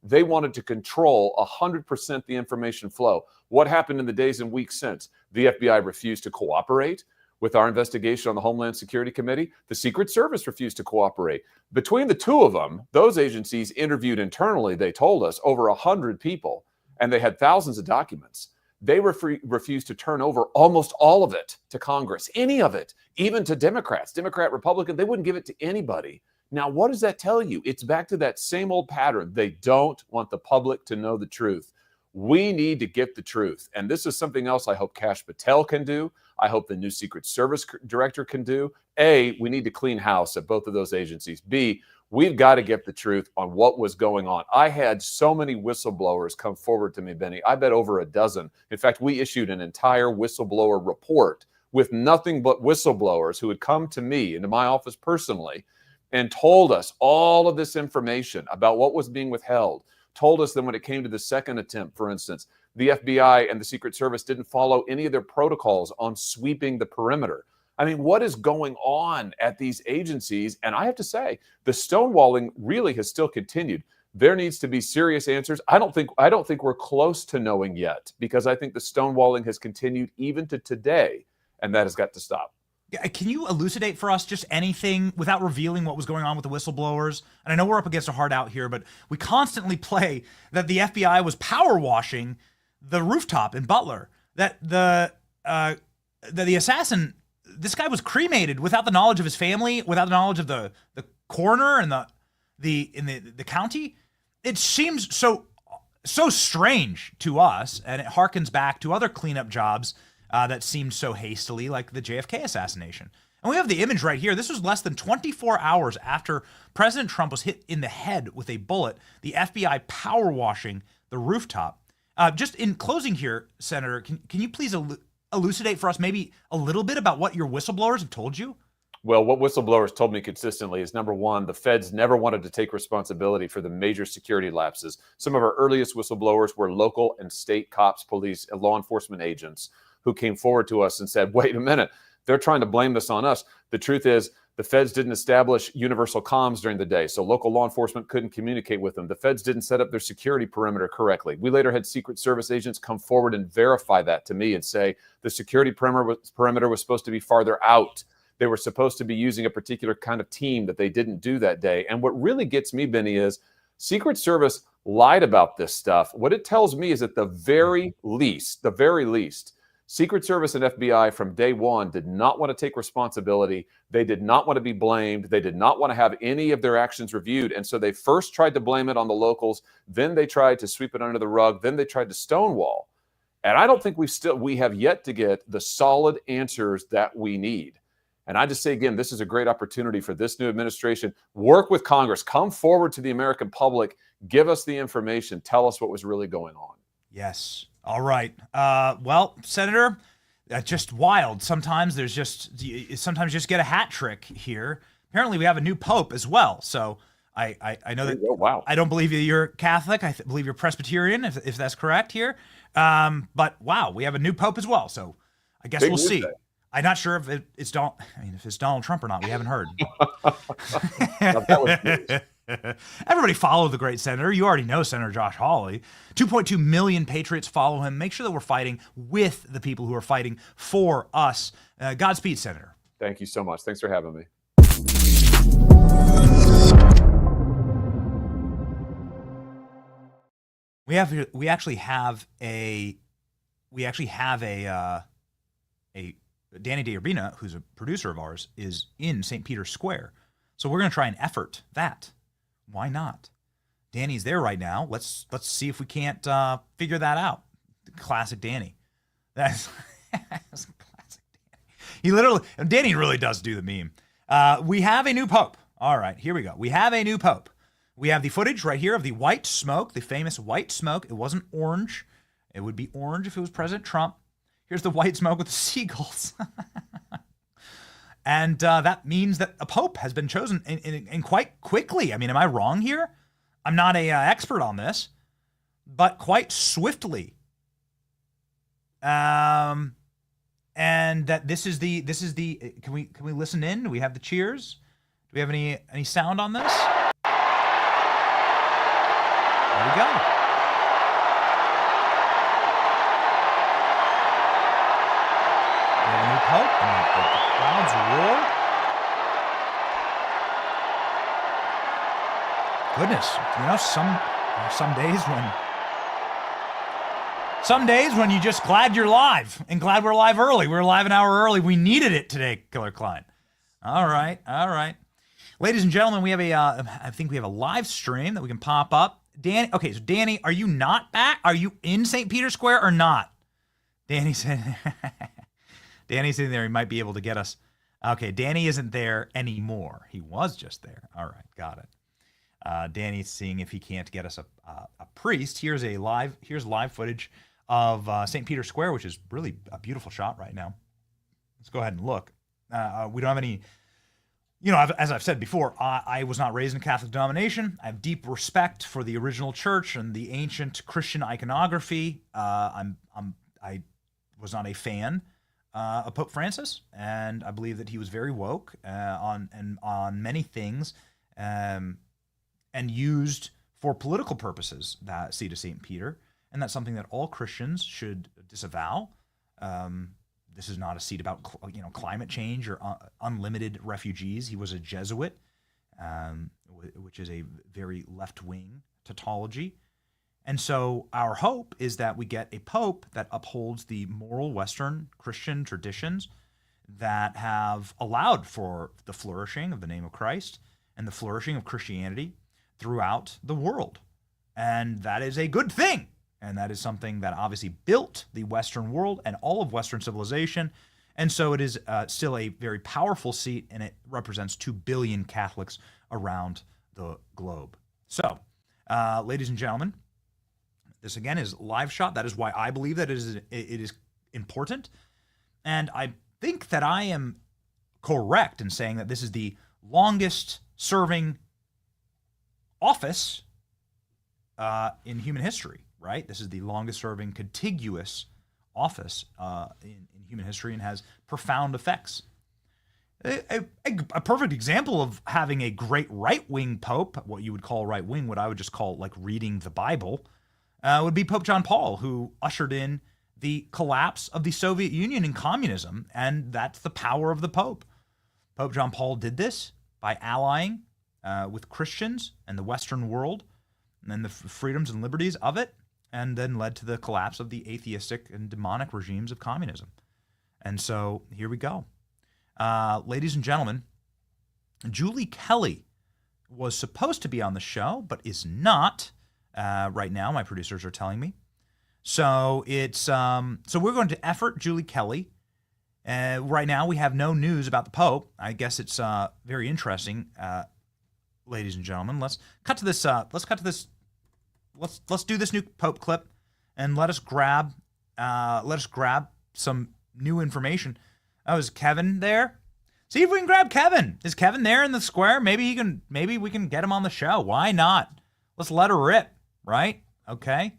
They wanted to control 100% the information flow. What happened in the days and weeks since? The FBI refused to cooperate with our investigation on the Homeland Security Committee. The Secret Service refused to cooperate. Between the two of them, those agencies interviewed internally, they told us, over 100 people, and they had thousands of documents. They refused to turn over almost all of it to Congress, any of it, even to Democrats, Democrat, Republican. They wouldn't give it to anybody. Now, what does that tell you? It's back to that same old pattern. They don't want the public to know the truth. We need to get the truth. And this is something else I hope Kash Patel can do. I hope the new Secret Service director can do. A, we need to clean house at both of those agencies. B, we've got to get the truth on what was going on. I had so many whistleblowers come forward to me, Benny. I bet over a dozen. In fact, we issued an entire whistleblower report with nothing but whistleblowers who had come to me into my office personally and told us all of this information about what was being withheld, told us that when it came to the second attempt, for instance, the FBI and the Secret Service didn't follow any of their protocols on sweeping the perimeter. I mean, what is going on at these agencies? And I have to say, the stonewalling really has still continued. There needs to be serious answers. I don't think we're close to knowing yet, because I think the stonewalling has continued even to today, and that has got to stop. Can you elucidate for us just anything without revealing what was going on with the whistleblowers? And I know we're up against a hard out here, but we constantly play that the FBI was power washing the rooftop in Butler, that the assassin, this guy was cremated without the knowledge of his family, without the knowledge of the coroner and the county. It seems so strange to us, and it harkens back to other cleanup jobs that seemed so hastily, like the JFK assassination. And we have the image right here. This was less than 24 hours after President Trump was hit in the head with a bullet, the FBI power washing the rooftop. Just in closing here, Senator, can you please elucidate for us maybe a little bit about what your whistleblowers have told you? Well, what whistleblowers told me consistently is, number one, the feds never wanted to take responsibility for the major security lapses. Some of our earliest whistleblowers were local and state cops, police, and law enforcement agents who came forward to us and said, wait a minute, they're trying to blame this on us. The truth is, the feds didn't establish universal comms during the day, so local law enforcement couldn't communicate with them. The feds didn't set up their security perimeter correctly. We later had Secret Service agents come forward and verify that to me and say the security perimeter was supposed to be farther out. They were supposed to be using a particular kind of team that they didn't do that day. And what really gets me, Benny, is Secret Service lied about this stuff. What it tells me is at the very least, Secret Service and FBI from day one did not want to take responsibility. They did not want to be blamed. They did not want to have any of their actions reviewed. And so they first tried to blame it on the locals. Then they tried to sweep it under the rug. Then they tried to stonewall. And I don't think we have yet to get the solid answers that we need. And I just say, again, this is a great opportunity for this new administration. Work with Congress. Come forward to the American public. Give us the information. Tell us what was really going on. Yes. All right. Well, Senator, just wild. Sometimes you just get a hat trick here. Apparently, we have a new pope as well. So I know that. Wow. I don't believe you're Catholic. I believe you're Presbyterian, if that's correct here. But wow, we have a new pope as well. So I guess we'll see. I'm not sure if it's if it's Donald Trump or not. We haven't heard. Everybody follow the great senator. You already know Senator Josh Hawley. 2.2 million patriots follow him. Make sure that we're fighting with the people who are fighting for us. Godspeed, Senator. Thank you so much. Thanks for having me. We actually have a Danny DeUrbina, who's a producer of ours, is in St. Peter's Square. So we're going to try and effort that. Why not? Danny's there right now. Let's see if we can't figure that out. Classic Danny. That's classic Danny. Danny really does do the meme. We have a new pope. All right, here we go. We have a new pope. We have the footage right here of the white smoke, the famous white smoke. It wasn't orange. It would be orange if it was President Trump. Here's the white smoke with the seagulls. And that means that a pope has been chosen and quite quickly. I mean, am I wrong here? I'm not an expert on this, but quite swiftly. And that this is the can we listen in? Do we have the cheers? Do we have any sound on this? There we go. We have a new pope, and the crowds roar. Goodness, some days when you just glad you're live and glad we're live early. We're live an hour early. We needed it today, Killer Klein. All right. Ladies and gentlemen, we have I think we have a live stream that we can pop up. Danny, okay, so Danny, are you not back? Are you in St. Peter's Square or not? Danny's in there. He might be able to get us. Okay, Danny isn't there anymore. He was just there. All right, got it. Danny's seeing if he can't get us a priest. Here's live footage of St. Peter's Square, which is really a beautiful shot right now. Let's go ahead and look. We don't have any, as I've said before, I was not raised in a Catholic denomination. I have deep respect for the original church and the ancient Christian iconography. I was not a fan of Pope Francis, and I believe that he was very woke on many things, and used for political purposes that seat of St. Peter, and that's something that all Christians should disavow. This is not a seat about climate change or unlimited refugees. He was a Jesuit, which is a very left-wing tautology. And so our hope is that we get a pope that upholds the moral Western Christian traditions that have allowed for the flourishing of the name of Christ and the flourishing of Christianity throughout the world. And that is a good thing. And that is something that obviously built the Western world and all of Western civilization. And so it is still a very powerful seat, and it represents 2 billion Catholics around the globe. So, ladies and gentlemen, this again is live shot. That is why I believe that it is important. And I think that I am correct in saying that this is the longest serving office in human history, right? This is the longest serving contiguous office in human history and has profound effects. A perfect example of having a great right-wing pope, what you would call right-wing, what I would just call like reading the Bible, would be Pope John Paul, who ushered in the collapse of the Soviet Union and communism, and that's the power of the Pope. Pope John Paul did this by allying with Christians and the Western world, and then the freedoms and liberties of it, and then led to the collapse of the atheistic and demonic regimes of communism. And so here we go. Ladies and gentlemen, Julie Kelly was supposed to be on the show, but is not right now. My producers are telling me. So it's so we're going to effort Julie Kelly. Right now, we have no news about the Pope. I guess it's very interesting, ladies and gentlemen. Let's cut to this. Let's do this new Pope clip, and let us grab some new information. Oh, is Kevin there? See if we can grab Kevin. Is Kevin there in the square? Maybe we can get him on the show. Why not? Let's let her rip, right? Okay.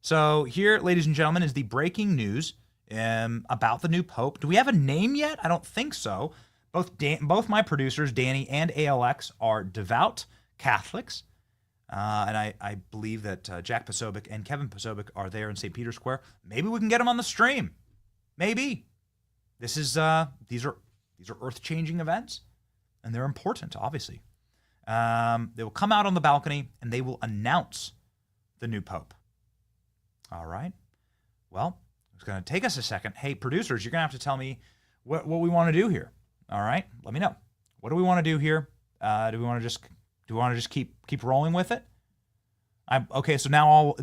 So here, ladies and gentlemen, is the breaking news about the new Pope. Do we have a name yet? I don't think so. Both my producers, Danny and ALX, are devout Catholics. And I believe that Jack Posobiec and Kevin Posobiec are there in St. Peter's Square. Maybe we can get them on the stream. Maybe. These are earth-changing events, and they're important, obviously. They will come out on the balcony, and they will announce the new Pope. All right. Well, it's going to take us a second. Hey, producers, you're going to have to tell me what we want to do here. All right? Let me know. What do we want to do here? Do we want to just keep rolling with it? Okay, so now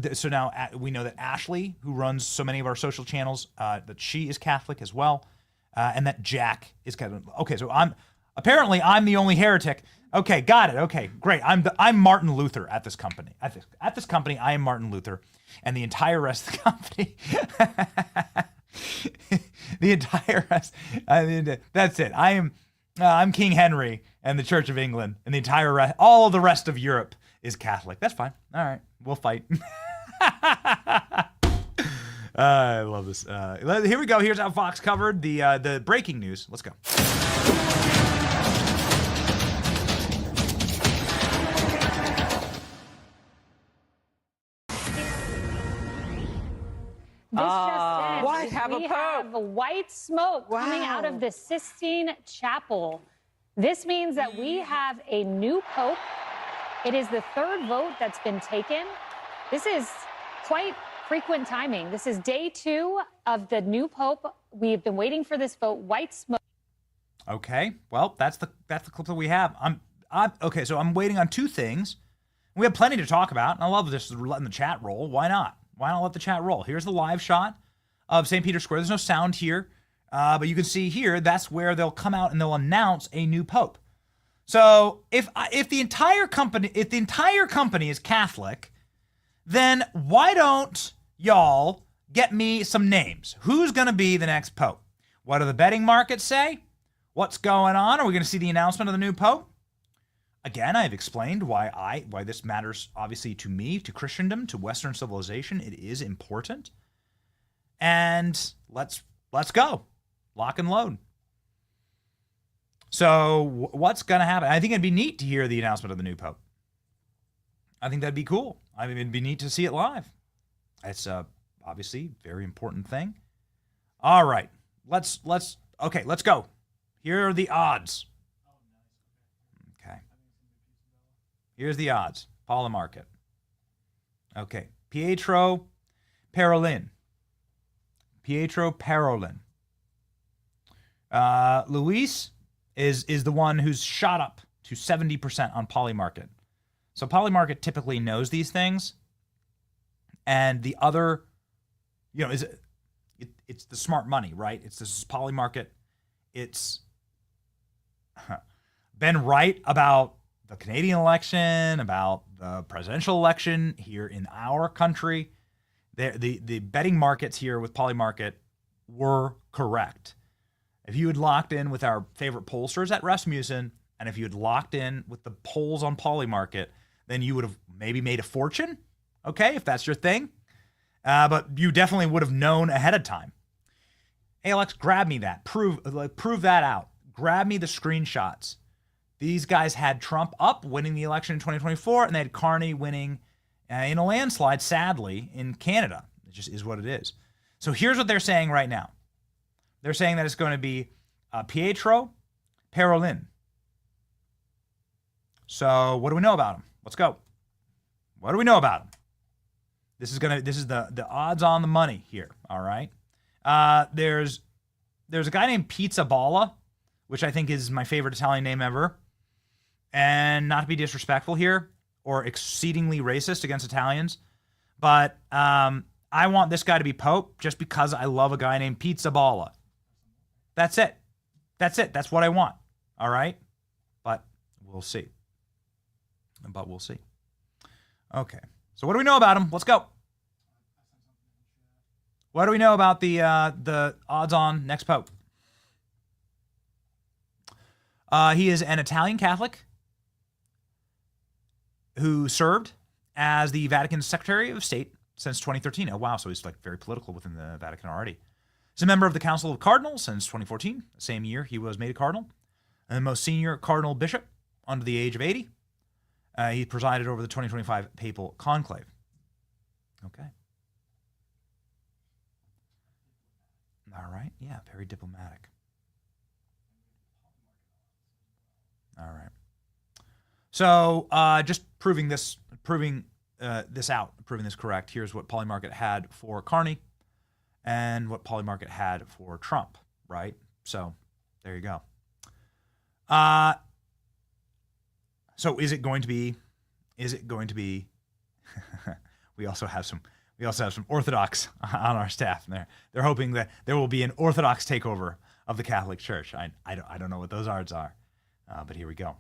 we know that Ashley, who runs so many of our social channels, that she is Catholic as well, and that Jack is Catholic. Okay, so I'm the only heretic. Okay, got it. Okay, great. I'm Martin Luther at this company. At this company, I am Martin Luther, and the entire rest of the company, the entire rest. That's it. I'm King Henry and the Church of England, and the entire all of the rest of Europe is Catholic. That's fine. All right, we'll fight. I love this. Here we go. Here's how Fox covered the breaking news. Let's go. This just in. What? We have white smoke coming out of the Sistine Chapel. This means that we have a new pope. It is the third vote that's been taken. This is quite frequent timing. This is day 2 of the new pope. We've been waiting for this vote. White smoke. Okay, well, that's the clip that we have. Okay, so I'm waiting on 2 things. We have plenty to talk about, and I love this letting the chat roll. Why not? Why not let the chat roll? Here's the live shot of St. Peter's Square. There's no sound here, but you can see here, that's where they'll come out and they'll announce a new pope. So if the entire company is Catholic, then why don't y'all get me some names? Who's going to be the next pope? What do the betting markets say? What's going on? Are we going to see the announcement of the new pope? Again, I've explained why this matters, obviously, to me, to Christendom, to Western civilization. It is important. And let's go. Lock and load. So what's going to happen? I think it'd be neat to hear the announcement of the new pope. I think that'd be cool. I mean, it'd be neat to see it live. It's obviously a very important thing. All right. Let's go. Here are the odds. Okay. Here's the odds. Paula Market. Okay. Pietro Parolin. Luis is the one who's shot up to 70% on Polymarket. So Polymarket typically knows these things. And the other, it's the smart money, right? It's this Polymarket. It's been right about the Canadian election, about the presidential election here in our country. The betting markets here with Polymarket were correct. If you had locked in with our favorite pollsters at Rasmussen, and if you had locked in with the polls on Polymarket, then you would have maybe made a fortune, okay, if that's your thing. But you definitely would have known ahead of time. Hey, Alex, grab me that. Prove that out. Grab me the screenshots. These guys had Trump up, winning the election in 2024, and they had Carney winning in a landslide, sadly, in Canada. It just is what it is. So here's what they're saying right now. They're saying that it's going to be Pietro Parolin. So what do we know about him? Let's go. What do we know about him? This is the odds on the money here. All right. There's a guy named Pizza Balla, which I think is my favorite Italian name ever. And not to be disrespectful here or exceedingly racist against Italians, but I want this guy to be Pope just because I love a guy named Pizza Balla. That's it. That's what I want. All right. But we'll see. Okay. So what do we know about him? Let's go. What do we know about the odds on next Pope? He is an Italian Catholic who served as the Vatican's Secretary of State since 2013. Oh, wow. So he's like very political within the Vatican already. He's a member of the Council of Cardinals since 2014, the same year he was made a cardinal, and the most senior cardinal bishop under the age of 80. He presided over the 2025 Papal Conclave. Okay. All right. Yeah, very diplomatic. All right. So just proving this correct. Here's what Polymarket had for Carney and what Polymarket had for Trump, right? So there you go. So is it going to be we also have some Orthodox on our staff, and they're hoping that there will be an Orthodox takeover of the Catholic Church. I don't know what those odds are, but here we go.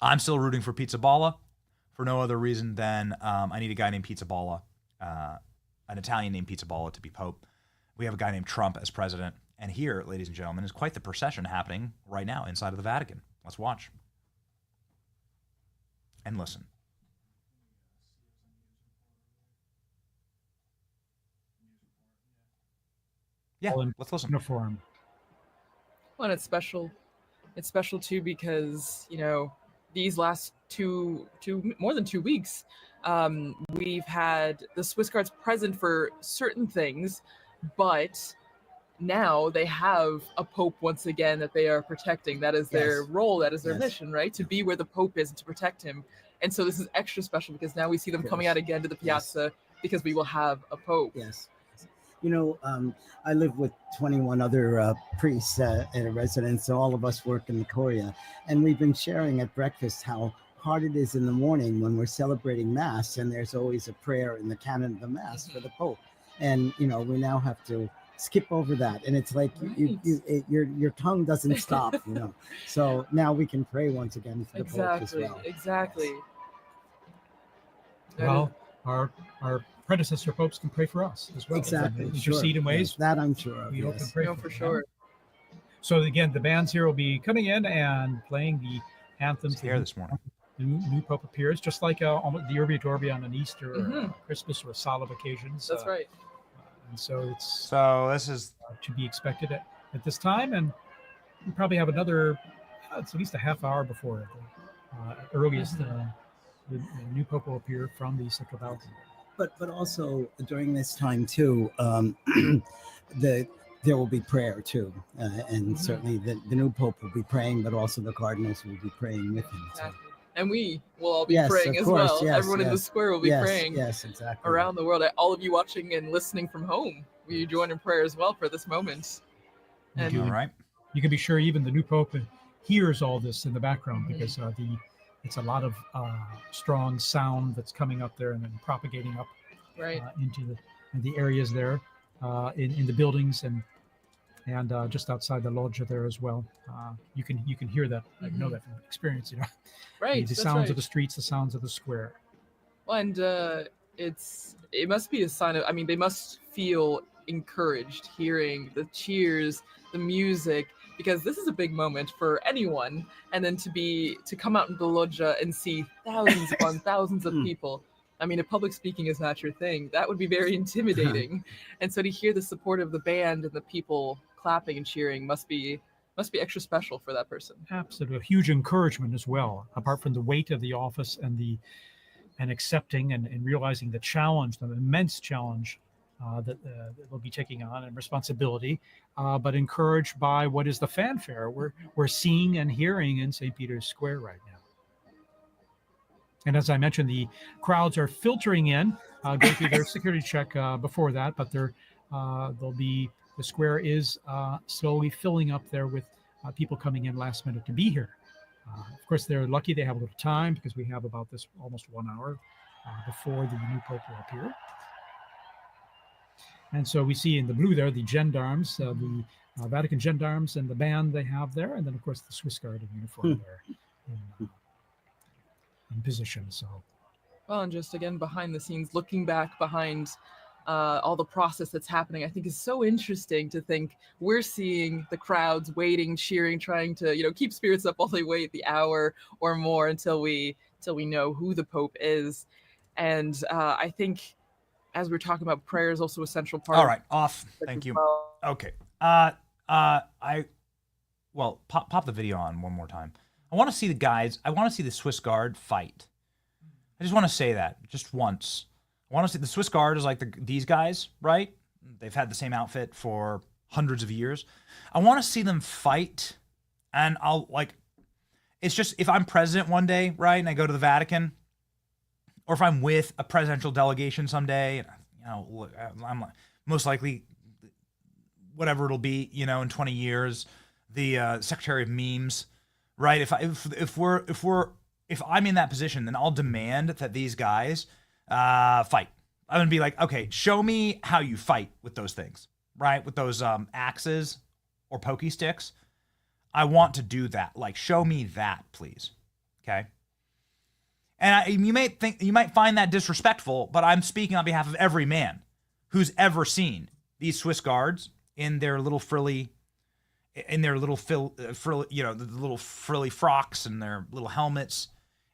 I'm still rooting for Pizza Balla for no other reason than I need a guy named Pizza Balla, an Italian named Pizza Balla, to be Pope. We have a guy named Trump as president, and here, ladies and gentlemen, is quite the procession happening right now inside of the Vatican. Let's watch and listen. Yeah, let's listen. Uniform. Well, and it's special. It's special too because, these last more than 2 weeks, we've had the Swiss Guards present for certain things, but now they have a pope once again that they are protecting. That is their role, that is their mission, right? To be where the pope is and to protect him. And so this is extra special because now we see them coming out again to the piazza because we will have a pope. Yes. You know, I live with 21 other priests at a residence, and all of us work in the Curia. And we've been sharing at breakfast how hard it is in the morning when we're celebrating Mass, and there's always a prayer in the canon of the Mass for the Pope. And, you know, we now have to skip over that. And it's like your tongue doesn't stop, you know. So now we can pray once again for the Pope as well. Exactly. Well, our predecessor popes can pray for us as well. Exactly. Intercede in ways. Yes, that I'm sure of. We hope and Yes. pray No, for sure. So again, the bands here will be coming in and playing the anthems. Here this morning. The new Pope appears, just like almost the Urbi et Orbi on an Easter or Mhm. Christmas or solemn occasions. That's right. And so this is to be expected at this time, and we probably have another. It's at least a half hour before the earliest the new Pope will appear from the Central Vatican. But also during this time too, there will be prayer too, and certainly the new Pope will be praying, but also the cardinals will be praying with him. Too. And we will all be Yes, praying of as course, well. yes, Everyone in the yes. square will be Yes, praying. yes, exactly. Around the world. All of you watching and listening from home, will you join in prayer as well for this moment? And You can be sure even the new Pope hears all this in the background because it's a lot of strong sound that's coming up there and then propagating up Right. into the areas there in the buildings and just outside the loggia there as well. You can hear that. I know that from experience. You know, Right, The that's sounds right. of the streets, the sounds of the square. Well, and it must be a sign of, I mean, they must feel encouraged hearing the cheers, the music, because this is a big moment for anyone. And then to come out into the loggia and see thousands upon thousands of people. I mean, if public speaking is not your thing, that would be very intimidating. And so to hear the support of the band and the people clapping and cheering must be extra special for that person. Absolutely, a huge encouragement as well. Apart from the weight of the office and accepting and realizing the challenge, the immense challenge that they'll be taking on and responsibility, but encouraged by what is the fanfare we're seeing and hearing in St. Peter's Square right now. And as I mentioned, the crowds are filtering in, go through their security check before that, but the square is slowly filling up there with people coming in last minute to be here. Of course, they're lucky they have a little time because we have about this almost 1 hour before the new Pope will appear. And so we see in the blue there the gendarmes, the Vatican gendarmes and the band they have there, and then of course the Swiss Guard in uniform there in position. So, Well, and just again, behind the scenes, looking back behind all the process that's happening, I think is so interesting to think we're seeing the crowds waiting, cheering, trying to, keep spirits up while they wait the hour or more until we know who the Pope is. And I think as we're talking about, prayer is also a central part. All right, off. Thank you. Okay. Pop the video on one more time. I want to see the guys. I want to see the Swiss Guard fight. I just want to say that just once. I want to see the Swiss Guard is like these guys, right? They've had the same outfit for hundreds of years. I want to see them fight, and it's just if I'm president one day, right, and I go to the Vatican, or if I'm with a presidential delegation someday, I'm most likely, whatever it'll be, in 20 years, the Secretary of Memes, right? If I'm in that position, then I'll demand that these guys fight. I'm gonna be like, okay, show me how you fight with those things, right? With those axes or pokey sticks. I want to do that. Like, show me that, please. Okay. And you might find that disrespectful, but I'm speaking on behalf of every man who's ever seen these Swiss Guards in their little frilly frocks and their little helmets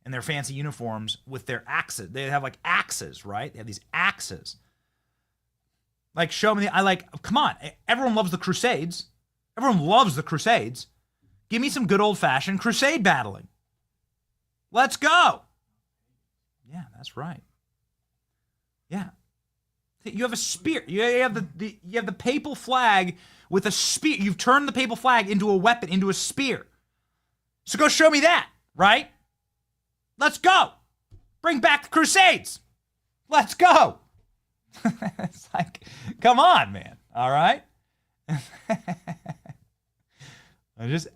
and their fancy uniforms with their axes. They have like axes, right? They have these axes. Like, show me. Come on. Everyone loves the Crusades. Everyone loves the Crusades. Give me some good old-fashioned crusade battling. Let's go. Yeah, that's right. Yeah. You have a spear. You have the papal flag with a spear. You've turned the papal flag into a weapon, into a spear. So go show me that, right? Let's go. Bring back the Crusades. Let's go. It's like, come on, man. All right. Just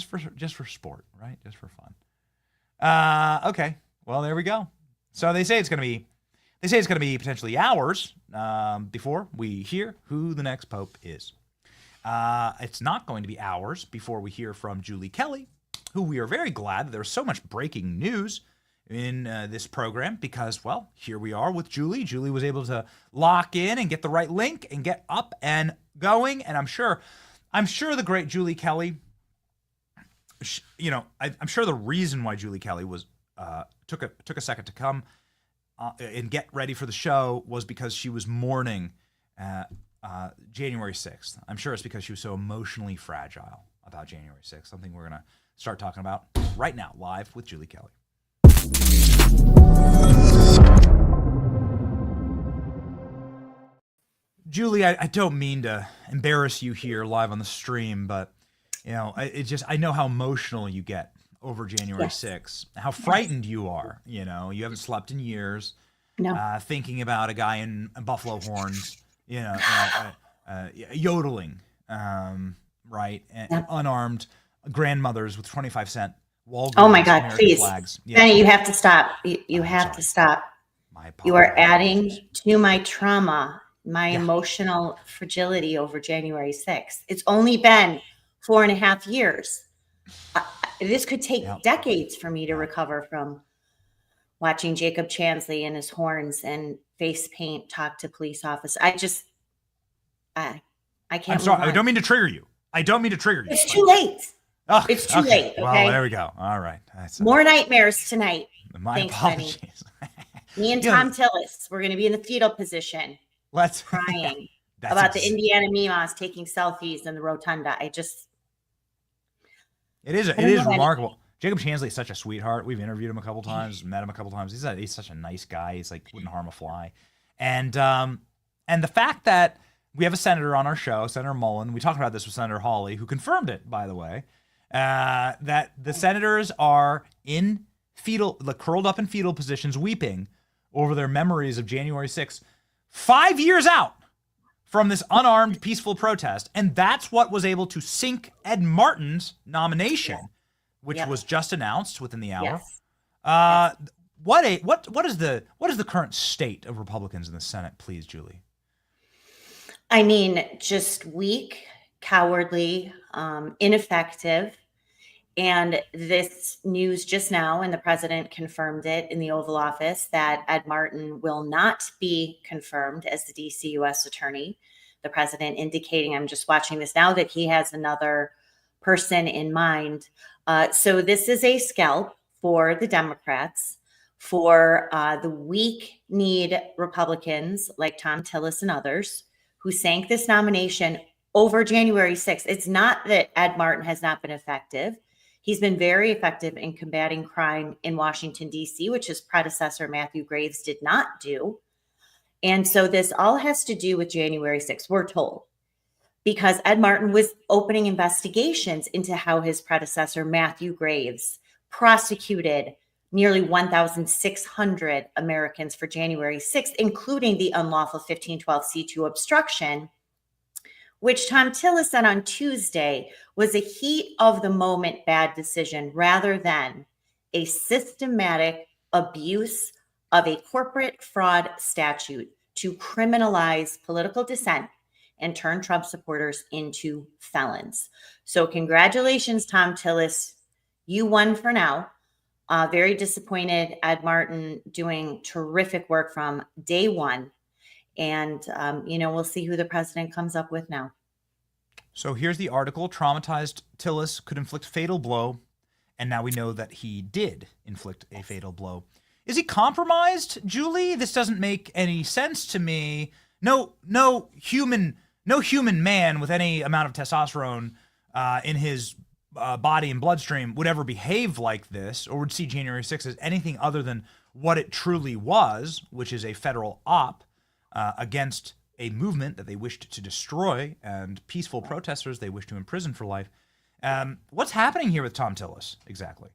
for sport, right? Just for fun. Okay. Well, there we go. So they say it's going to be potentially hours before we hear who the next pope is. It's not going to be hours before we hear from Julie Kelly, who we are very glad that there's so much breaking news in this program because, well, here we are with Julie. Julie was able to lock in and get the right link and get up and going. And I'm sure the great Julie Kelly, I'm sure the reason why Julie Kelly was took a second to come and get ready for the show was because she was mourning January 6th. I'm sure it's because she was so emotionally fragile about January 6th, something we're going to start talking about right now, live with Julie Kelly. Julie, I don't mean to embarrass you here live on the stream, but I know how emotional you get over January 6th, how frightened you are. You haven't slept in years. No. Thinking about a guy in buffalo horns, yodeling, right? And unarmed grandmothers with 25-cent Walgreens. Oh my God, American please. flags. Benny, you have to stop. You have to stop. You are adding to my trauma, my emotional fragility over January 6th. It's only been 4.5 years. This could take decades for me to recover from watching Jacob Chansley and his horns and face paint talk to police officers. I can't. I'm sorry. I don't mean to trigger you. It's too late. Oh, it's too late. Okay. Well, there we go. All right. More nightmares tonight. My Thanks, apologies. Benny. Me and Tom Tillis, we're going to be in the fetal position. Let's crying about the Indiana Mimas taking selfies in the rotunda. It is remarkable. Jacob Chansley is such a sweetheart. We've interviewed him a couple times, met him a couple times. He's such a nice guy. He's like wouldn't harm a fly. And the fact that we have a senator on our show, Senator Mullen, we talked about this with Senator Hawley, who confirmed it, by the way, that the senators are curled up in fetal positions, weeping over their memories of January 6th, 5 years out from this unarmed, peaceful protest. And that's what was able to sink Ed Martin's nomination, which was just announced within the hour. Yes. What is the current state of Republicans in the Senate, please, Julie? I mean, just weak, cowardly, ineffective. And this news just now, and the president confirmed it in the Oval Office, that Ed Martin will not be confirmed as the DC U.S. attorney. The president indicating, I'm just watching this now, that he has another person in mind. So this is a scalp for the Democrats, for the weak-kneed Republicans like Tom Tillis and others who sank this nomination over January 6th. It's not that Ed Martin has not been effective. He's been very effective in combating crime in Washington, D.C., which his predecessor, Matthew Graves, did not do. And so this all has to do with January 6th, we're told, because Ed Martin was opening investigations into how his predecessor, Matthew Graves, prosecuted nearly 1,600 Americans for January 6th, including the unlawful 1512C2 obstruction, which Tom Tillis said on Tuesday was a heat of the moment bad decision rather than a systematic abuse of a corporate fraud statute to criminalize political dissent and turn Trump supporters into felons. So congratulations, Tom Tillis. You won for now. Very disappointed. Ed Martin doing terrific work from day one. And, we'll see who the president comes up with now. So here's the article. Traumatized Tillis could inflict fatal blow. And now we know that he did inflict a fatal blow. Is he compromised, Julie? This doesn't make any sense to me. No human man with any amount of testosterone in his body and bloodstream would ever behave like this or would see January 6th as anything other than what it truly was, which is a federal op against a movement that they wished to destroy and peaceful protesters they wished to imprison for life. What's happening here with Thom Tillis exactly?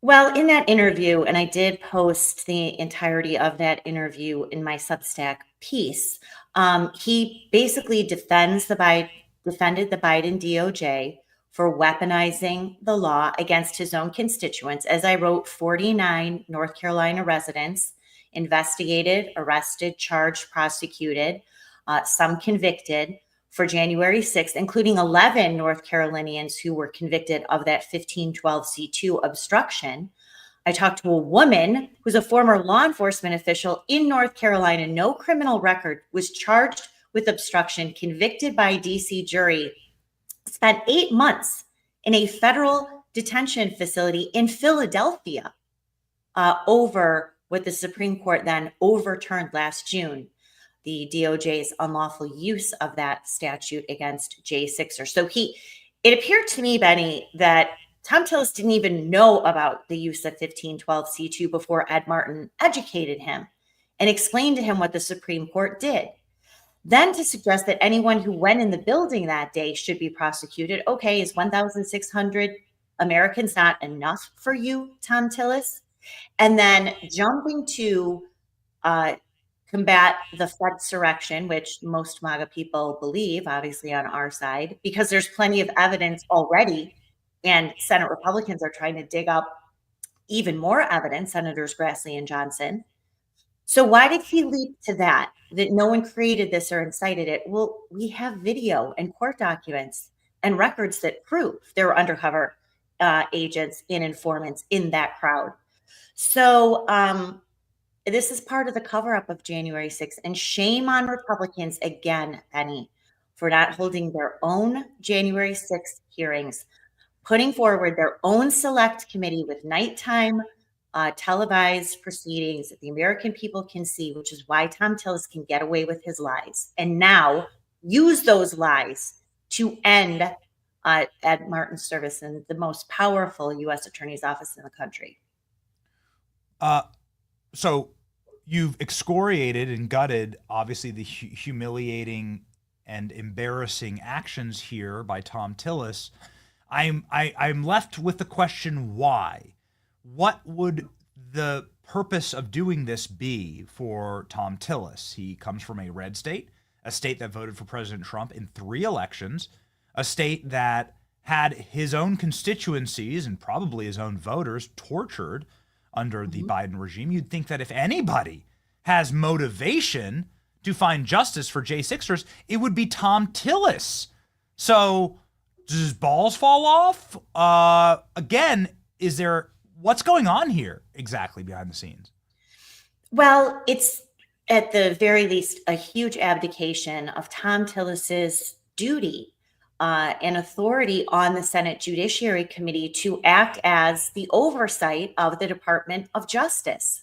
Well, in that interview, and I did post the entirety of that interview in my Substack piece, he basically defended the Biden DOJ for weaponizing the law against his own constituents. As I wrote, 49 North Carolina residents investigated, arrested, charged, prosecuted, some convicted for January 6th, including 11 North Carolinians who were convicted of that 1512C2 obstruction. I talked to a woman who's a former law enforcement official in North Carolina, no criminal record, was charged with obstruction, convicted by a DC jury, spent 8 months in a federal detention facility in Philadelphia over what the Supreme Court then overturned last June, the DOJ's unlawful use of that statute against J6ers. So it appeared to me, Benny, that Thom Tillis didn't even know about the use of 1512C2 before Ed Martin educated him and explained to him what the Supreme Court did. Then to suggest that anyone who went in the building that day should be prosecuted. Okay, is 1,600 Americans not enough for you, Thom Tillis? And then jumping to combat the Fedsurrection, which most MAGA people believe, obviously on our side, because there's plenty of evidence already, and Senate Republicans are trying to dig up even more evidence, Senators Grassley and Johnson. So why did he leap to that no one created this or incited it? Well, we have video and court documents and records that prove there were undercover agents and informants in that crowd. So this is part of the cover-up of January 6th. And shame on Republicans again, Penny, for not holding their own January 6th hearings, putting forward their own select committee with nighttime televised proceedings that the American people can see, which is why Thom Tillis can get away with his lies and now use those lies to end Ed Martin's service in the most powerful U.S. Attorney's office in the country. So you've excoriated and gutted, obviously, the humiliating and embarrassing actions here by Thom Tillis. I'm left with the question, why? What would the purpose of doing this be for Thom Tillis? He comes from a red state, a state that voted for President Trump in 3 elections, a state that had his own constituencies and probably his own voters tortured under the Biden regime. You'd think that if anybody has motivation to find justice for J6ers, it would be Thom Tillis. So does his balls fall off? Again, what's going on here exactly behind the scenes? Well, it's at the very least a huge abdication of Thom Tillis's duty and authority on the Senate Judiciary Committee to act as the oversight of the Department of Justice,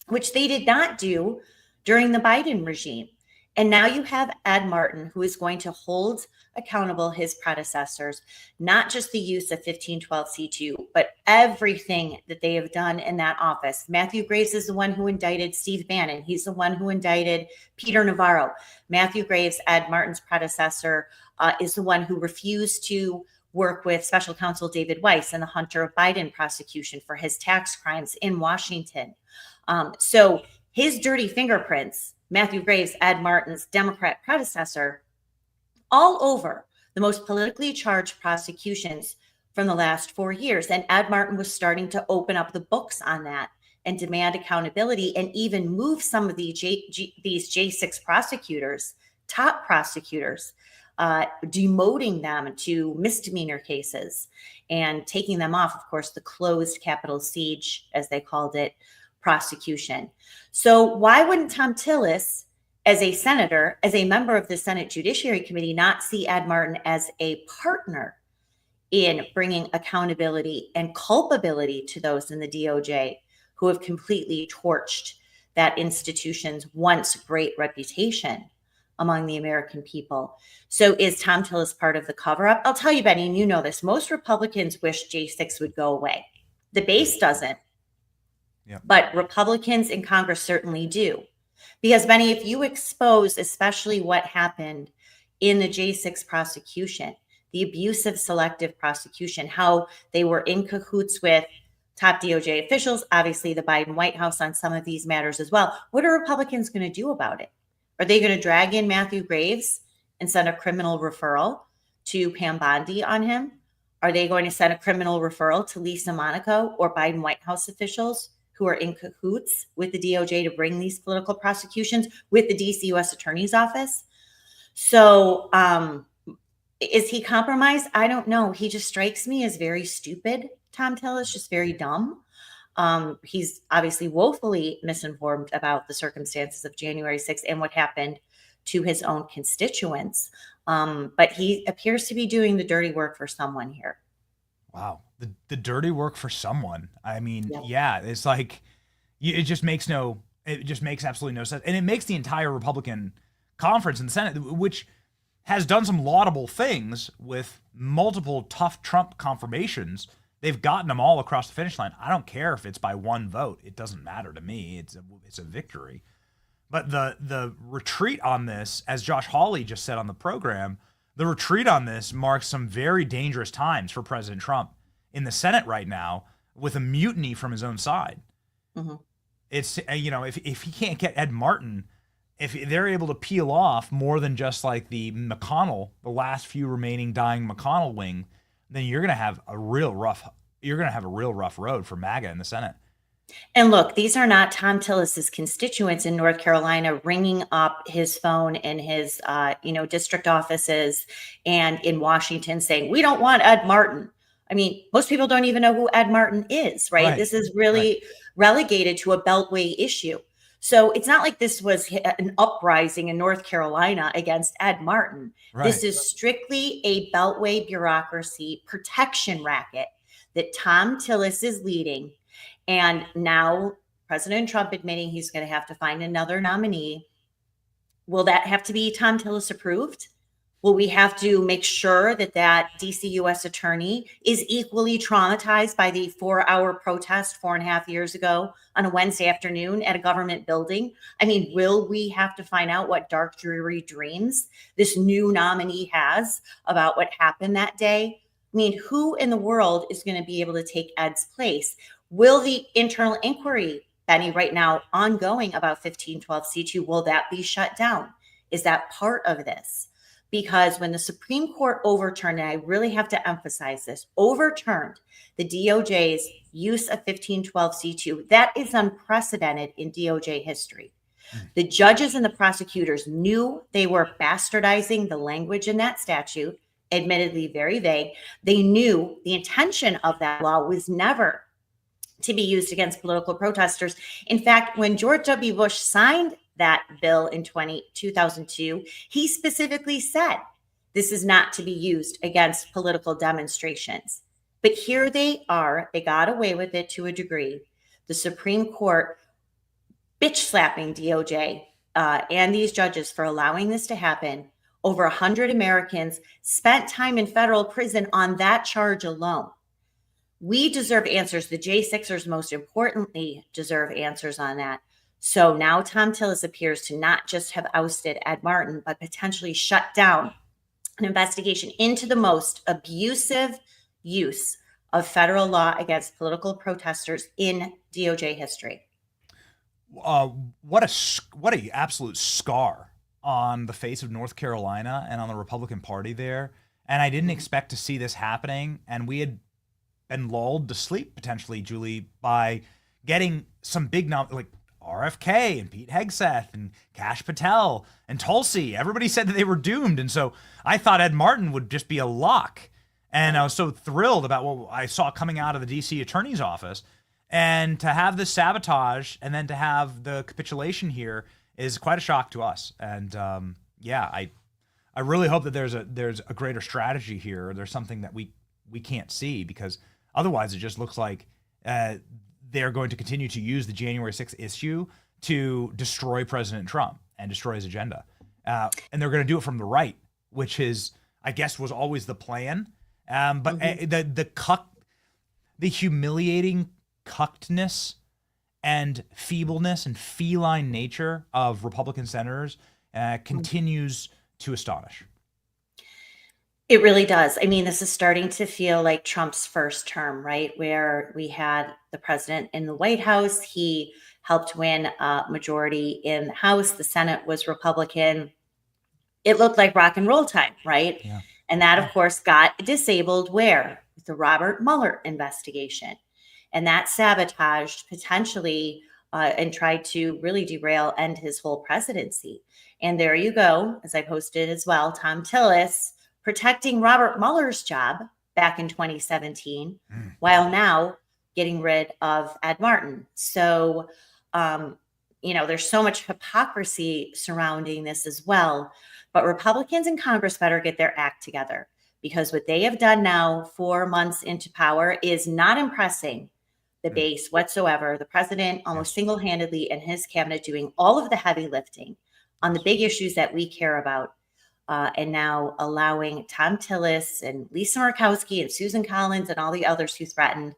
which they did not do during the Biden regime. And now you have Ed Martin, who is going to hold accountable his predecessors, not just the use of 1512C2, but everything that they have done in that office. Matthew Graves is the one who indicted Steve Bannon. He's the one who indicted Peter Navarro. Matthew Graves, Ed Martin's predecessor, is the one who refused to work with special counsel David Weiss and the Hunter Biden prosecution for his tax crimes in Washington. So his dirty fingerprints, Matthew Graves, Ed Martin's Democrat predecessor, all over the most politically charged prosecutions from the last 4 years. And Ed Martin was starting to open up the books on that and demand accountability and even move some of these J6 prosecutors, top prosecutors, demoting them to misdemeanor cases and taking them off, of course, the closed Capitol siege, as they called it, prosecution. So why wouldn't Thom Tillis, as a senator, as a member of the Senate Judiciary Committee, not see Ed Martin as a partner in bringing accountability and culpability to those in the DOJ who have completely torched that institution's once great reputation? among the American people. So is Tom Tillis part of the cover-up? I'll tell you, Benny, and you know this, most Republicans wish J6 would go away. The base doesn't, but Republicans in Congress certainly do. Because, Benny, if you expose especially what happened in the J6 prosecution, the abusive selective prosecution, how they were in cahoots with top DOJ officials, obviously the Biden White House on some of these matters as well, what are Republicans going to do about it? Are they going to drag in Matthew Graves and send a criminal referral to Pam Bondi on him? Are they going to send a criminal referral to Lisa Monaco or Biden White House officials who are in cahoots with the DOJ to bring these political prosecutions with the DC U.S. Attorney's Office? So is he compromised? I don't know. He just strikes me as very stupid. Tom Tillis, just very dumb. He's obviously woefully misinformed about the circumstances of January 6th and what happened to his own constituents. But he appears to be doing the dirty work for someone here. Wow. The dirty work for someone. I mean, yeah, it's like, it just makes absolutely no sense. And it makes the entire Republican conference in the Senate, which has done some laudable things with multiple tough Trump confirmations. They've gotten them all across the finish line. I don't care if it's by one vote. It doesn't matter to me. It's a victory. But the retreat on this, as Josh Hawley just said on the program, the retreat on this marks some very dangerous times for President Trump in the Senate right now, with a mutiny from his own side. Mm-hmm. It's, if he can't get Ed Martin, if they're able to peel off more than just like the last few remaining dying McConnell wing, then you're going to have a real rough road for MAGA in the Senate. And look, these are not Tom Tillis's constituents in North Carolina ringing up his phone in his, district offices and in Washington saying, we don't want Ed Martin. I mean, most people don't even know who Ed Martin is, right? This is really relegated to a Beltway issue. So it's not like this was an uprising in North Carolina against Ed Martin. Right. This is strictly a Beltway bureaucracy protection racket that Tom Tillis is leading. And now President Trump admitting he's going to have to find another nominee. Will that have to be Tom Tillis approved? Will we have to make sure that DC U.S. attorney is equally traumatized by the 4-hour protest 4.5 years ago on a Wednesday afternoon at a government building? I mean, will we have to find out what dark, dreary dreams this new nominee has about what happened that day? I mean, who in the world is going to be able to take Ed's place? Will the internal inquiry, Benny, right now ongoing about 1512C2, will that be shut down? Is that part of this? Because when the Supreme Court overturned, and I really have to emphasize this, overturned the DOJ's use of 1512C2, that is unprecedented in DOJ history. The judges and the prosecutors knew they were bastardizing the language in that statute, admittedly very vague. They knew the intention of that law was never to be used against political protesters. In fact, when George W. Bush signed that bill in 2002, he specifically said this is not to be used against political demonstrations. But here they are. They got away with it to a degree. The Supreme Court bitch slapping DOJ and these judges for allowing this to happen. Over 100 Americans spent time in federal prison on that charge alone. We deserve answers. The J6ers, most importantly, deserve answers on that. So now Tom Tillis appears to not just have ousted Ed Martin, but potentially shut down an investigation into the most abusive use of federal law against political protesters in DOJ history. What a absolute scar on the face of North Carolina and on the Republican Party there. And I didn't expect to see this happening. And we had been lulled to sleep potentially, Julie, by getting some big like RFK and Pete Hegseth and Kash Patel and Tulsi. Everybody said that they were doomed. And so I thought Ed Martin would just be a lock. And I was so thrilled about what I saw coming out of the DC attorney's office. And to have this sabotage and then to have the capitulation here is quite a shock to us. And I really hope that there's a greater strategy here, or there's something that we can't see, because otherwise it just looks like they're going to continue to use the January 6th issue to destroy President Trump and destroy his agenda. and they're going to do it from the right, which is, I guess, was always the plan. But the humiliating cuckedness and feebleness and feline nature of Republican senators continues to astonish. It really does. I mean, this is starting to feel like Trump's first term, right? Where we had the president in the White House. He helped win a majority in the House. The Senate was Republican. It looked like rock and roll time, right? Yeah. And that, of course, got disabled where? With the Robert Mueller investigation. And that sabotaged potentially and tried to really derail, end his whole presidency. And there you go, as I posted as well, Tom Tillis protecting Robert Mueller's job back in 2017, while now getting rid of Ed Martin. So, there's so much hypocrisy surrounding this as well. But Republicans in Congress better get their act together, because what they have done now 4 months into power is not impressing the base whatsoever. The president almost single-handedly and his cabinet doing all of the heavy lifting on the big issues that we care about. And now allowing Tom Tillis and Lisa Murkowski and Susan Collins and all the others who threatened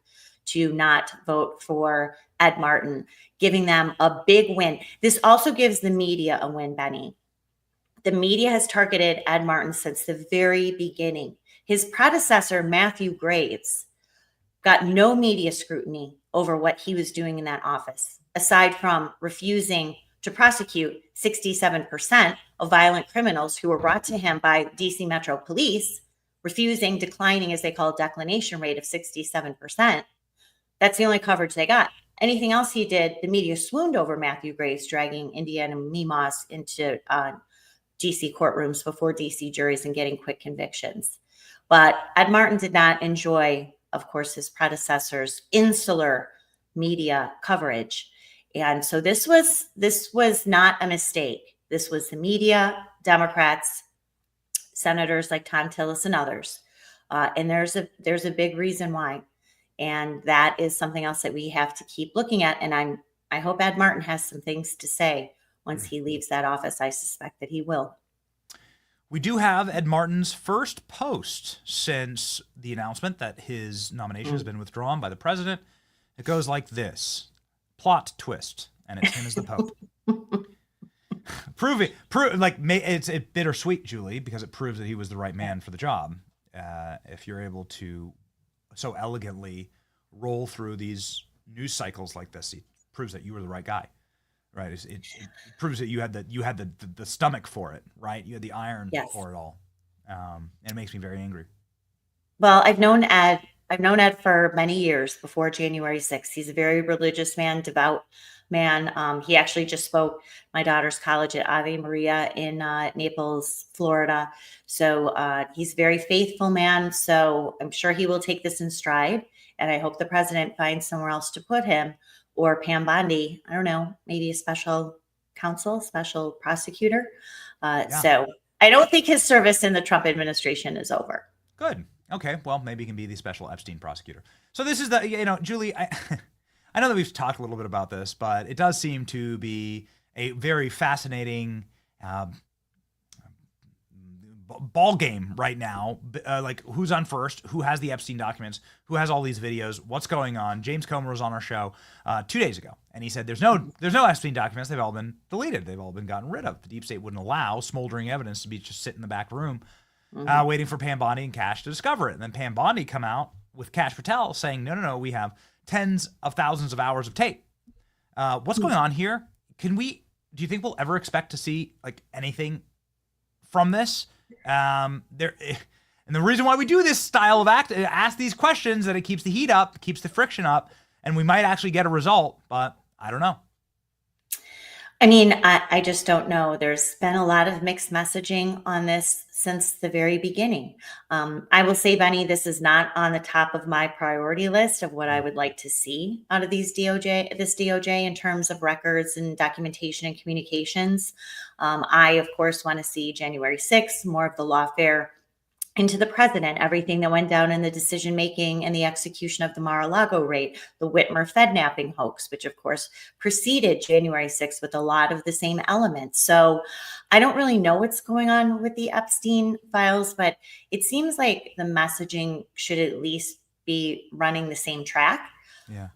to not vote for Ed Martin, giving them a big win. This also gives the media a win, Benny. The media has targeted Ed Martin since the very beginning. His predecessor, Matthew Graves, got no media scrutiny over what he was doing in that office, aside from refusing to prosecute 67% of violent criminals who were brought to him by DC Metro Police, declining, as they call it, declination rate of 67%. That's the only coverage they got. Anything else he did, the media swooned over Matthew Graves, dragging Indiana Mimas into DC courtrooms before DC juries and getting quick convictions. But Ed Martin did not enjoy, of course, his predecessor's insular media coverage. And so this was not a mistake. This was the media, Democrats, senators like Tom Tillis and others. And there's a big reason why. And that is something else that we have to keep looking at. And I hope Ed Martin has some things to say once he leaves that office. I suspect that he will. We do have Ed Martin's first post since the announcement that his nomination has been withdrawn by the president. It goes like this: plot twist, and it's him as the Pope. It's bittersweet, Julie, because it proves that he was the right man for the job. If you're able to so elegantly roll through these news cycles like this, it proves that you were the right guy, right? It proves that you had the stomach for it, right? You had the iron for it all, and it makes me very angry. Well, I've known Ed for many years before January 6th. He's a very religious man, devout man. He actually just spoke my daughter's college at Ave Maria in Naples, Florida. So he's a very faithful man. So I'm sure he will take this in stride. And I hope the president finds somewhere else to put him, or Pam Bondi. I don't know, maybe a special counsel, special prosecutor. So I don't think his service in the Trump administration is over. Good. Okay. Well, maybe he can be the special Epstein prosecutor. So this is Julie, I know that we've talked a little bit about this, but it does seem to be a very fascinating ball game right now. Like, who's on first? Who has the Epstein documents? Who has all these videos? What's going on? James Comer was on our show 2 days ago, and he said there's no Epstein documents. They've all been deleted. They've all been gotten rid of. The deep state wouldn't allow smoldering evidence to be just sit in the back room, waiting for Pam Bondi and Cash to discover it. And then Pam Bondi come out with Cash Patel saying, no, we have tens of thousands of hours of tape. What's going on here? Do you think we'll ever expect to see like anything from this? And the reason why we do this style of ask these questions, that it keeps the heat up, keeps the friction up, and we might actually get a result, but I don't know. I mean, I just don't know. There's been a lot of mixed messaging on this since the very beginning. I will say, Benny, this is not on the top of my priority list of what I would like to see out of this DOJ in terms of records and documentation and communications. I, of course, want to see January 6th, more of the lawfare into the president, everything that went down in the decision-making and the execution of the Mar-a-Lago raid, the Whitmer Fednapping hoax, which of course preceded January 6th with a lot of the same elements. So I don't really know what's going on with the Epstein files, but it seems like the messaging should at least be running the same track. Yeah.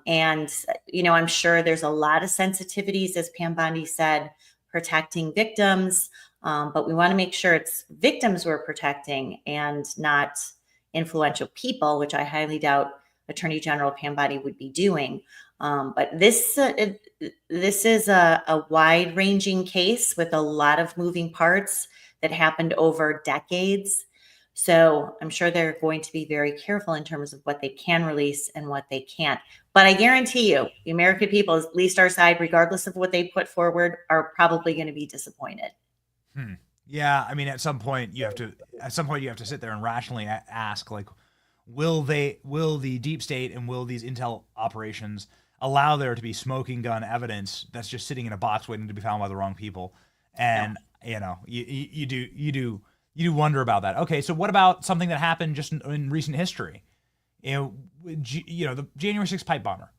And, you know, I'm sure there's a lot of sensitivities, as Pam Bondi said, protecting victims. But we want to make sure it's victims we're protecting and not influential people, which I highly doubt Attorney General Pam Bondi would be doing. But this is a wide-ranging case with a lot of moving parts that happened over decades. So I'm sure they're going to be very careful in terms of what they can release and what they can't. But I guarantee you, the American people, at least our side, regardless of what they put forward, are probably going to be disappointed. Yeah, I mean, at some point you have to sit there and rationally ask, like, will the deep state and will these intel operations allow there to be smoking gun evidence that's just sitting in a box waiting to be found by the wrong people? And you know, you do wonder about that. Okay, so what about something that happened just in recent history? You know, the January 6th pipe bomber.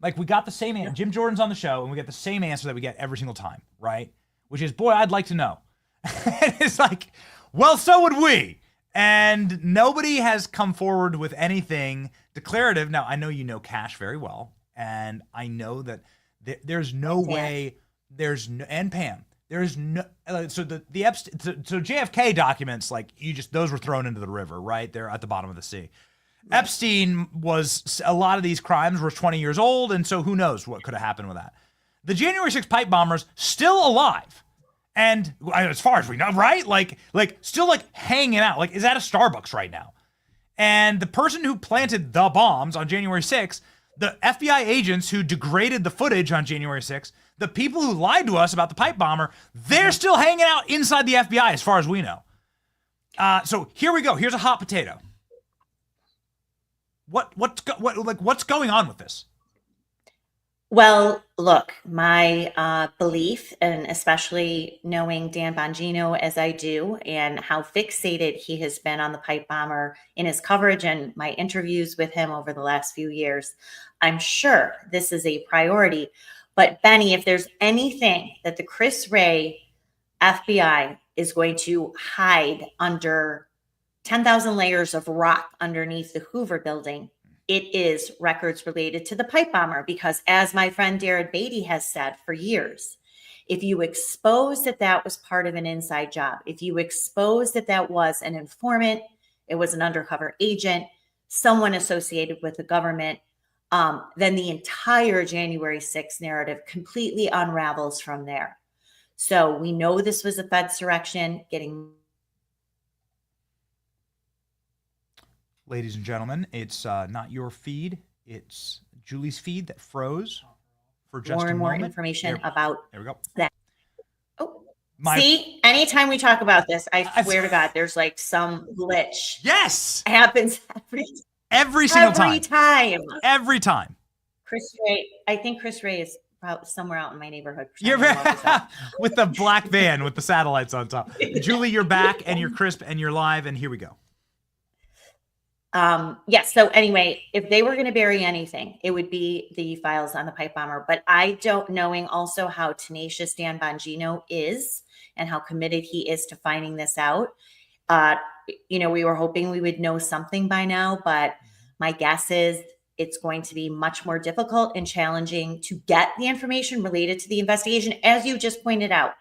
Like, we got the same answer. Jim Jordan's on the show, and we get the same answer that we get every single time, right? Which is, boy, I'd like to know. It's like, well, so would we. And nobody has come forward with anything declarative. Now, I know you know Cash very well, and I know that there's no way, and Pam, there's no, so the Epstein, so JFK documents, like, those were thrown into the river, right? They're at the bottom of the sea. Right. Epstein a lot of these crimes were 20 years old, and so who knows what could have happened with that. The January 6th pipe bombers still alive. And as far as we know, right? Like still like hanging out, like is at a Starbucks right now. And the person who planted the bombs on January 6th, the FBI agents who degraded the footage on January 6th, the people who lied to us about the pipe bomber, they're still hanging out inside the FBI as far as we know. So here we go. Here's a hot potato. What's going on with this? Well, look, my belief, and especially knowing Dan Bongino as I do, and how fixated he has been on the pipe bomber in his coverage and my interviews with him over the last few years, I'm sure this is a priority. But Benny, if there's anything that the Chris Wray FBI is going to hide under 10,000 layers of rock underneath the Hoover building, it is records related to the pipe bomber, because as my friend Darren Beatty has said for years, if you expose that was part of an inside job, if you expose that was an informant, it was an undercover agent, someone associated with the government, then the entire January 6th narrative completely unravels from there. So we know this was a Fedsurrection getting. Ladies and gentlemen, it's not your feed. It's Julie's feed that froze for just more and a more moment. information about there we go. That. Oh, see, anytime we talk about this, I swear to God, there's like some glitch. Yes, happens every single time. Every time. Chris Wray, I think Chris Wray is somewhere out in my neighborhood. You're with the black van with the satellites on top. Julie, you're back and you're crisp and you're live, and here we go. Yes. So anyway, if they were going to bury anything, it would be the files on the pipe bomber. But I don't, knowing also how tenacious Dan Bongino is and how committed he is to finding this out. You know, we were hoping we would know something by now, but my guess is it's going to be much more difficult and challenging to get the information related to the investigation. As you just pointed out,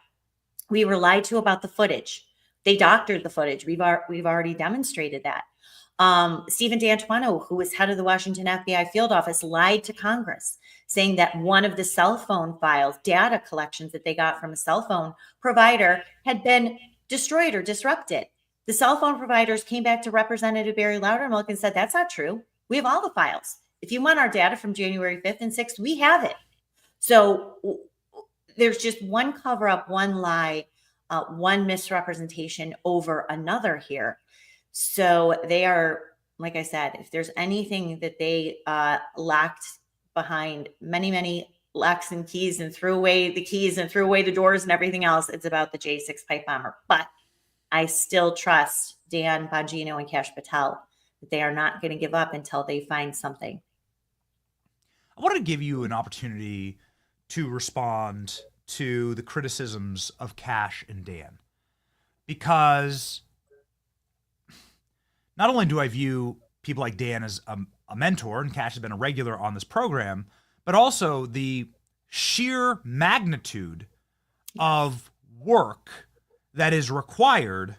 we were lied to about the footage. They doctored the footage. We've already demonstrated that. Stephen D'Antuono, who was head of the Washington FBI field office, lied to Congress, saying that one of the cell phone files, data collections that they got from a cell phone provider, had been destroyed or disrupted. The cell phone providers came back to Representative Barry Loudermilk and said, that's not true. We have all the files. If you want our data from January 5th and 6th, we have it. So there's just one cover up, one lie, one misrepresentation over another here. So they are, like I said, if there's anything that they lacked behind many locks and keys and threw away the keys and threw away the doors and everything else, it's about the J6 pipe bomber. But I still trust Dan Bongino and Kash Patel that they are not going to give up until they find something. I want to give you an opportunity to respond to the criticisms of Kash and Dan, because not only do I view people like Dan as a mentor, and Kash has been a regular on this program, but also the sheer magnitude of work that is required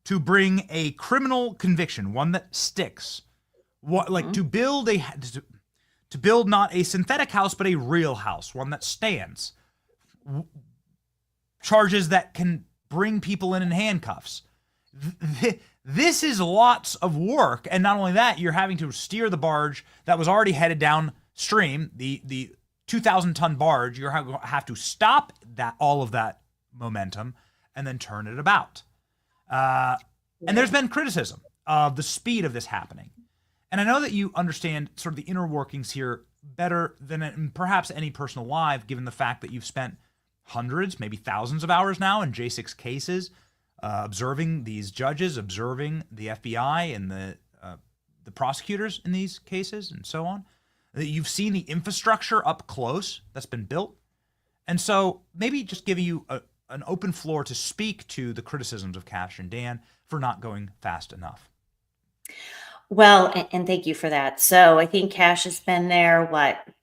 to bring a criminal conviction, one that sticks, to build to build not a synthetic house, but a real house, one that stands. Charges that can bring people in handcuffs. This is lots of work. And not only that, you're having to steer the barge that was already headed downstream, the 2,000-ton barge. You have to stop all of that momentum and then turn it about. And there's been criticism of the speed of this happening. And I know that you understand sort of the inner workings here better than perhaps any person alive, given the fact that you've spent hundreds, maybe thousands of hours now in J6 cases, observing these judges, observing the FBI and the prosecutors in these cases and so on. That you've seen the infrastructure up close that's been built. And so maybe just give you an open floor to speak to the criticisms of Kash and Dan for not going fast enough. Well, and thank you for that. So I think Kash has been there,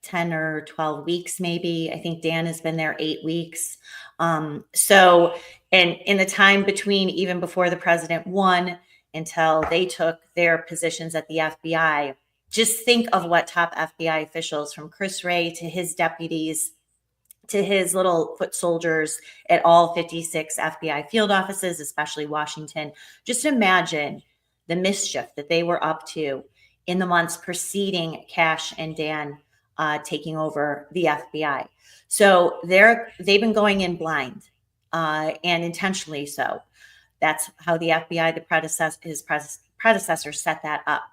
10 or 12 weeks, maybe. I think Dan has been there 8 weeks. And in the time between, even before the president won, until they took their positions at the FBI, just think of what top FBI officials, from Chris Wray to his deputies, to his little foot soldiers at all 56 FBI field offices, especially Washington. Just imagine the mischief that they were up to in the months preceding Kash and Dan taking over the FBI. So they've been going in blind, and intentionally so. That's how the FBI, his predecessor set that up.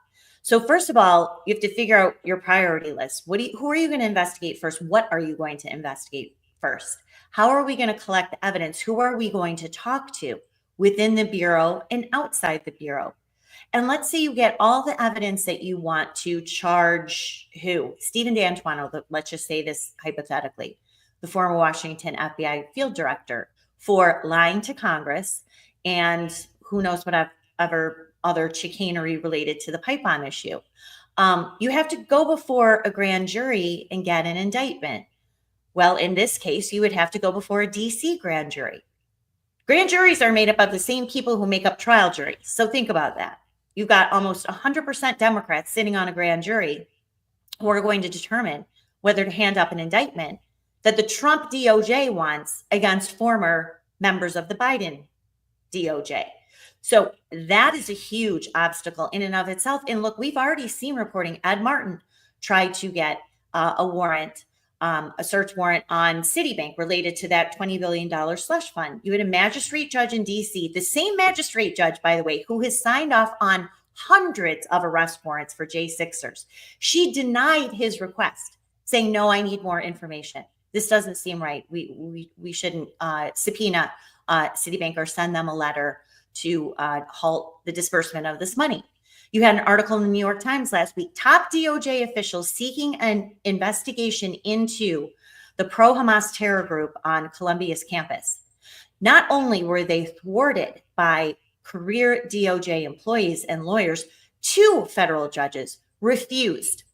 So first of all, you have to figure out your priority list. Who are you going to investigate first? What are you going to investigate first? How are we going to collect the evidence? Who are we going to talk to within the Bureau and outside the Bureau? And let's say you get all the evidence that you want to charge who? Stephen D'Antuono, let's just say this hypothetically, the former Washington FBI field director, for lying to Congress and who knows whatever other chicanery related to the pipeline issue. You have to go before a grand jury and get an indictment. Well, in this case, you would have to go before a DC grand jury. Grand juries are made up of the same people who make up trial juries. So think about that. You've got almost 100% Democrats sitting on a grand jury who are going to determine whether to hand up an indictment that the Trump DOJ wants against former members of the Biden DOJ. So that is a huge obstacle in and of itself. And look, we've already seen reporting Ed Martin tried to get a warrant, a search warrant on Citibank related to that $20 billion slush fund. You had a magistrate judge in DC, the same magistrate judge, by the way, who has signed off on hundreds of arrest warrants for J6ers. She denied his request, saying, no, I need more information. This doesn't seem right. We shouldn't subpoena Citibank or send them a letter to halt the disbursement of this money. You had an article in the New York Times last week, top DOJ officials seeking an investigation into the pro-Hamas terror group on Columbia's campus. Not only were they thwarted by career DOJ employees and lawyers, 2 federal judges refused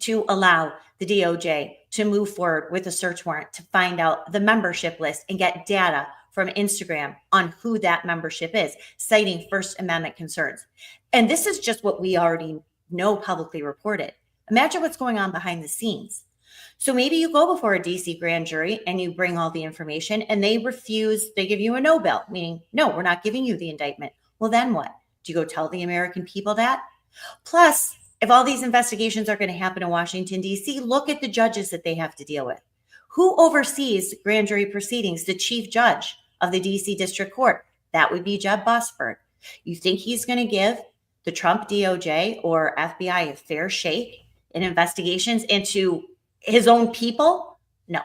to allow the DOJ to move forward with a search warrant to find out the membership list and get data from Instagram on who that membership is, citing First Amendment concerns. And this is just what we already know publicly reported. Imagine what's going on behind the scenes. So maybe you go before a DC grand jury and you bring all the information and they refuse, they give you a no bill, meaning, no, we're not giving you the indictment. Well, then what? Do you go tell the American people that? Plus, if all these investigations are going to happen in Washington, DC, look at the judges that they have to deal with. Who oversees grand jury proceedings? The chief judge of the DC District Court. That would be Jeb Busford. You think he's going to give the Trump DOJ or FBI a fair shake in investigations into his own people? No.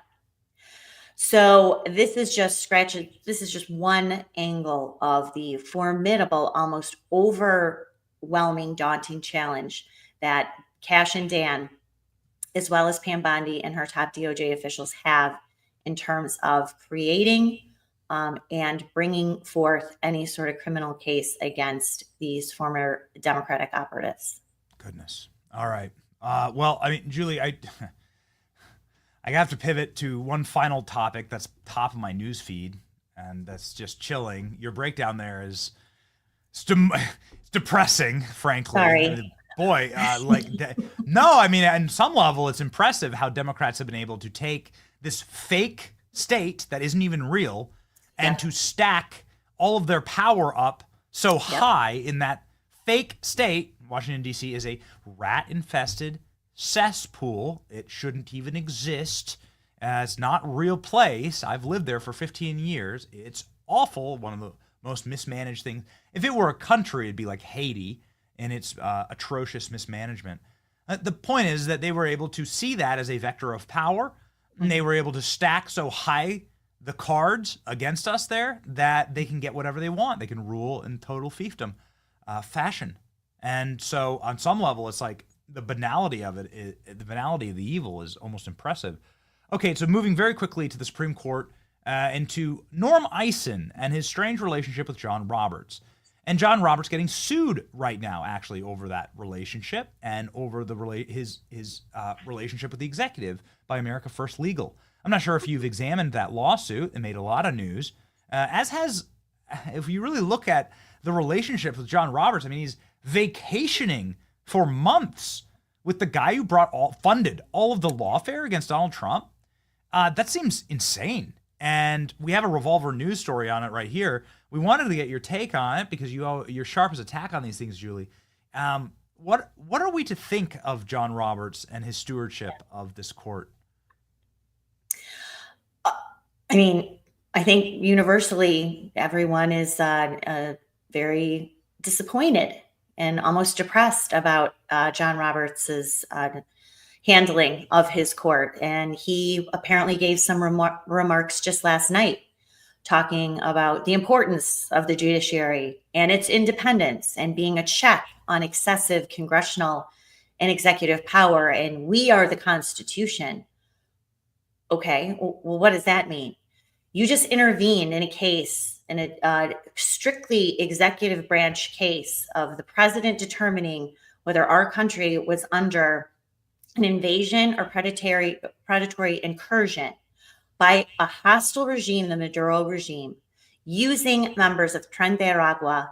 So this is just one angle of the formidable, almost overwhelming, daunting challenge that Cash and Dan, as well as Pam Bondi and her top DOJ officials, have in terms of creating and bringing forth any sort of criminal case against these former Democratic operatives. Goodness. All right. Well, I mean, Julie, I have to pivot to one final topic that's top of my news feed, and that's just chilling. Your breakdown there is it's depressing, frankly. Sorry. Boy, no, I mean, on some level, it's impressive how Democrats have been able to take this fake state that isn't even real and to stack all of their power up so high in that fake state. Washington, D.C. is a rat-infested cesspool. It shouldn't even exist. It's not a real place. I've lived there for 15 years. It's awful. One of the most mismanaged things. If it were a country, it'd be like Haiti in its atrocious mismanagement. The point is that they were able to see that as a vector of power, and they were able to stack so high the cards against us there that they can get whatever they want. They can rule in total fiefdom fashion. And so on some level, it's like the banality of it, the banality of the evil is almost impressive. Okay, so moving very quickly to the Supreme Court and to Norm Eisen and his strange relationship with John Roberts. And John Roberts getting sued right now, actually, over that relationship and over the his relationship with the executive by America First Legal. I'm not sure if you've examined that lawsuit. It made a lot of news, as has, if you really look at the relationship with John Roberts, I mean, he's vacationing for months with the guy who funded all of the lawfare against Donald Trump. That seems insane. And we have a Revolver News story on it right here. We wanted to get your take on it because you're sharp as a tack on these things, Julie. What are we to think of John Roberts and his stewardship of this court? I mean, I think universally everyone is very disappointed and almost depressed about John Roberts's handling of his court. And he apparently gave some remarks just last night talking about the importance of the judiciary and its independence and being a check on excessive congressional and executive power. And we are the Constitution. Okay, well, what does that mean? You just intervened in a case, in a strictly executive branch case of the president determining whether our country was under an invasion or predatory incursion by a hostile regime, the Maduro regime, using members of Tren de Aragua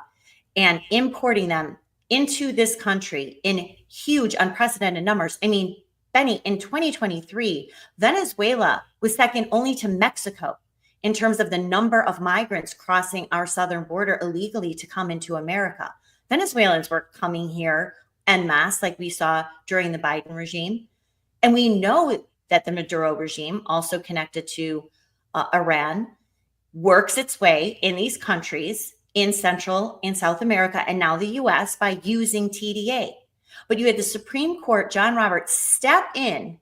and importing them into this country in huge, unprecedented numbers. I mean, Benny, in 2023, Venezuela was second only to Mexico in terms of the number of migrants crossing our southern border illegally to come into America. Venezuelans were coming here en masse, like we saw during the Biden regime. And we know that the Maduro regime, also connected to Iran, works its way in these countries in Central and South America, and now the US, by using TDA. But you had the Supreme Court, John Roberts, step in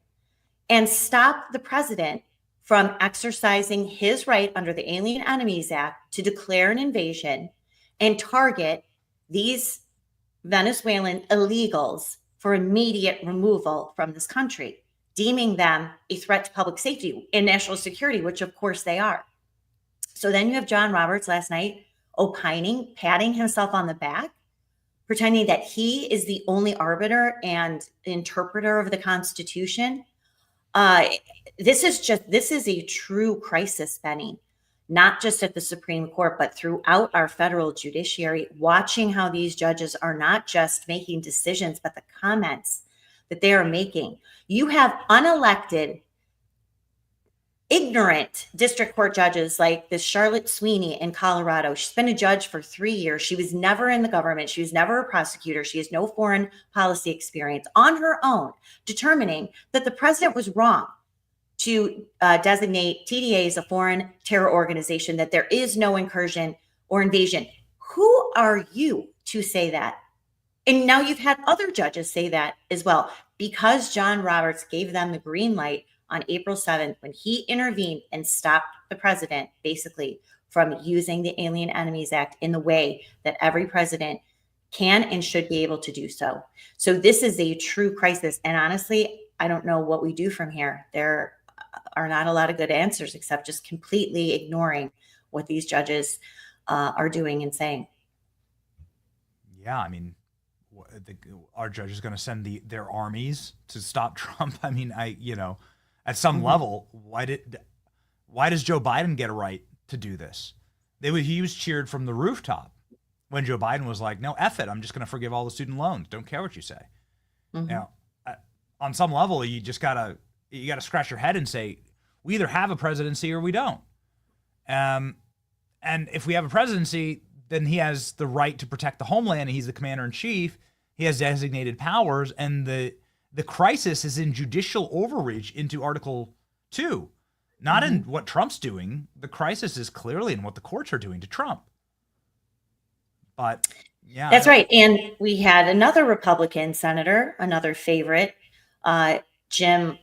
and stop the president from exercising his right under the Alien Enemies Act to declare an invasion and target these Venezuelan illegals for immediate removal from this country, deeming them a threat to public safety and national security, which of course they are. So then you have John Roberts last night opining, patting himself on the back, pretending that he is the only arbiter and interpreter of the Constitution. This is a true crisis, Benny, not just at the Supreme Court, but throughout our federal judiciary, watching how these judges are not just making decisions, but the comments that they are making. You have unelected, ignorant district court judges like this Charlotte Sweeney in Colorado. She's been a judge for 3 years. She was never in the government. She was never a prosecutor. She has no foreign policy experience, on her own, determining that the president was wrong to designate TDA as a foreign terror organization, that there is no incursion or invasion. Who are you to say that? And now you've had other judges say that as well. Because John Roberts gave them the green light, on April 7th, when he intervened and stopped the president basically from using the Alien Enemies Act in the way that every president can and should be able to do so. So this is a true crisis. And honestly, I don't know what we do from here. There are not a lot of good answers except just completely ignoring what these judges are doing and saying. Yeah, I mean, our judge is going to send their armies to stop Trump. I mean, at some level, why does Joe Biden get a right to do this? He was cheered from the rooftop when Joe Biden was like, no, F it. I'm just going to forgive all the student loans. Don't care what you say. Now, on some level, you just gotta scratch your head and say, we either have a presidency or we don't. And if we have a presidency, then he has the right to protect the homeland, and he's the commander in chief. He has designated powers, and the crisis is in judicial overreach into Article 2, not in what Trump's doing. The crisis is clearly in what the courts are doing to Trump. But yeah, that's right. And we had another Republican senator, another favorite, Jim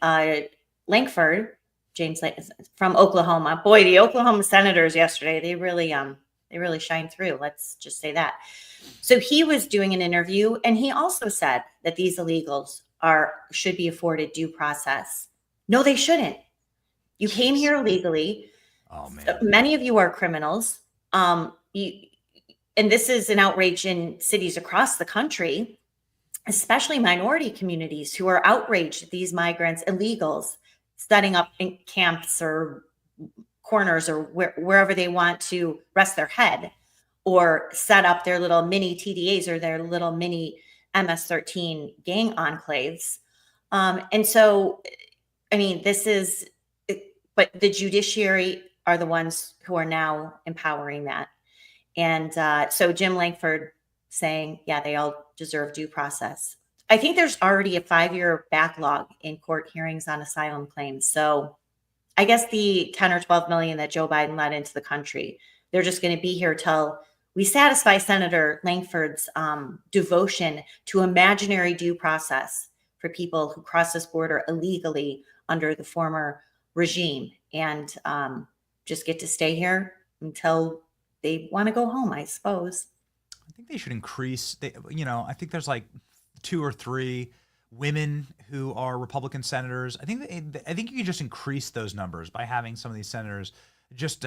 Lankford, James from Oklahoma. Boy, the Oklahoma senators yesterday, they really shined through. Let's just say that. So he was doing an interview, and he also said that these illegals should be afforded due process. No, they shouldn't. You came here illegally. Oh man. Many of you are criminals. And this is an outrage in cities across the country, especially minority communities who are outraged at these migrants, illegals, setting up in camps or corners or wherever they want to rest their head, or set up their little mini TDAs or their little mini MS-13 gang enclaves. And so, I mean, but the judiciary are the ones who are now empowering that. And so Jim Lankford saying, yeah, they all deserve due process. I think there's already a 5-year backlog in court hearings on asylum claims. So I guess the 10 or 12 million that Joe Biden let into the country, they're just going to be here till we satisfy Senator Lankford's devotion to imaginary due process for people who cross this border illegally under the former regime, and just get to stay here until they want to go home, I suppose. I think they should increase. I think there's like 2 or 3 women who are Republican senators. I think you could just increase those numbers by having some of these senators just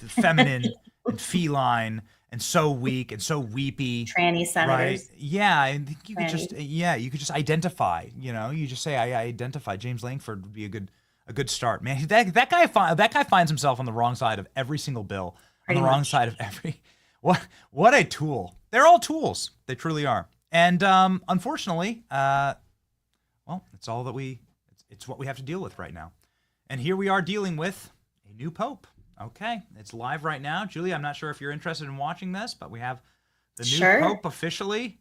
feminine and feline and so weak and so weepy. Tranny senators. Right? Yeah, I think you could just identify. You just say I identify. James Lankford would be a good start. Man, that guy finds himself on the wrong side of every single bill. On the wrong side of every. What a tool. They're all tools. They truly are. And unfortunately, it's all that it's what we have to deal with right now. And here we are dealing with a new pope. Okay, it's live right now. Julie, I'm not sure if you're interested in watching this, but we have the new pope officially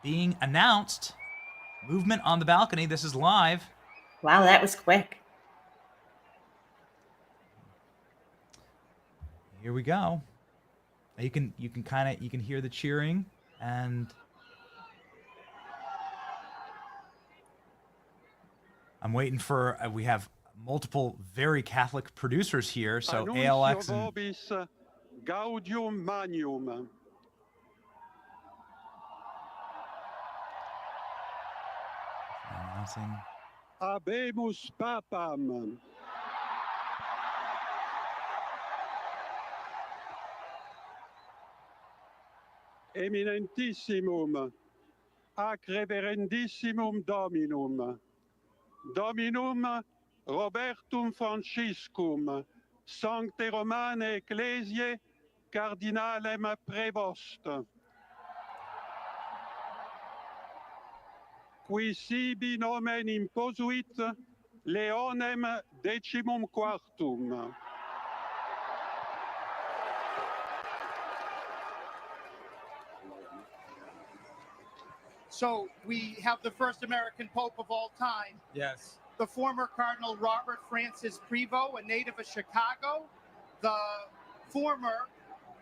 being announced. Movement on the balcony. This is live. Wow, that was quick. Here we go. You can hear the cheering, and I'm waiting for we have multiple very Catholic producers here, so ALX and Gaudium Magnum. announcing Habemus Papam. Eminentissimum, ac reverendissimum Dominum, Dominum Robertum Franciscum, Sancte Romane Ecclesiae, Cardinalem Prevost. Qui sibi nomen imposuit, Leonem decimum quartum. So we have the first American Pope of all time. Yes. The former Cardinal Robert Francis Prevost, a native of Chicago. The former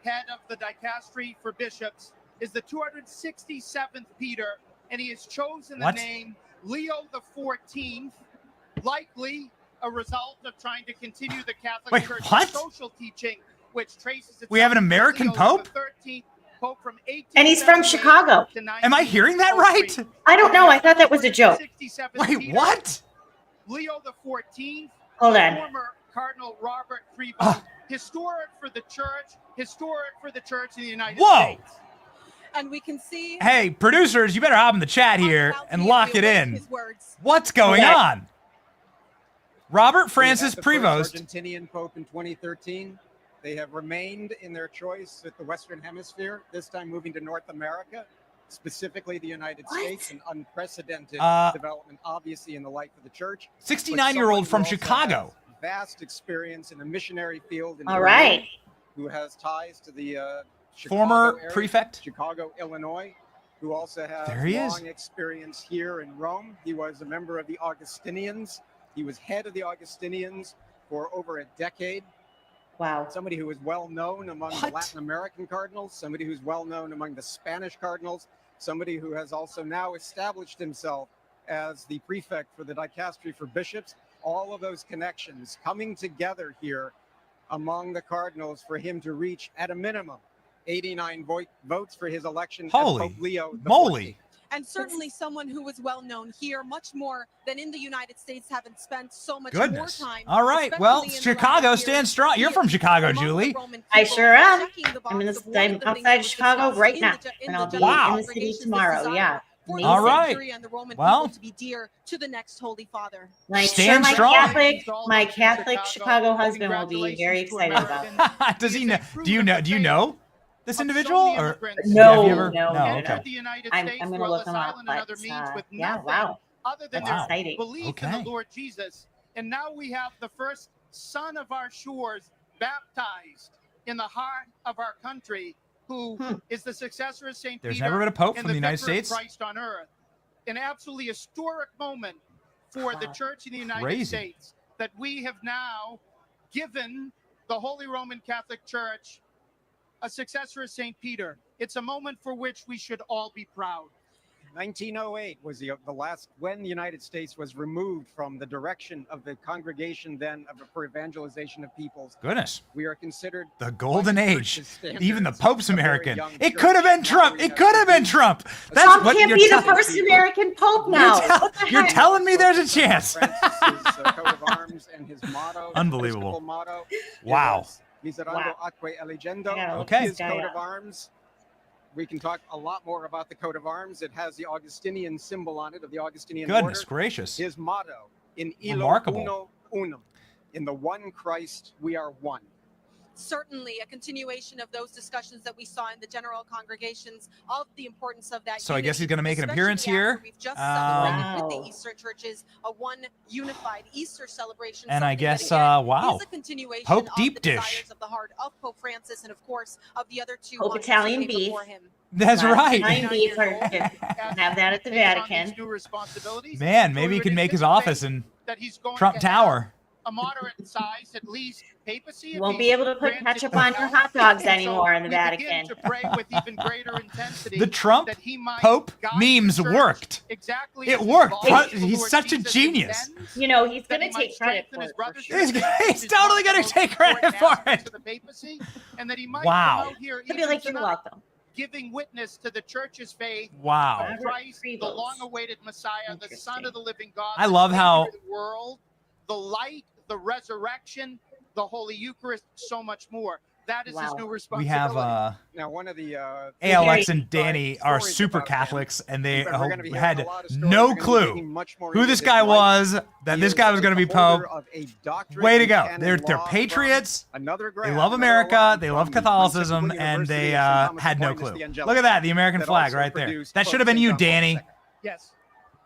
head of the dicastery for bishops is the 267th Peter, and he has chosen the name Leo the 14th, likely a result of trying to continue the Catholic Wait, Church's what? social teaching, which traces its We have an American Pope? The 13th Pope from 1878 And he's from Chicago. to Am I hearing that right? I don't know. I thought that was a joke. Wait, what? Leo the 14th, Hold the on. former Cardinal Robert Prevost, historic for the church in the United Whoa. States. And we can see. Hey, producers, you better hop in the chat here and lock it in. What's going on? Robert Francis Prevost. Argentinian Pope in 2013. They have remained in their choice at the Western Hemisphere, this time moving to North America, specifically the United States, an unprecedented development, obviously, in the life of the church. 69-year-old from Chicago. Vast experience in the missionary field. In All right. Who has ties to the Former area, prefect. Chicago, Illinois, who also has There he is. long experience here in Rome. He was a member of the Augustinians. He was head of the Augustinians for over a decade. Wow. Somebody who is well known among the Latin American cardinals, somebody who's well known among the Spanish cardinals, somebody who has also now established himself as the prefect for the dicastery for bishops. All of those connections coming together here among the cardinals for him to reach, at a minimum, 89 votes for his election as Pope Leo the moly. 14th. And certainly someone who was well known here, much more than in the United States, having spent so much Goodness. more time. All right. Well, Chicago stands strong. You're from Chicago, Julie. I sure am. I'm outside of Chicago right now, and I'll be in the city tomorrow. Yeah. Amazing. All right. Well, to be dear to the next Holy Father. I'm Stand sure strong. my Catholic Chicago husband will be very excited about it. Does he know? Do you know this individual? Or No, have you ever? no. Okay. I'm going to look him up, but yeah, wow. Other than That's their exciting. belief in the Lord Jesus. And now we have the first son of our shores baptized in the heart of our country, who is the successor of St. There's Peter never been a pope and from the United vicar of States? Christ on earth. An absolutely historic moment for the church in the United Crazy. States, that we have now given the Holy Roman Catholic Church a successor of St. Peter. It's a moment for which we should all be proud. 1908 was the last when the United States was removed from the direction of the congregation then for evangelization of peoples. Goodness. We are considered The golden age. standards Even the Pope's a very American. young It church. could have been Trump. It could have been Trump. That's Trump what can't you're be the telling- first American Pope now. What the You're heck? telling me there's a chance. Francis's coat of arms and his motto, Unbelievable. Episcopal motto. Wow. Miserando atque elegendo. Okay. His coat of arms. We can talk a lot more about the coat of arms. It has the Augustinian symbol on it of the Augustinian Goodness order. gracious. His motto, in illo Remarkable. uno unum. In the one Christ, we are one. Certainly a continuation of those discussions that we saw in the general congregations of the importance of that. So I guess he's going to make an especially appearance after here. We've just celebrated with Wow. the Eastern churches a one unified Easter celebration. And I something that, guess, again, wow. is a continuation Pope of deep the dish. desires of the heart of Pope Francis, and of course of the other two Pope monarchs Italian who came beef. before him. That's Lots of right. Italian beef have that at the Vatican. Man, maybe he can make his office in Trump Tower. A moderate size, at least, papacy. You won't be able to put ketchup on your hot dogs anymore in the Vatican. To pray with even greater intensity The Trump that he might Pope guide memes the church worked. Exactly It as worked. his voluntary He's Lord such a Jesus genius. intends, You know, he's that going he to might take credit strengthen for his it. For brothers sure. and sisters, He's his totally going to most take credit important for aspects it. of the papacy, and that he might Wow. come out here He'll be even like, you're tonight, welcome. giving witness to the church's faith Wow. of Christ, the long-awaited Messiah, the Son of the living God. I the love Savior how- of the world, the light, the resurrection, the Holy Eucharist, so much more. That is his new We responsibility. have Now, one of the Alex and Danny are stories super about him. Catholics, and they We're gonna be hearing had a lot of stories. no We're gonna be clue digging much more who into this his guy life. was, that He this is guy was going to be the holder Pope. of a doctorate Way to in go. canon They're law patriots. from another They grad, love another America. alum They love from Catholicism, Pontifical and they University of St. had no Thomas clue. the Angelic, Look at that, the American that flag also right there. produced That Pope should have been St. you, John Paul Danny. II. Yes.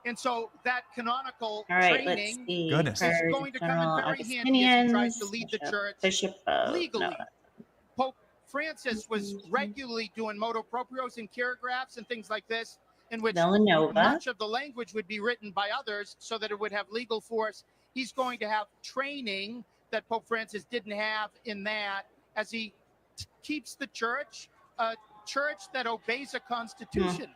And so that canonical All right, let's training see. Goodness. is Cardinal going to come in very handy as he tries to lead the church Bishop of, legally. no, Pope Francis was regularly doing motu proprios and paragraphs and things like this, in which Villanova. much of the language would be written by others so that it would have legal force. He's going to have training that Pope Francis didn't have in that, as he keeps the church a church that obeys a constitution.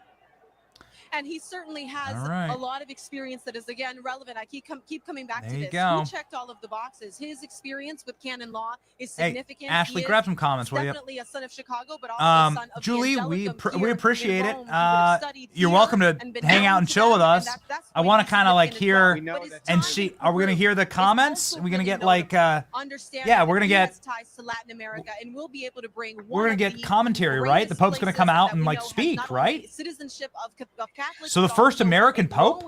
And he certainly has All right. a lot of experience that is, again, relevant. I keep coming back There to you this. go. He checked all of the boxes. His experience with canon law is Hey, significant. Ashley, He grab is some comments, will you? definitely a son of Chicago, but also a son of Julie, the we Angelicum we here appreciate in it. Rome. He would have studied You're here welcome to and been hang known out and to chill with them, and us. that's I going want to to be kind of like significant as well. hear But his and time see. in Are we gonna Peru hear the is comments? also Are we gonna really get like understanding yeah, we're that gonna he get has ties to Latin America, and we'll be able to bring we're gonna one get of the commentary, right? The Pope's gonna come out and like speak, right? citizenship of Catholics. So the first American Pope.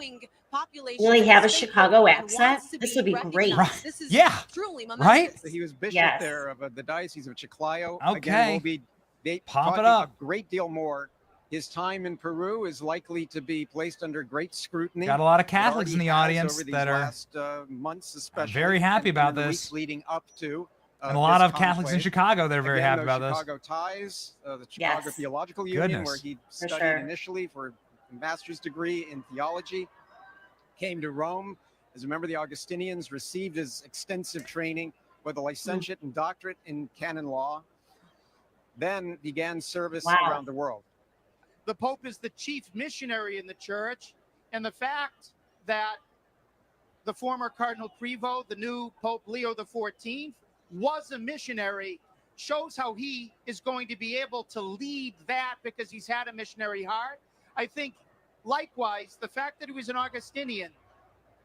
Will he have a Chicago accent? This would be great. Right. This is Yeah. truly Right? momentous. So he was bishop Yes. there of the Diocese of Chiclayo. Okay. Again, we'll be Pop it talking up. a great deal more. His time in Peru is likely to be placed under great scrutiny. Got a lot of It Catholics in already the has audience over these that are last months, especially. very happy and about in the this. weeks leading up to and a lot this of Catholics in conclave. Chicago that are very Again, happy those about this. Chicago ties, the Chicago Yes. Theological Union, Goodness. where he For studied sure. initially for a master's degree in theology, came to Rome as a member of the Augustinians, received his extensive training with a licentiate and doctorate in canon law, then began service Wow. around the world. The Pope is the chief missionary in the church, and the fact that the former Cardinal Prevost, the new Pope Leo XIV, was a missionary shows how he is going to be able to lead that because he's had a missionary heart. I think, likewise, the fact that he was an Augustinian,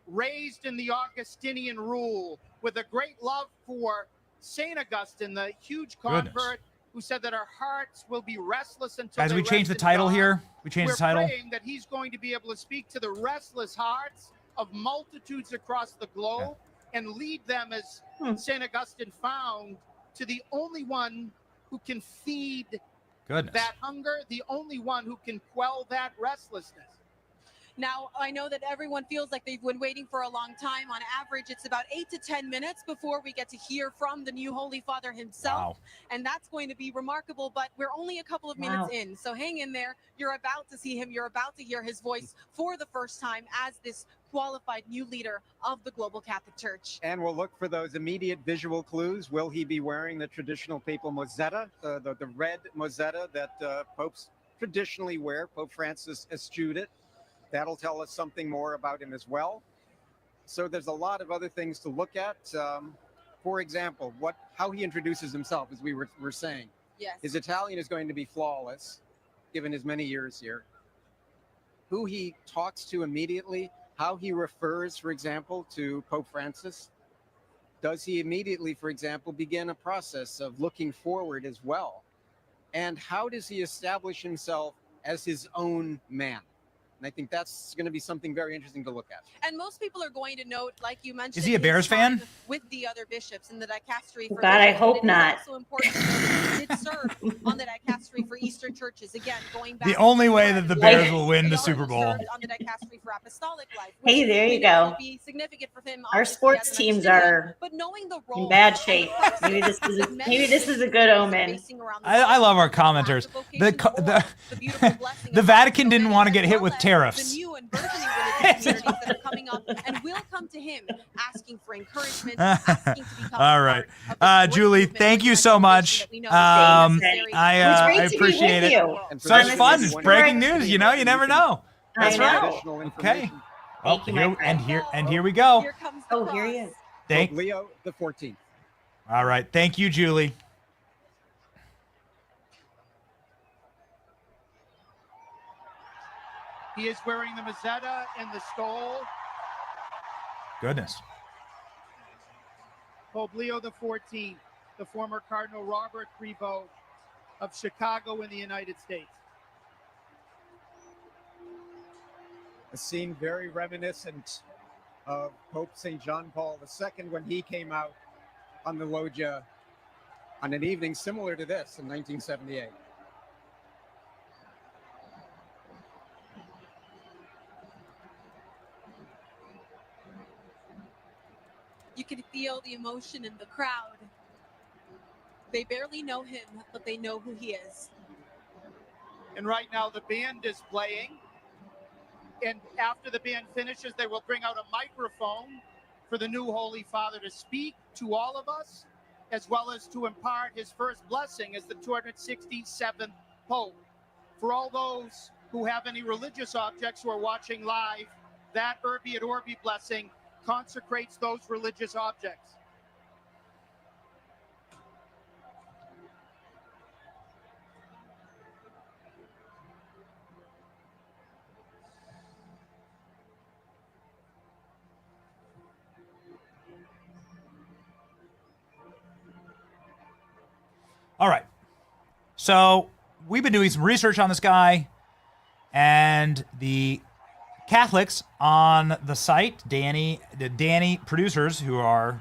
raised in the Augustinian rule with a great love for St. Augustine, the huge convert Goodness. who said that our hearts will be restless until Guys, they we changed the rest in title God. here. We changed We're the title. praying that he's going to be able to speak to the restless hearts of multitudes across the globe and lead them, as St. Augustine found, to the only one who can feed Goodness. that hunger, the only one who can quell that restlessness. Now, I know that everyone feels like they've been waiting for a long time. On average, it's about 8 to 10 minutes before we get to hear from the new Holy Father himself. Wow. And that's going to be remarkable, but we're only a couple of minutes Wow. in. So hang in there. You're about to see him. You're about to hear his voice for the first time as this qualified new leader of the global Catholic Church. And we'll look for those immediate visual clues. Will he be wearing the traditional papal mozzetta, the red mozzetta that popes traditionally wear? Pope Francis eschewed it. That'll tell us something more about him as well. So there's a lot of other things to look at. For example, how he introduces himself, as we were saying. Yes. His Italian is going to be flawless, given his many years here. Who he talks to immediately, how he refers, for example, to Pope Francis. Does he immediately, for example, begin a process of looking forward as well? And how does he establish himself as his own man? And I think that's going to be something very interesting to look at. And most people are going to note, like you mentioned, Is he a his Bears fan? time with the other bishops in the dicastery. For God, I bishops. hope And it is not. also important to know that he did serve on the dicastery for Eastern churches. Again, going back. The only way that the Bears will win He the also Super Bowl. served on the dicastery for apostolic life. which Hey, there you we know go. will be significant for him, Our obviously, sports as an teams Augustinian, are but knowing the in role bad of shape. the Maybe this is a good omen. I love our commenters. The Vatican didn't want to get hit with tariffs. communities that are coming up and will come to him asking for encouragement, asking to become All right. Julie, thank you so much. I appreciate it. Such fun. It's breaking news, you know, you never know. That's right. Okay. Well, here we go. Oh, here he is. Pope Leo XIV. All right. Thank you, Julie. He is wearing the mozzetta and the stole. Goodness. Pope Leo XIV, the former Cardinal Robert Prevost of Chicago in the United States. A scene very reminiscent of Pope St. John Paul II when he came out on the loggia on an evening similar to this in 1978. You can feel the emotion in the crowd. They barely know him, but they know who he is. And right now the band is playing. And after the band finishes, they will bring out a microphone for the new Holy Father to speak to all of us, as well as to impart his first blessing as the 267th Pope. For all those who have any religious objects who are watching live, that Urbi et Orbi blessing consecrates those religious objects. All right. So we've been doing some research on this guy, and the Catholics on the site, the Danny producers, who are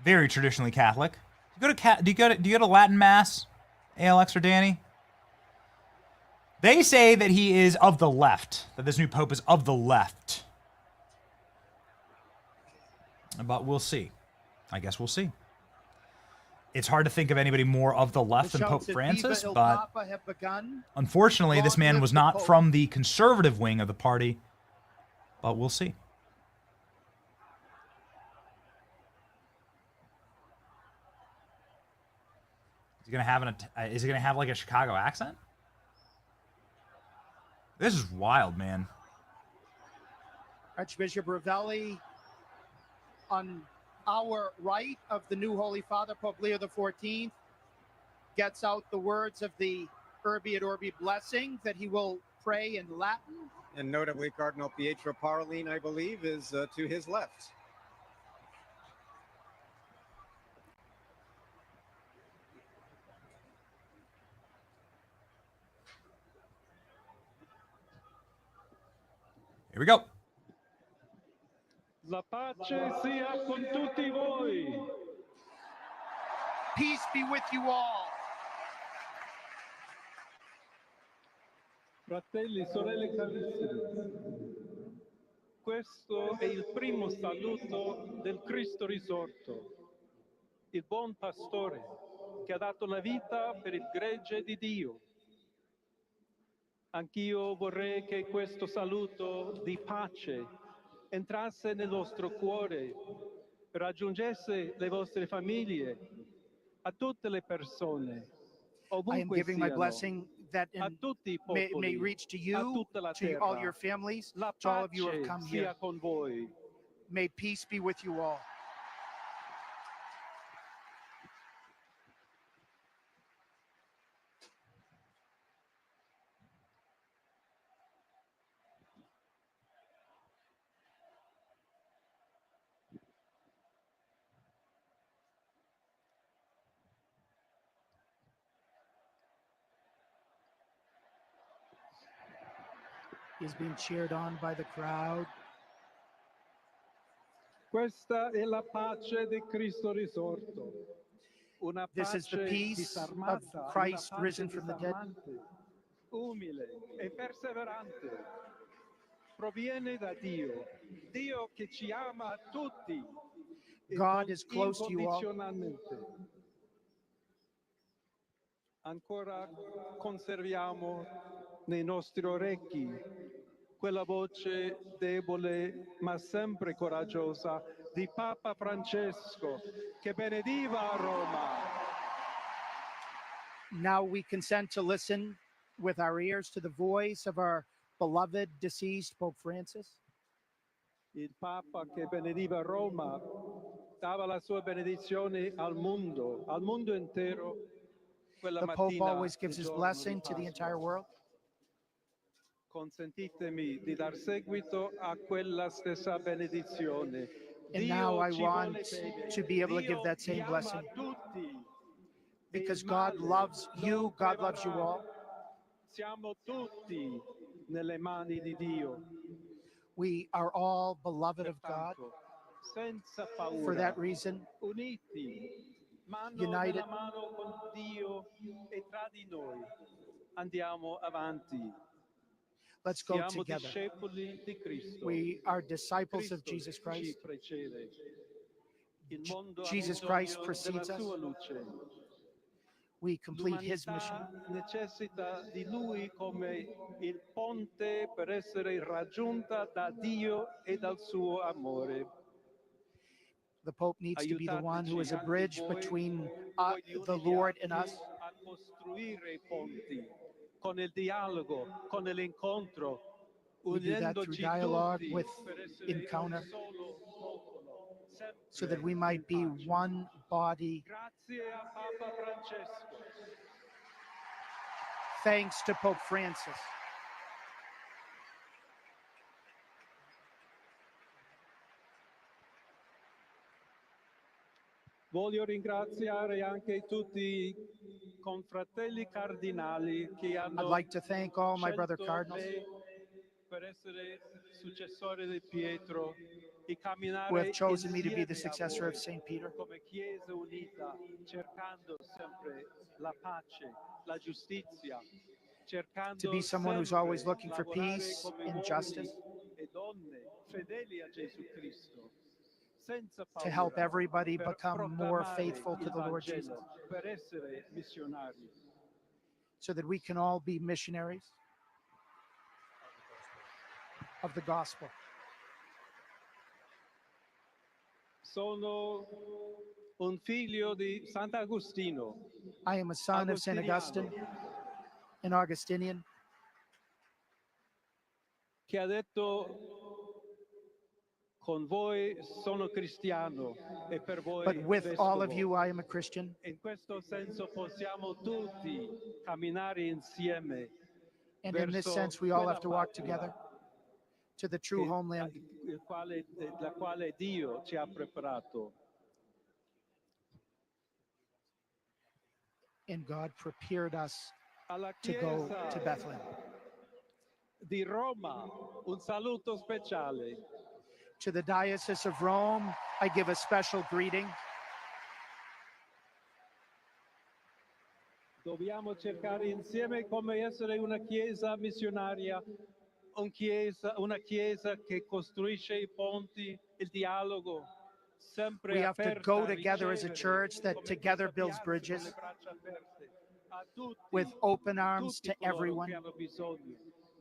very traditionally Catholic. Do you go to Latin Mass, ALX or Danny? They say that he is of the left, that this new pope is of the left. But we'll see. I guess we'll see. It's hard to think of anybody more of the left than Pope Francis, but unfortunately, this man was not from the conservative wing of the party. But we'll see. Is he gonna have like a Chicago accent? This is wild, man. Archbishop Ravelli on our right of the new Holy Father, Pope Leo XIV, gets out the words of the Urbi et Orbi blessing that he will pray in Latin. And notably, Cardinal Pietro Parolin, I believe, is to his left. Here we go. La pace sia con tutti voi. Peace be with you all. Fratelli, sorelle carissimi, questo è il primo saluto del Cristo risorto, il buon pastore che ha dato la vita per il gregge di Dio. Anch'io vorrei che questo saluto di pace entrasse nel vostro cuore, raggiungesse le vostre famiglie, a tutte le persone, I am giving my blessing that may reach to you, to all your families, to all of you who have come here. May peace be with you all. He's being cheered on by the crowd. Questa è la pace di Cristo risorto. Una This is the pace peace of disarmata, Christ una pace risen from the dead. disarmante, umile e perseverante. Proviene da Dio, Dio che ci ama tutti. God is close to you all. Incondizionalmente. Ancora conserviamo nei nostri orecchi quella voce debole ma sempre coraggiosa di Papa Francesco che benediva a Roma. Now we consent to listen with our ears to the voice of our beloved deceased Pope Francis. Il Papa che benediva Roma dava la sua benedizione al mondo intero. The Pope always gives his blessing to the entire world. Consentitemi di dar seguito a quella stessa benedizione. And now I want to be able to give that same blessing. Because God loves you, God loves you all. Siamo tutti nelle mani di Dio. We are all beloved of God. Senza paura, For that reason, uniti, mano united, nella mano con Dio e tra di noi. Andiamo avanti. let's go Siamo together. discepoli di Cristo. We are disciples of Cristo Jesus Christ. ci precede. Il mondo ha Jesus bisogno Christ della precedes us. sua luce. We complete his mission. L'umanità necessita di lui come il ponte per essere raggiunta da Dio e dal suo amore. The Pope needs to be the one who is a bridge between the Lord and us. A costruire ponti con il dialogo, con l'incontro, We do that through unendoci dialogue tutti with per essere encounter, un solo popolo, so that sempre we might be in pace. one body. Grazie a Papa Francesco. Thanks to Pope Francis. Voglio ringraziare anche tutti i confratelli cardinali che I'd hanno like to thank all my brother scelto cardinals me per essere successore di Pietro e who camminare have chosen me to be insieme the a successor of voi St. Peter, come Chiesa unita, cercando sempre la pace, la giustizia, to cercando be someone who's sempre always looking for lavorare peace come and uomini justice, e donne fedeli a Gesù Cristo, senza to help paura, everybody per become more proclamare faithful to il the Lord Jesus, Vangelo, per essere missionari. so that we can all be missionaries of the gospel. Sono un figlio di Sant'Agostino, I am a son of St. Augustine, an Augustinian, che ha detto: con voi sono cristiano e per voi but with all of vescovo. you I am a Christian. In questo senso possiamo tutti camminare insieme And in this verso sense, we all quella have to walk patria together to the true homeland la quale Dio ci ha preparato. and God prepared us Alla to go Chiesa to Bethlehem. di Roma un saluto speciale. To the Diocese of Rome, I give a special greeting. Dobbiamo cercare insieme come essere una Chiesa missionaria, una Chiesa che costruisce i ponti, il dialogo, sempre We have to aperta go a together as a ricevere, church that come together questa builds piazza con le bridges braccia aperte a tutti, with open arms tutti to coloro che everyone. hanno bisogno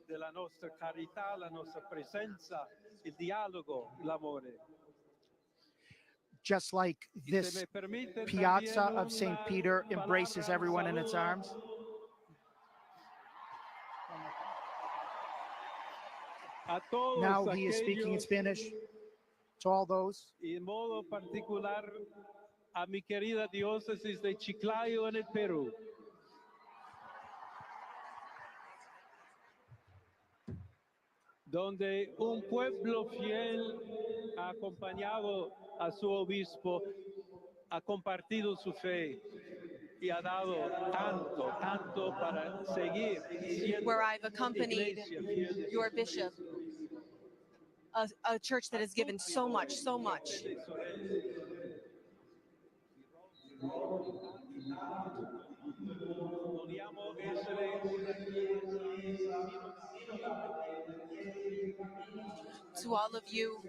della nostra carità, la nostra presenza, il dialogo, l'amore. Just like this piazza of St. Peter embraces everyone in its arms, now he is speaking in Spanish to all those. En modo particular a mi querida diócesis de Chiclayo en el Perú. Donde un pueblo fiel ha acompañado a su obispo, ha compartido su fe y ha dado tanto, tanto para seguir siendo Where I've accompanied iglesia fiel de your Jesucristo. bishop, a church that has given so much, so much. Vogliamo essere una chiesa To all of you,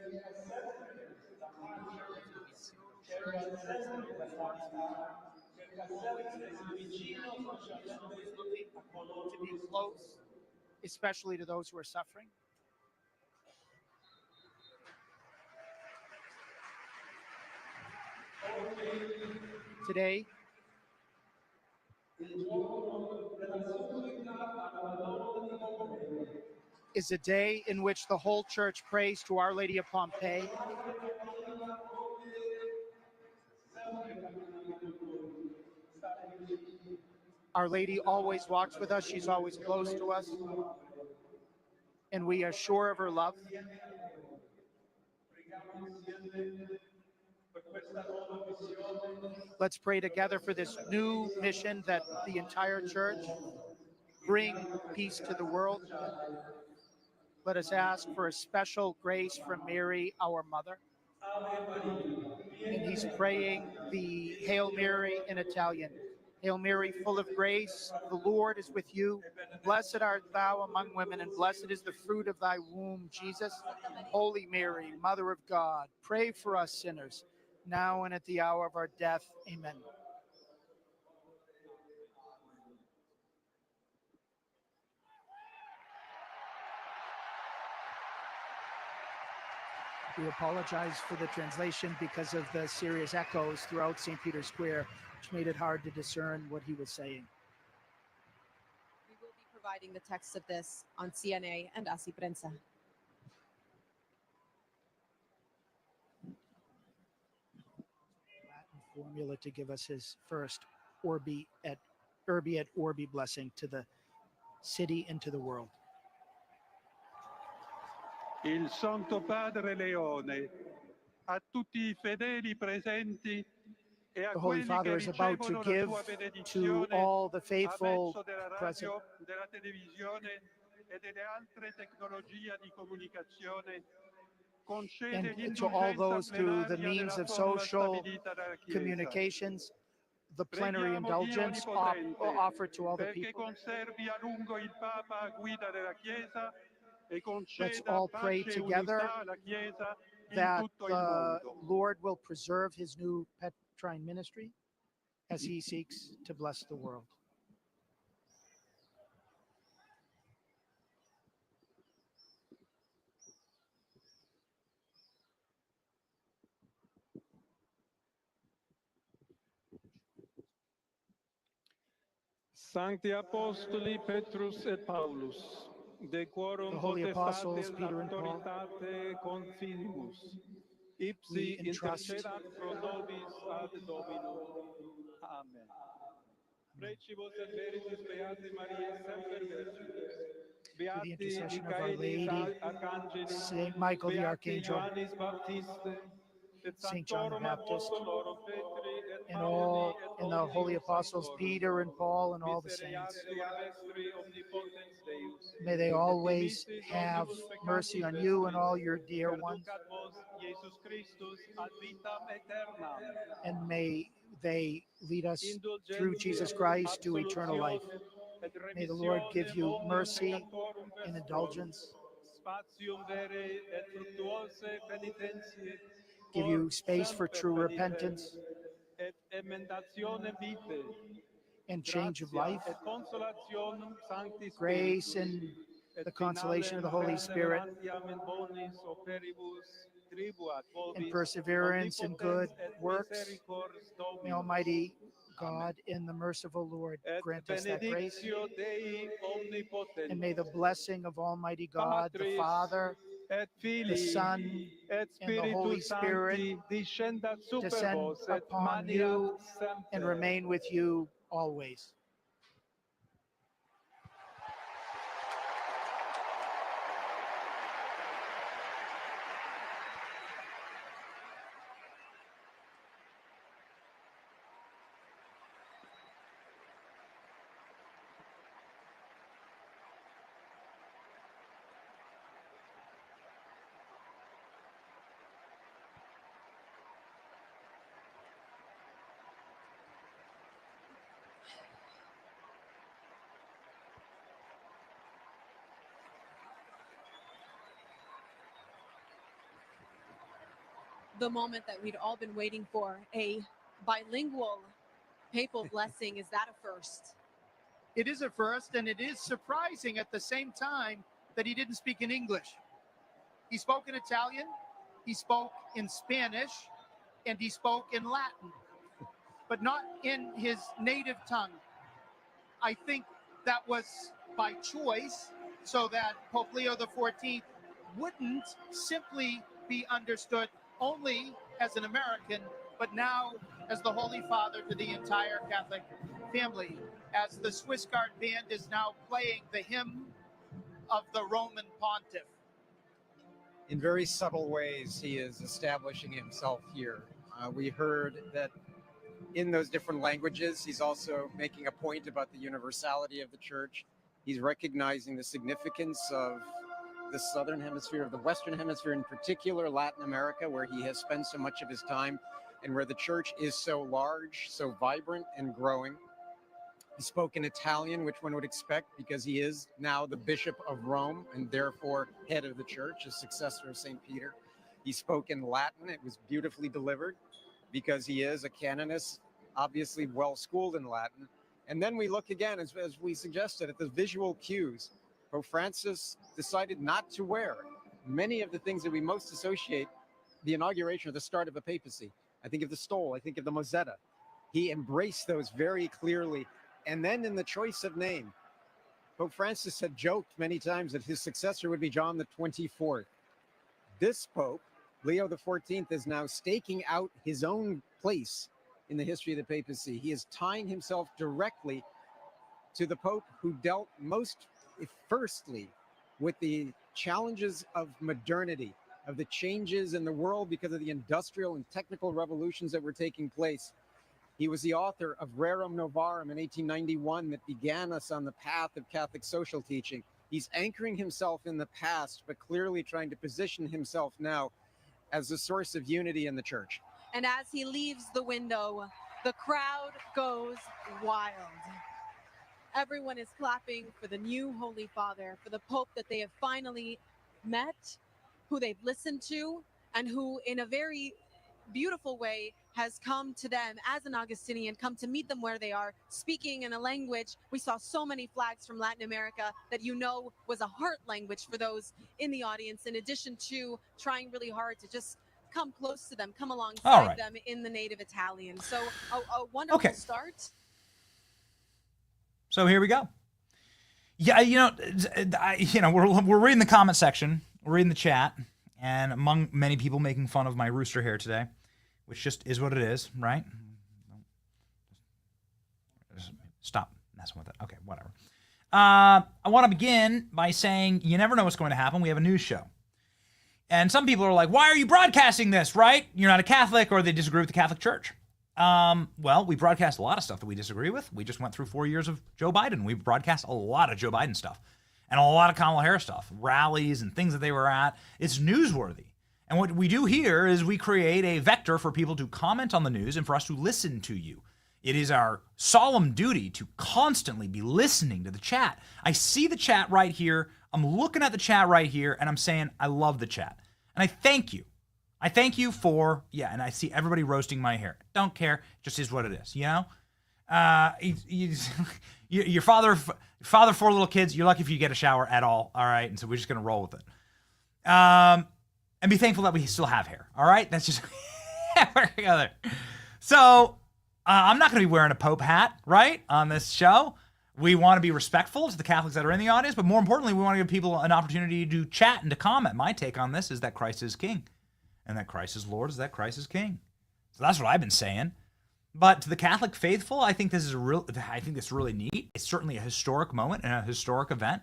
To be close, especially to those who are suffering. Today, is a day in which the whole church prays to Our Lady of Pompeii. Our Lady always walks with us. She's always close to us. And we are sure of her love. Let's pray together for this new mission that the entire church bring peace to the world. Let us ask for a special grace from Mary, our mother. And he's praying the Hail Mary in Italian. Hail Mary, full of grace, the Lord is with you. Blessed art thou among women, and blessed is the fruit of thy womb, Jesus. Holy Mary, Mother of God, pray for us sinners, now and at the hour of our death. Amen. We apologize for the translation because of the serious echoes throughout St. Peter's Square, which made it hard to discern what he was saying. We will be providing the text of this on CNA and Así Prensa. Latin formula to give us his first Urbi et Orbi blessing to the city and to the world. Il Santo Padre Leone, a tutti I fedeli presenti e a The Holy quelli Father che is about to ricevono la give tua to benedizione all the a faithful mezzo della present, radio, della televisione e delle altre tecnologie di comunicazione. Concede and to all those through the plenaria means della of formula social stabilita dalla Chiesa. communications, the plenary Preghiamo Dio indulgence Onnipotente offered to all the perché people. conservi a lungo il Papa a guida della Chiesa e Let's conceda all pray pace e together unità alla Chiesa in that tutto il the mondo. Lord will preserve his new Petrine ministry as he seeks to bless the world. Sancti Apostoli Petrus et Paulus, de quorum The holy apostles, potestates Peter and Paul, auctoritate confidimus, we ipsi entrust intercedat pro nobis ad Dominum. Amen. Precibus et veritis Beate Mariae semper Virginis, through the Beati intercession of Our Michaelis Lady, Arcangeli, Saint Michael the Beati Archangel, Ioannis Baptiste, et Saint John the Sanctorum Baptist, Apostolorum Petri et and Pauli all et and the holy apostles Sanctorum, Peter and Paul and all the saints. misereatur vestri omnipotens Deus, May they et always dimissis have omnibus mercy on peccatis you and vestris, all your dear ones, perducat vos Iesus Christus ad vitam aeternam. and may they lead us through Jesus Christ to eternal life. May the Lord give you mercy and indulgence, Spatium vere et fructuose penitentiae, give you space for true repentance et emendationem vitae, and change of life, et consolationem Sancti grace Spiritus, and et the consolation of the finalem Holy Spirit, perseverantiam in bonis operibus tribuat and vobis perseverance in good omnipotens et works. misericors May Dominus. Almighty God and the merciful Lord Et grant us that grace. benedictio Dei omnipotentis, And may the blessing of Almighty God, the Patris Father, et the Filii Son, et and the Holy Spiritus Spirit Sancti descendat super descend vos et upon maniat you semper. and remain with you always. The moment that we'd all been waiting for, a bilingual papal blessing. Is that a first? It is a first, and it is surprising at the same time that he didn't speak in English. He spoke in Italian, he spoke in Spanish, and he spoke in Latin, but not in his native tongue. I think that was by choice so that Pope Leo XIV wouldn't simply be understood only as an American, but now as the Holy Father to the entire Catholic family, as the Swiss Guard Band is now playing the hymn of the Roman Pontiff. In very subtle ways, he is establishing himself here. We heard that in those different languages, he's also making a point about the universality of the church. He's recognizing the significance of the Southern Hemisphere, of the Western Hemisphere, in particular Latin America, where he has spent so much of his time and where the church is so large, so vibrant and growing. He spoke in Italian, which one would expect because he is now the Bishop of Rome and therefore head of the church, a successor of St. Peter. He spoke in Latin. It was beautifully delivered because he is a canonist, obviously well-schooled in Latin. And then we look again, as we suggested, at the visual cues. Pope Francis decided not to wear many of the things that we most associate the inauguration or the start of a papacy. I think of the stole. I think of the Mosetta. He embraced those very clearly. And then in the choice of name, Pope Francis had joked many times that his successor would be John the 24th. This Pope, Leo the 14th, is now staking out his own place in the history of the papacy. He is tying himself directly to the Pope who dealt most firstly with the challenges of modernity, of the changes in the world because of the industrial and technical revolutions that were taking place. He was the author of Rerum Novarum in 1891 that began us on the path of Catholic social teaching. He's anchoring himself in the past, but clearly trying to position himself now as a source of unity in the church. And as he leaves the window, the crowd goes wild. Everyone is clapping for the new Holy Father, for the Pope that they have finally met, who they've listened to, and who in a very beautiful way has come to them as an Augustinian, come to meet them where they are, speaking in a language. We saw so many flags from Latin America that was a heart language for those in the audience, in addition to trying really hard to just come close to them, come alongside them in the native Italian. So a wonderful start. So here we go. Yeah, we're reading the comment section, we're reading the chat, and among many people making fun of my rooster hair today, which just is what it is, right? Stop messing with it. Okay, whatever. I want to begin by saying you never know what's going to happen. We have a news show. And some people are like, why are you broadcasting this, right? You're not a Catholic, or they disagree with the Catholic Church. Well, we broadcast a lot of stuff that we disagree with. We just went through 4 years of Joe Biden. We broadcast a lot of Joe Biden stuff and a lot of Kamala Harris stuff, rallies and things that they were at. It's newsworthy. And what we do here is we create a vector for people to comment on the news and for us to listen to you. It is our solemn duty to constantly be listening to the chat. I see the chat right here. I'm looking at the chat right here, and I'm saying I love the chat. And I thank you. I thank you for, and I see everybody roasting my hair. Don't care. Just is what it is, you know? Your father, 4 little kids, you're lucky if you get a shower at all right? And so we're just going to roll with it. And be thankful that we still have hair, all right? That's just, we're together. So I'm not going to be wearing a Pope hat, right, on this show. We want to be respectful to the Catholics that are in the audience, but more importantly, we want to give people an opportunity to chat and to comment. My take on this is that Christ is King, and that Christ is Lord, is that Christ is King. So that's what I've been saying. But to the Catholic faithful, I think this is really neat. It's certainly a historic moment and a historic event,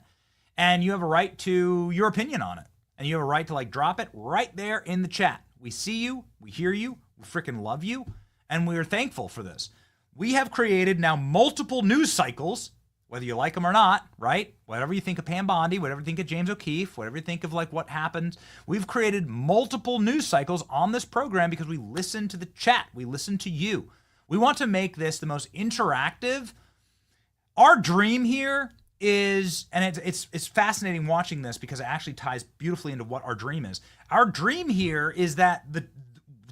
and you have a right to your opinion on it, and you have a right to drop it right there in the chat. We see you, we hear you, we freaking love you, and we are thankful for this. We have created now multiple news cycles, whether you like them or not, right? Whatever you think of Pam Bondi, whatever you think of James O'Keefe, whatever you think of what happened, we've created multiple news cycles on this program because we listen to the chat. We listen to you. We want to make this the most interactive. Our dream here is, and it's fascinating watching this because it actually ties beautifully into what our dream is. Our dream here is that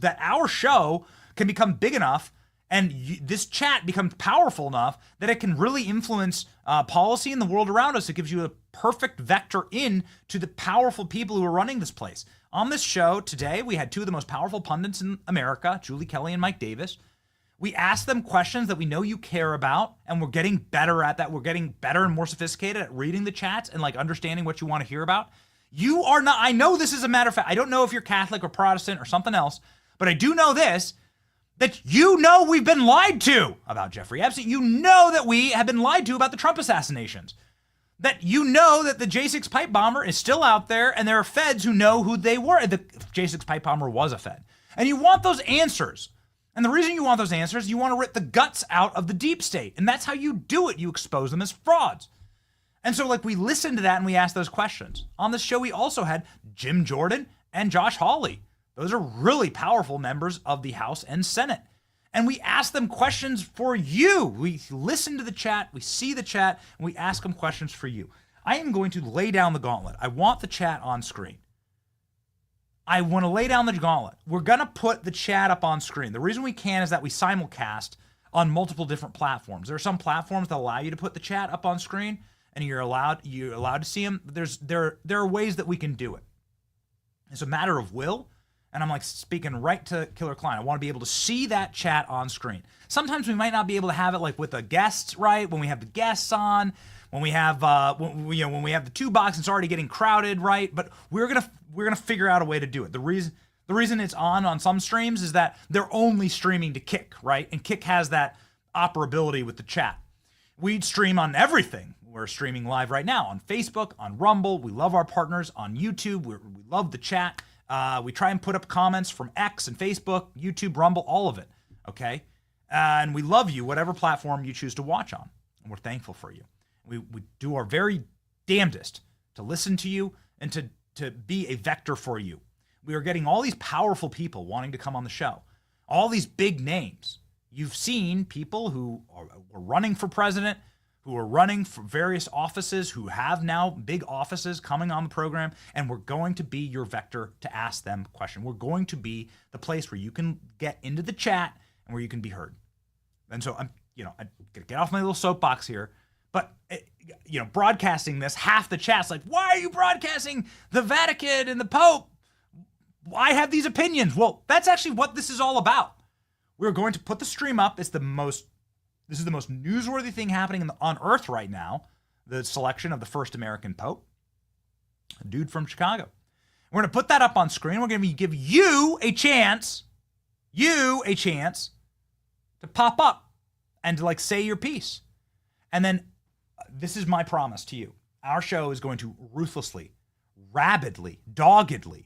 that our show can become big enough and this chat becomes powerful enough that it can really influence policy in the world around us. It gives you a perfect vector in to the powerful people who are running this place. On this show today, we had 2 of the most powerful pundits in America, Julie Kelly and Mike Davis. We asked them questions that we know you care about, and we're getting better at that. We're getting better and more sophisticated at reading the chats and understanding what you want to hear about. You are not, I know this is a matter of fact. I don't know if you're Catholic or Protestant or something else, but I do know this, that we've been lied to about Jeffrey Epstein. You know that we have been lied to about the Trump assassinations. That that the J6 pipe bomber is still out there, and there are feds who know who they were. The J6 pipe bomber was a fed. And you want those answers. And the reason you want those answers, you want to rip the guts out of the deep state. And that's how you do it. You expose them as frauds. And so we listened to that and we asked those questions. On this show, we also had Jim Jordan and Josh Hawley. Those are really powerful members of the House and Senate. And we ask them questions for you. We listen to the chat, we see the chat, and we ask them questions for you. I am going to lay down the gauntlet. I want the chat on screen. I want to lay down the gauntlet. We're going to put the chat up on screen. The reason we can is that we simulcast on multiple different platforms. There are some platforms that allow you to put the chat up on screen, and you're allowed to see them. There are ways that we can do it. It's a matter of will. And I'm like speaking right to Killer Klein. I want to be able to see that chat on screen. Sometimes we might not be able to have it like with the guests, right? When we have the guests on, when we have when we have the 2 box, it's already getting crowded, right? But we're gonna figure out a way to do it. The reason it's on some streams is that they're only streaming to Kick, right? And Kick has that operability with the chat. We stream on everything. We're streaming live right now on Facebook, on Rumble. We love our partners on YouTube. We love the chat. We try and put up comments from X and Facebook, YouTube, Rumble, all of it, okay? And we love you, whatever platform you choose to watch on. And we're thankful for you. We do our very damnedest to listen to you and to be a vector for you. We are getting all these powerful people wanting to come on the show, all these big names. You've seen people who are running for president, who are running for various offices, who have now big offices coming on the program, and we're going to be your vector to ask them questions. We're going to be the place where you can get into the chat and where you can be heard. And so I'm gonna get off my little soapbox here, but broadcasting this, half the chat's like, why are you broadcasting the Vatican and the Pope? I have these opinions. Well, that's actually what this is all about. We're going to put the stream up. This is the most newsworthy thing happening on Earth right now, the selection of the first American Pope, a dude from Chicago. We're going to put that up on screen. We're going to give you a chance to pop up and to say your piece. And then this is my promise to you. Our show is going to ruthlessly, rabidly, doggedly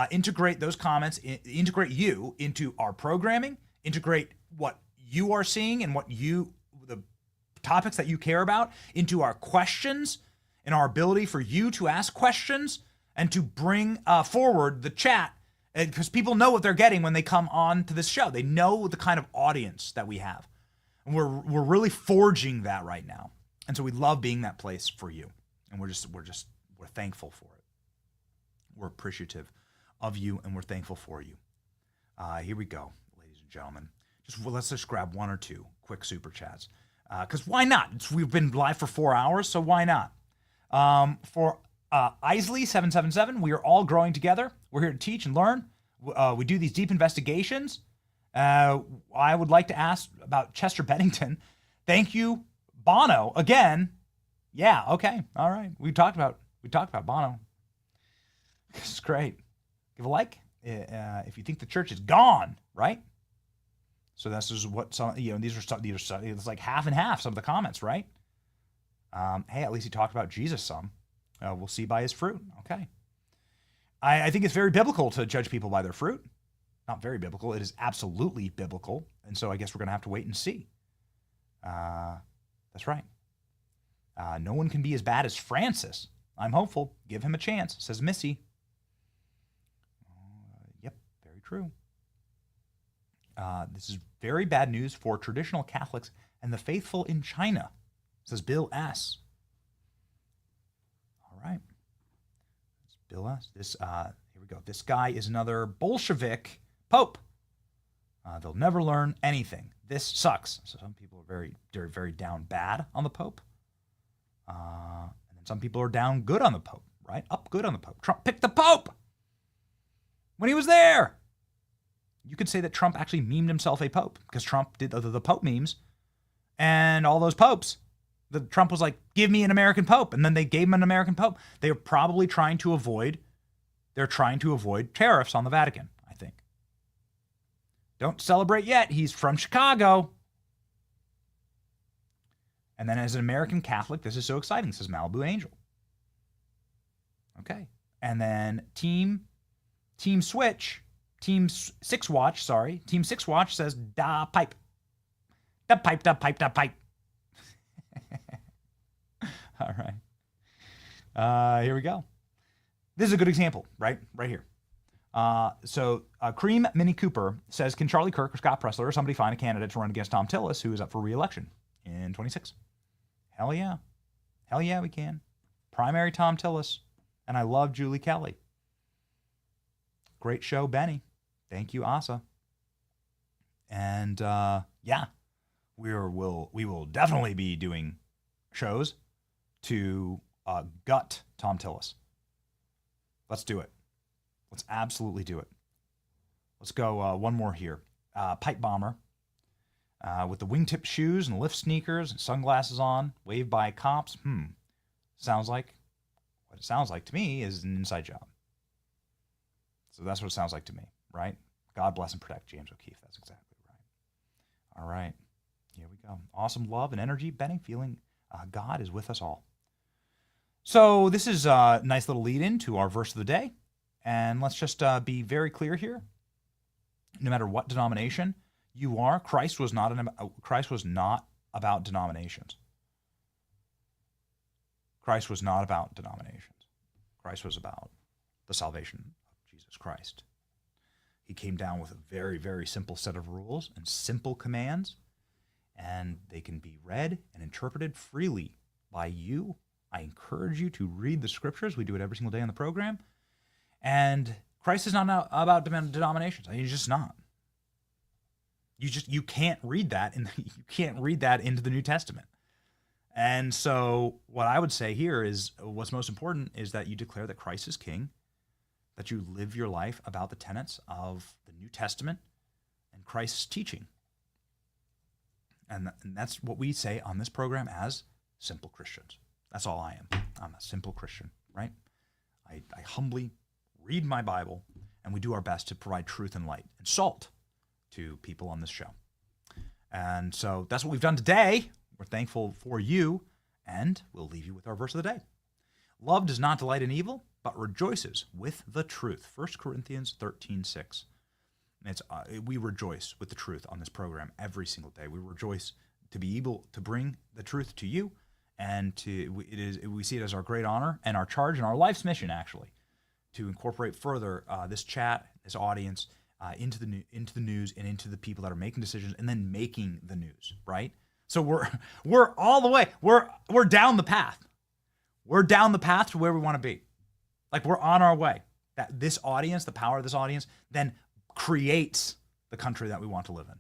integrate those comments, integrate you into our programming, integrate what you are seeing and the topics that you care about into our questions and our ability for you to ask questions and to bring forward the chat, because people know what they're getting when they come on to this show. They know the kind of audience that we have. And we're really forging that right now. And so we love being that place for you. And we're thankful for it. We're appreciative of you and we're thankful for you. Here we go, ladies and gentlemen. Let's just grab 1 or 2 quick super chats. Because why not? We've been live for 4 hours, so why not? For Isley777, we are all growing together. We're here to teach and learn. We do these deep investigations. I would like to ask about Chester Bennington. Thank you, Bono. Again. Yeah, okay. All right. We talked about Bono. This is great. Give a like if you think the church is gone, right? So this is what these are it's like half and half, some of the comments, right? Hey, at least he talked about Jesus some. We'll see by his fruit. Okay. I think it's very biblical to judge people by their fruit. Not very biblical. It is absolutely biblical. And so I guess we're going to have to wait and see. That's right. No one can be as bad as Francis. I'm hopeful. Give him a chance, says Missy. Yep, very true. This is very bad news for traditional Catholics and the faithful in China, says Bill S. All right. It's Bill S. Here we go. This guy is another Bolshevik Pope. They'll never learn anything. This sucks. So some people are very, very, very down bad on the Pope. And then some people are down good on the Pope, right? Up good on the Pope. Trump picked the Pope when he was there. You could say that Trump actually memed himself a Pope because Trump did the Pope memes and all those popes. Trump was like, give me an American Pope. And then they gave him an American Pope. They are probably trying to avoid tariffs on the Vatican, I think. Don't celebrate yet. He's from Chicago. And then as an American Catholic, this is so exciting, says Malibu Angel. Okay. And then Team 6 Watch says, da pipe. Da pipe, da pipe, da pipe. All right. Here we go. This is a good example, right? Right here. So Cream Mini Cooper says, can Charlie Kirk or Scott Pressler or somebody find a candidate to run against Tom Tillis, who is up for re-election in 26? Hell yeah. Hell yeah, we can. Primary Tom Tillis. And I love Julie Kelly. Great show, Benny. Thank you, Asa. And yeah, we will definitely be doing shows to gut Tom Tillis. Let's do it. Let's absolutely do it. Let's go one more here. Pipe bomber with the wingtip shoes and lift sneakers and sunglasses on, waved by cops. Sounds like, what it sounds like to me is an inside job. So that's what it sounds like to me, right? God bless and protect James O'Keefe. That's exactly right. All right. Here we go. Awesome love and energy, Benny, feeling God is with us all. So this is a nice little lead in to our verse of the day. And let's just be very clear here. No matter what denomination you are, Christ was not about denominations. Christ was not about denominations. Christ was about the salvation of Jesus Christ. He came down with a very, very simple set of rules and simple commands, and they can be read and interpreted freely by you. I encourage you to read the scriptures. We do it every single day on the program. And Christ is not about denominations. He's just not. You can't read that, and you can't read that into the New Testament. And so what I would say here is what's most important is that you declare that Christ is king, that you live your life about the tenets of the New Testament and Christ's teaching. And that's what we say on this program as simple Christians. That's all I am. I'm a simple Christian, right? I humbly read my Bible, and we do our best to provide truth and light and salt to people on this show. And so that's what we've done today. We're thankful for you, and we'll leave you with our verse of the day. Love does not delight in evil, but rejoices with the truth. 1 Corinthians 13:6. We rejoice with the truth on this program every single day. We rejoice to be able to bring the truth to you, and we see it as our great honor and our charge and our life's mission, actually, to incorporate further this chat, this audience, into the news and into the people that are making decisions and then making the news, right? So we're all the way. We're down the path. We're down the path to where we want to be. Like, we're on our way. That this audience, the power of this audience, then creates the country that we want to live in.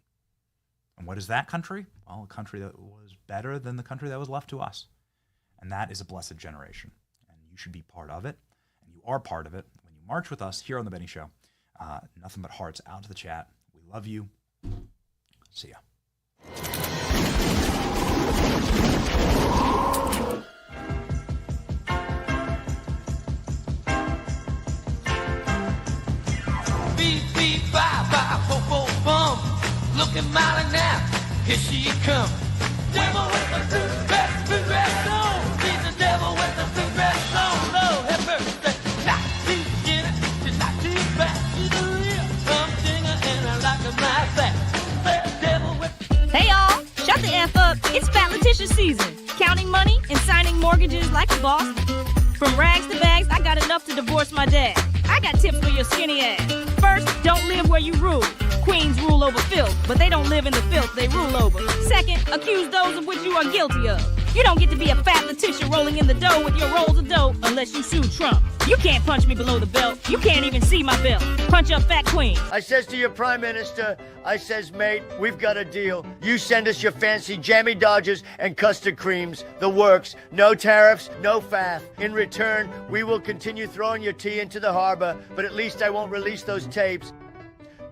And what is that country? Well, a country that was better than the country that was left to us. And that is a blessed generation. And you should be part of it. And you are part of it when you march with us here on The Benny Show. Nothing but hearts out to the chat. We love you. See ya. Beep, beep, bye, bye, fo, fo, bum. Looking mighty now, here she come. Devil with the blue dress on. She's the devil with the blue dress on. Lord have mercy. Not too skinny, she's not too fat. She's a real some singer, and I like her like that. Devil with. Hey y'all, shut the F up. It's Fat Leticia season. Counting money and signing mortgages like a boss. From rags to bags, I got enough to divorce my dad. I got tips for your skinny ass. First, don't live where you rule. Queens rule over filth, but they don't live in the filth they rule over. Second, accuse those of which you are guilty of. You don't get to be a fat Leticia rolling in the dough with your rolls of dough unless you sue Trump. You can't punch me below the belt. You can't even see my belt. Punch up, fat queen. I says to your prime minister, I says, mate, we've got a deal. You send us your fancy jammy dodgers and custard creams, the works. No tariffs, no faff. In return, we will continue throwing your tea into the harbor, but at least I won't release those tapes.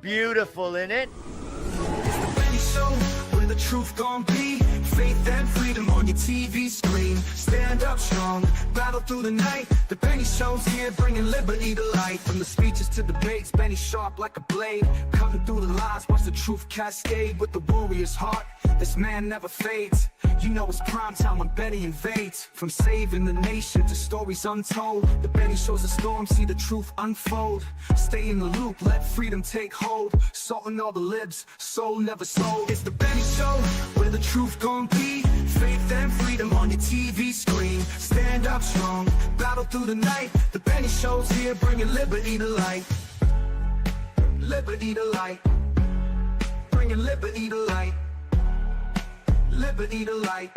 Beautiful, innit? It's the Benny Show, where the truth gon' be. Faith and freedom on your TV screen. Stand up strong, battle through the night. The Benny Show's here, bringing liberty to light. From the speeches to debates, Benny sharp like a blade. Cutting through the lies, watch the truth cascade. With the warrior's heart, this man never fades. You know it's prime time when Benny invades. From saving the nation to stories untold, the Benny Show's a storm, see the truth unfold. Stay in the loop, let freedom take hold. Salting all the libs, soul never sold. It's the Benny Show, where the truth gon' be. Faith and freedom on your TV screen. Stand up strong, battle through the night. The Benny Show's here, bringing liberty to light. Liberty to light. Bringing liberty to light. Liberty to light.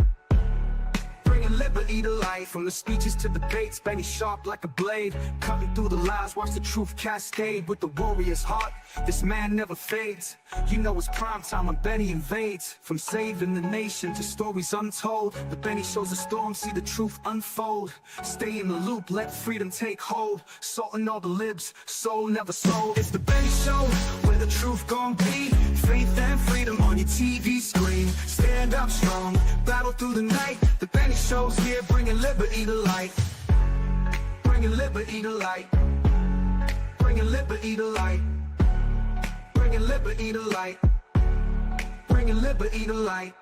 Bringing liberty to light. From the speeches to debates, Benny sharp like a blade. Cutting through the lies, watch the truth cascade. With the warrior's heart, this man never fades. You know it's prime time when Benny invades. From saving the nation to stories untold, the Benny Show's a storm, see the truth unfold. Stay in the loop, let freedom take hold. Salting all the libs, soul never sold. It's the Benny Show, where where the truth gon' be. Faith and freedom on your TV screen. Stand up strong, battle through the night. The Benny Show's here, bringing liberty to light. Bringing liberty to light. Bringing liberty to light. Bringing liberty to light. Bringing liberty to light.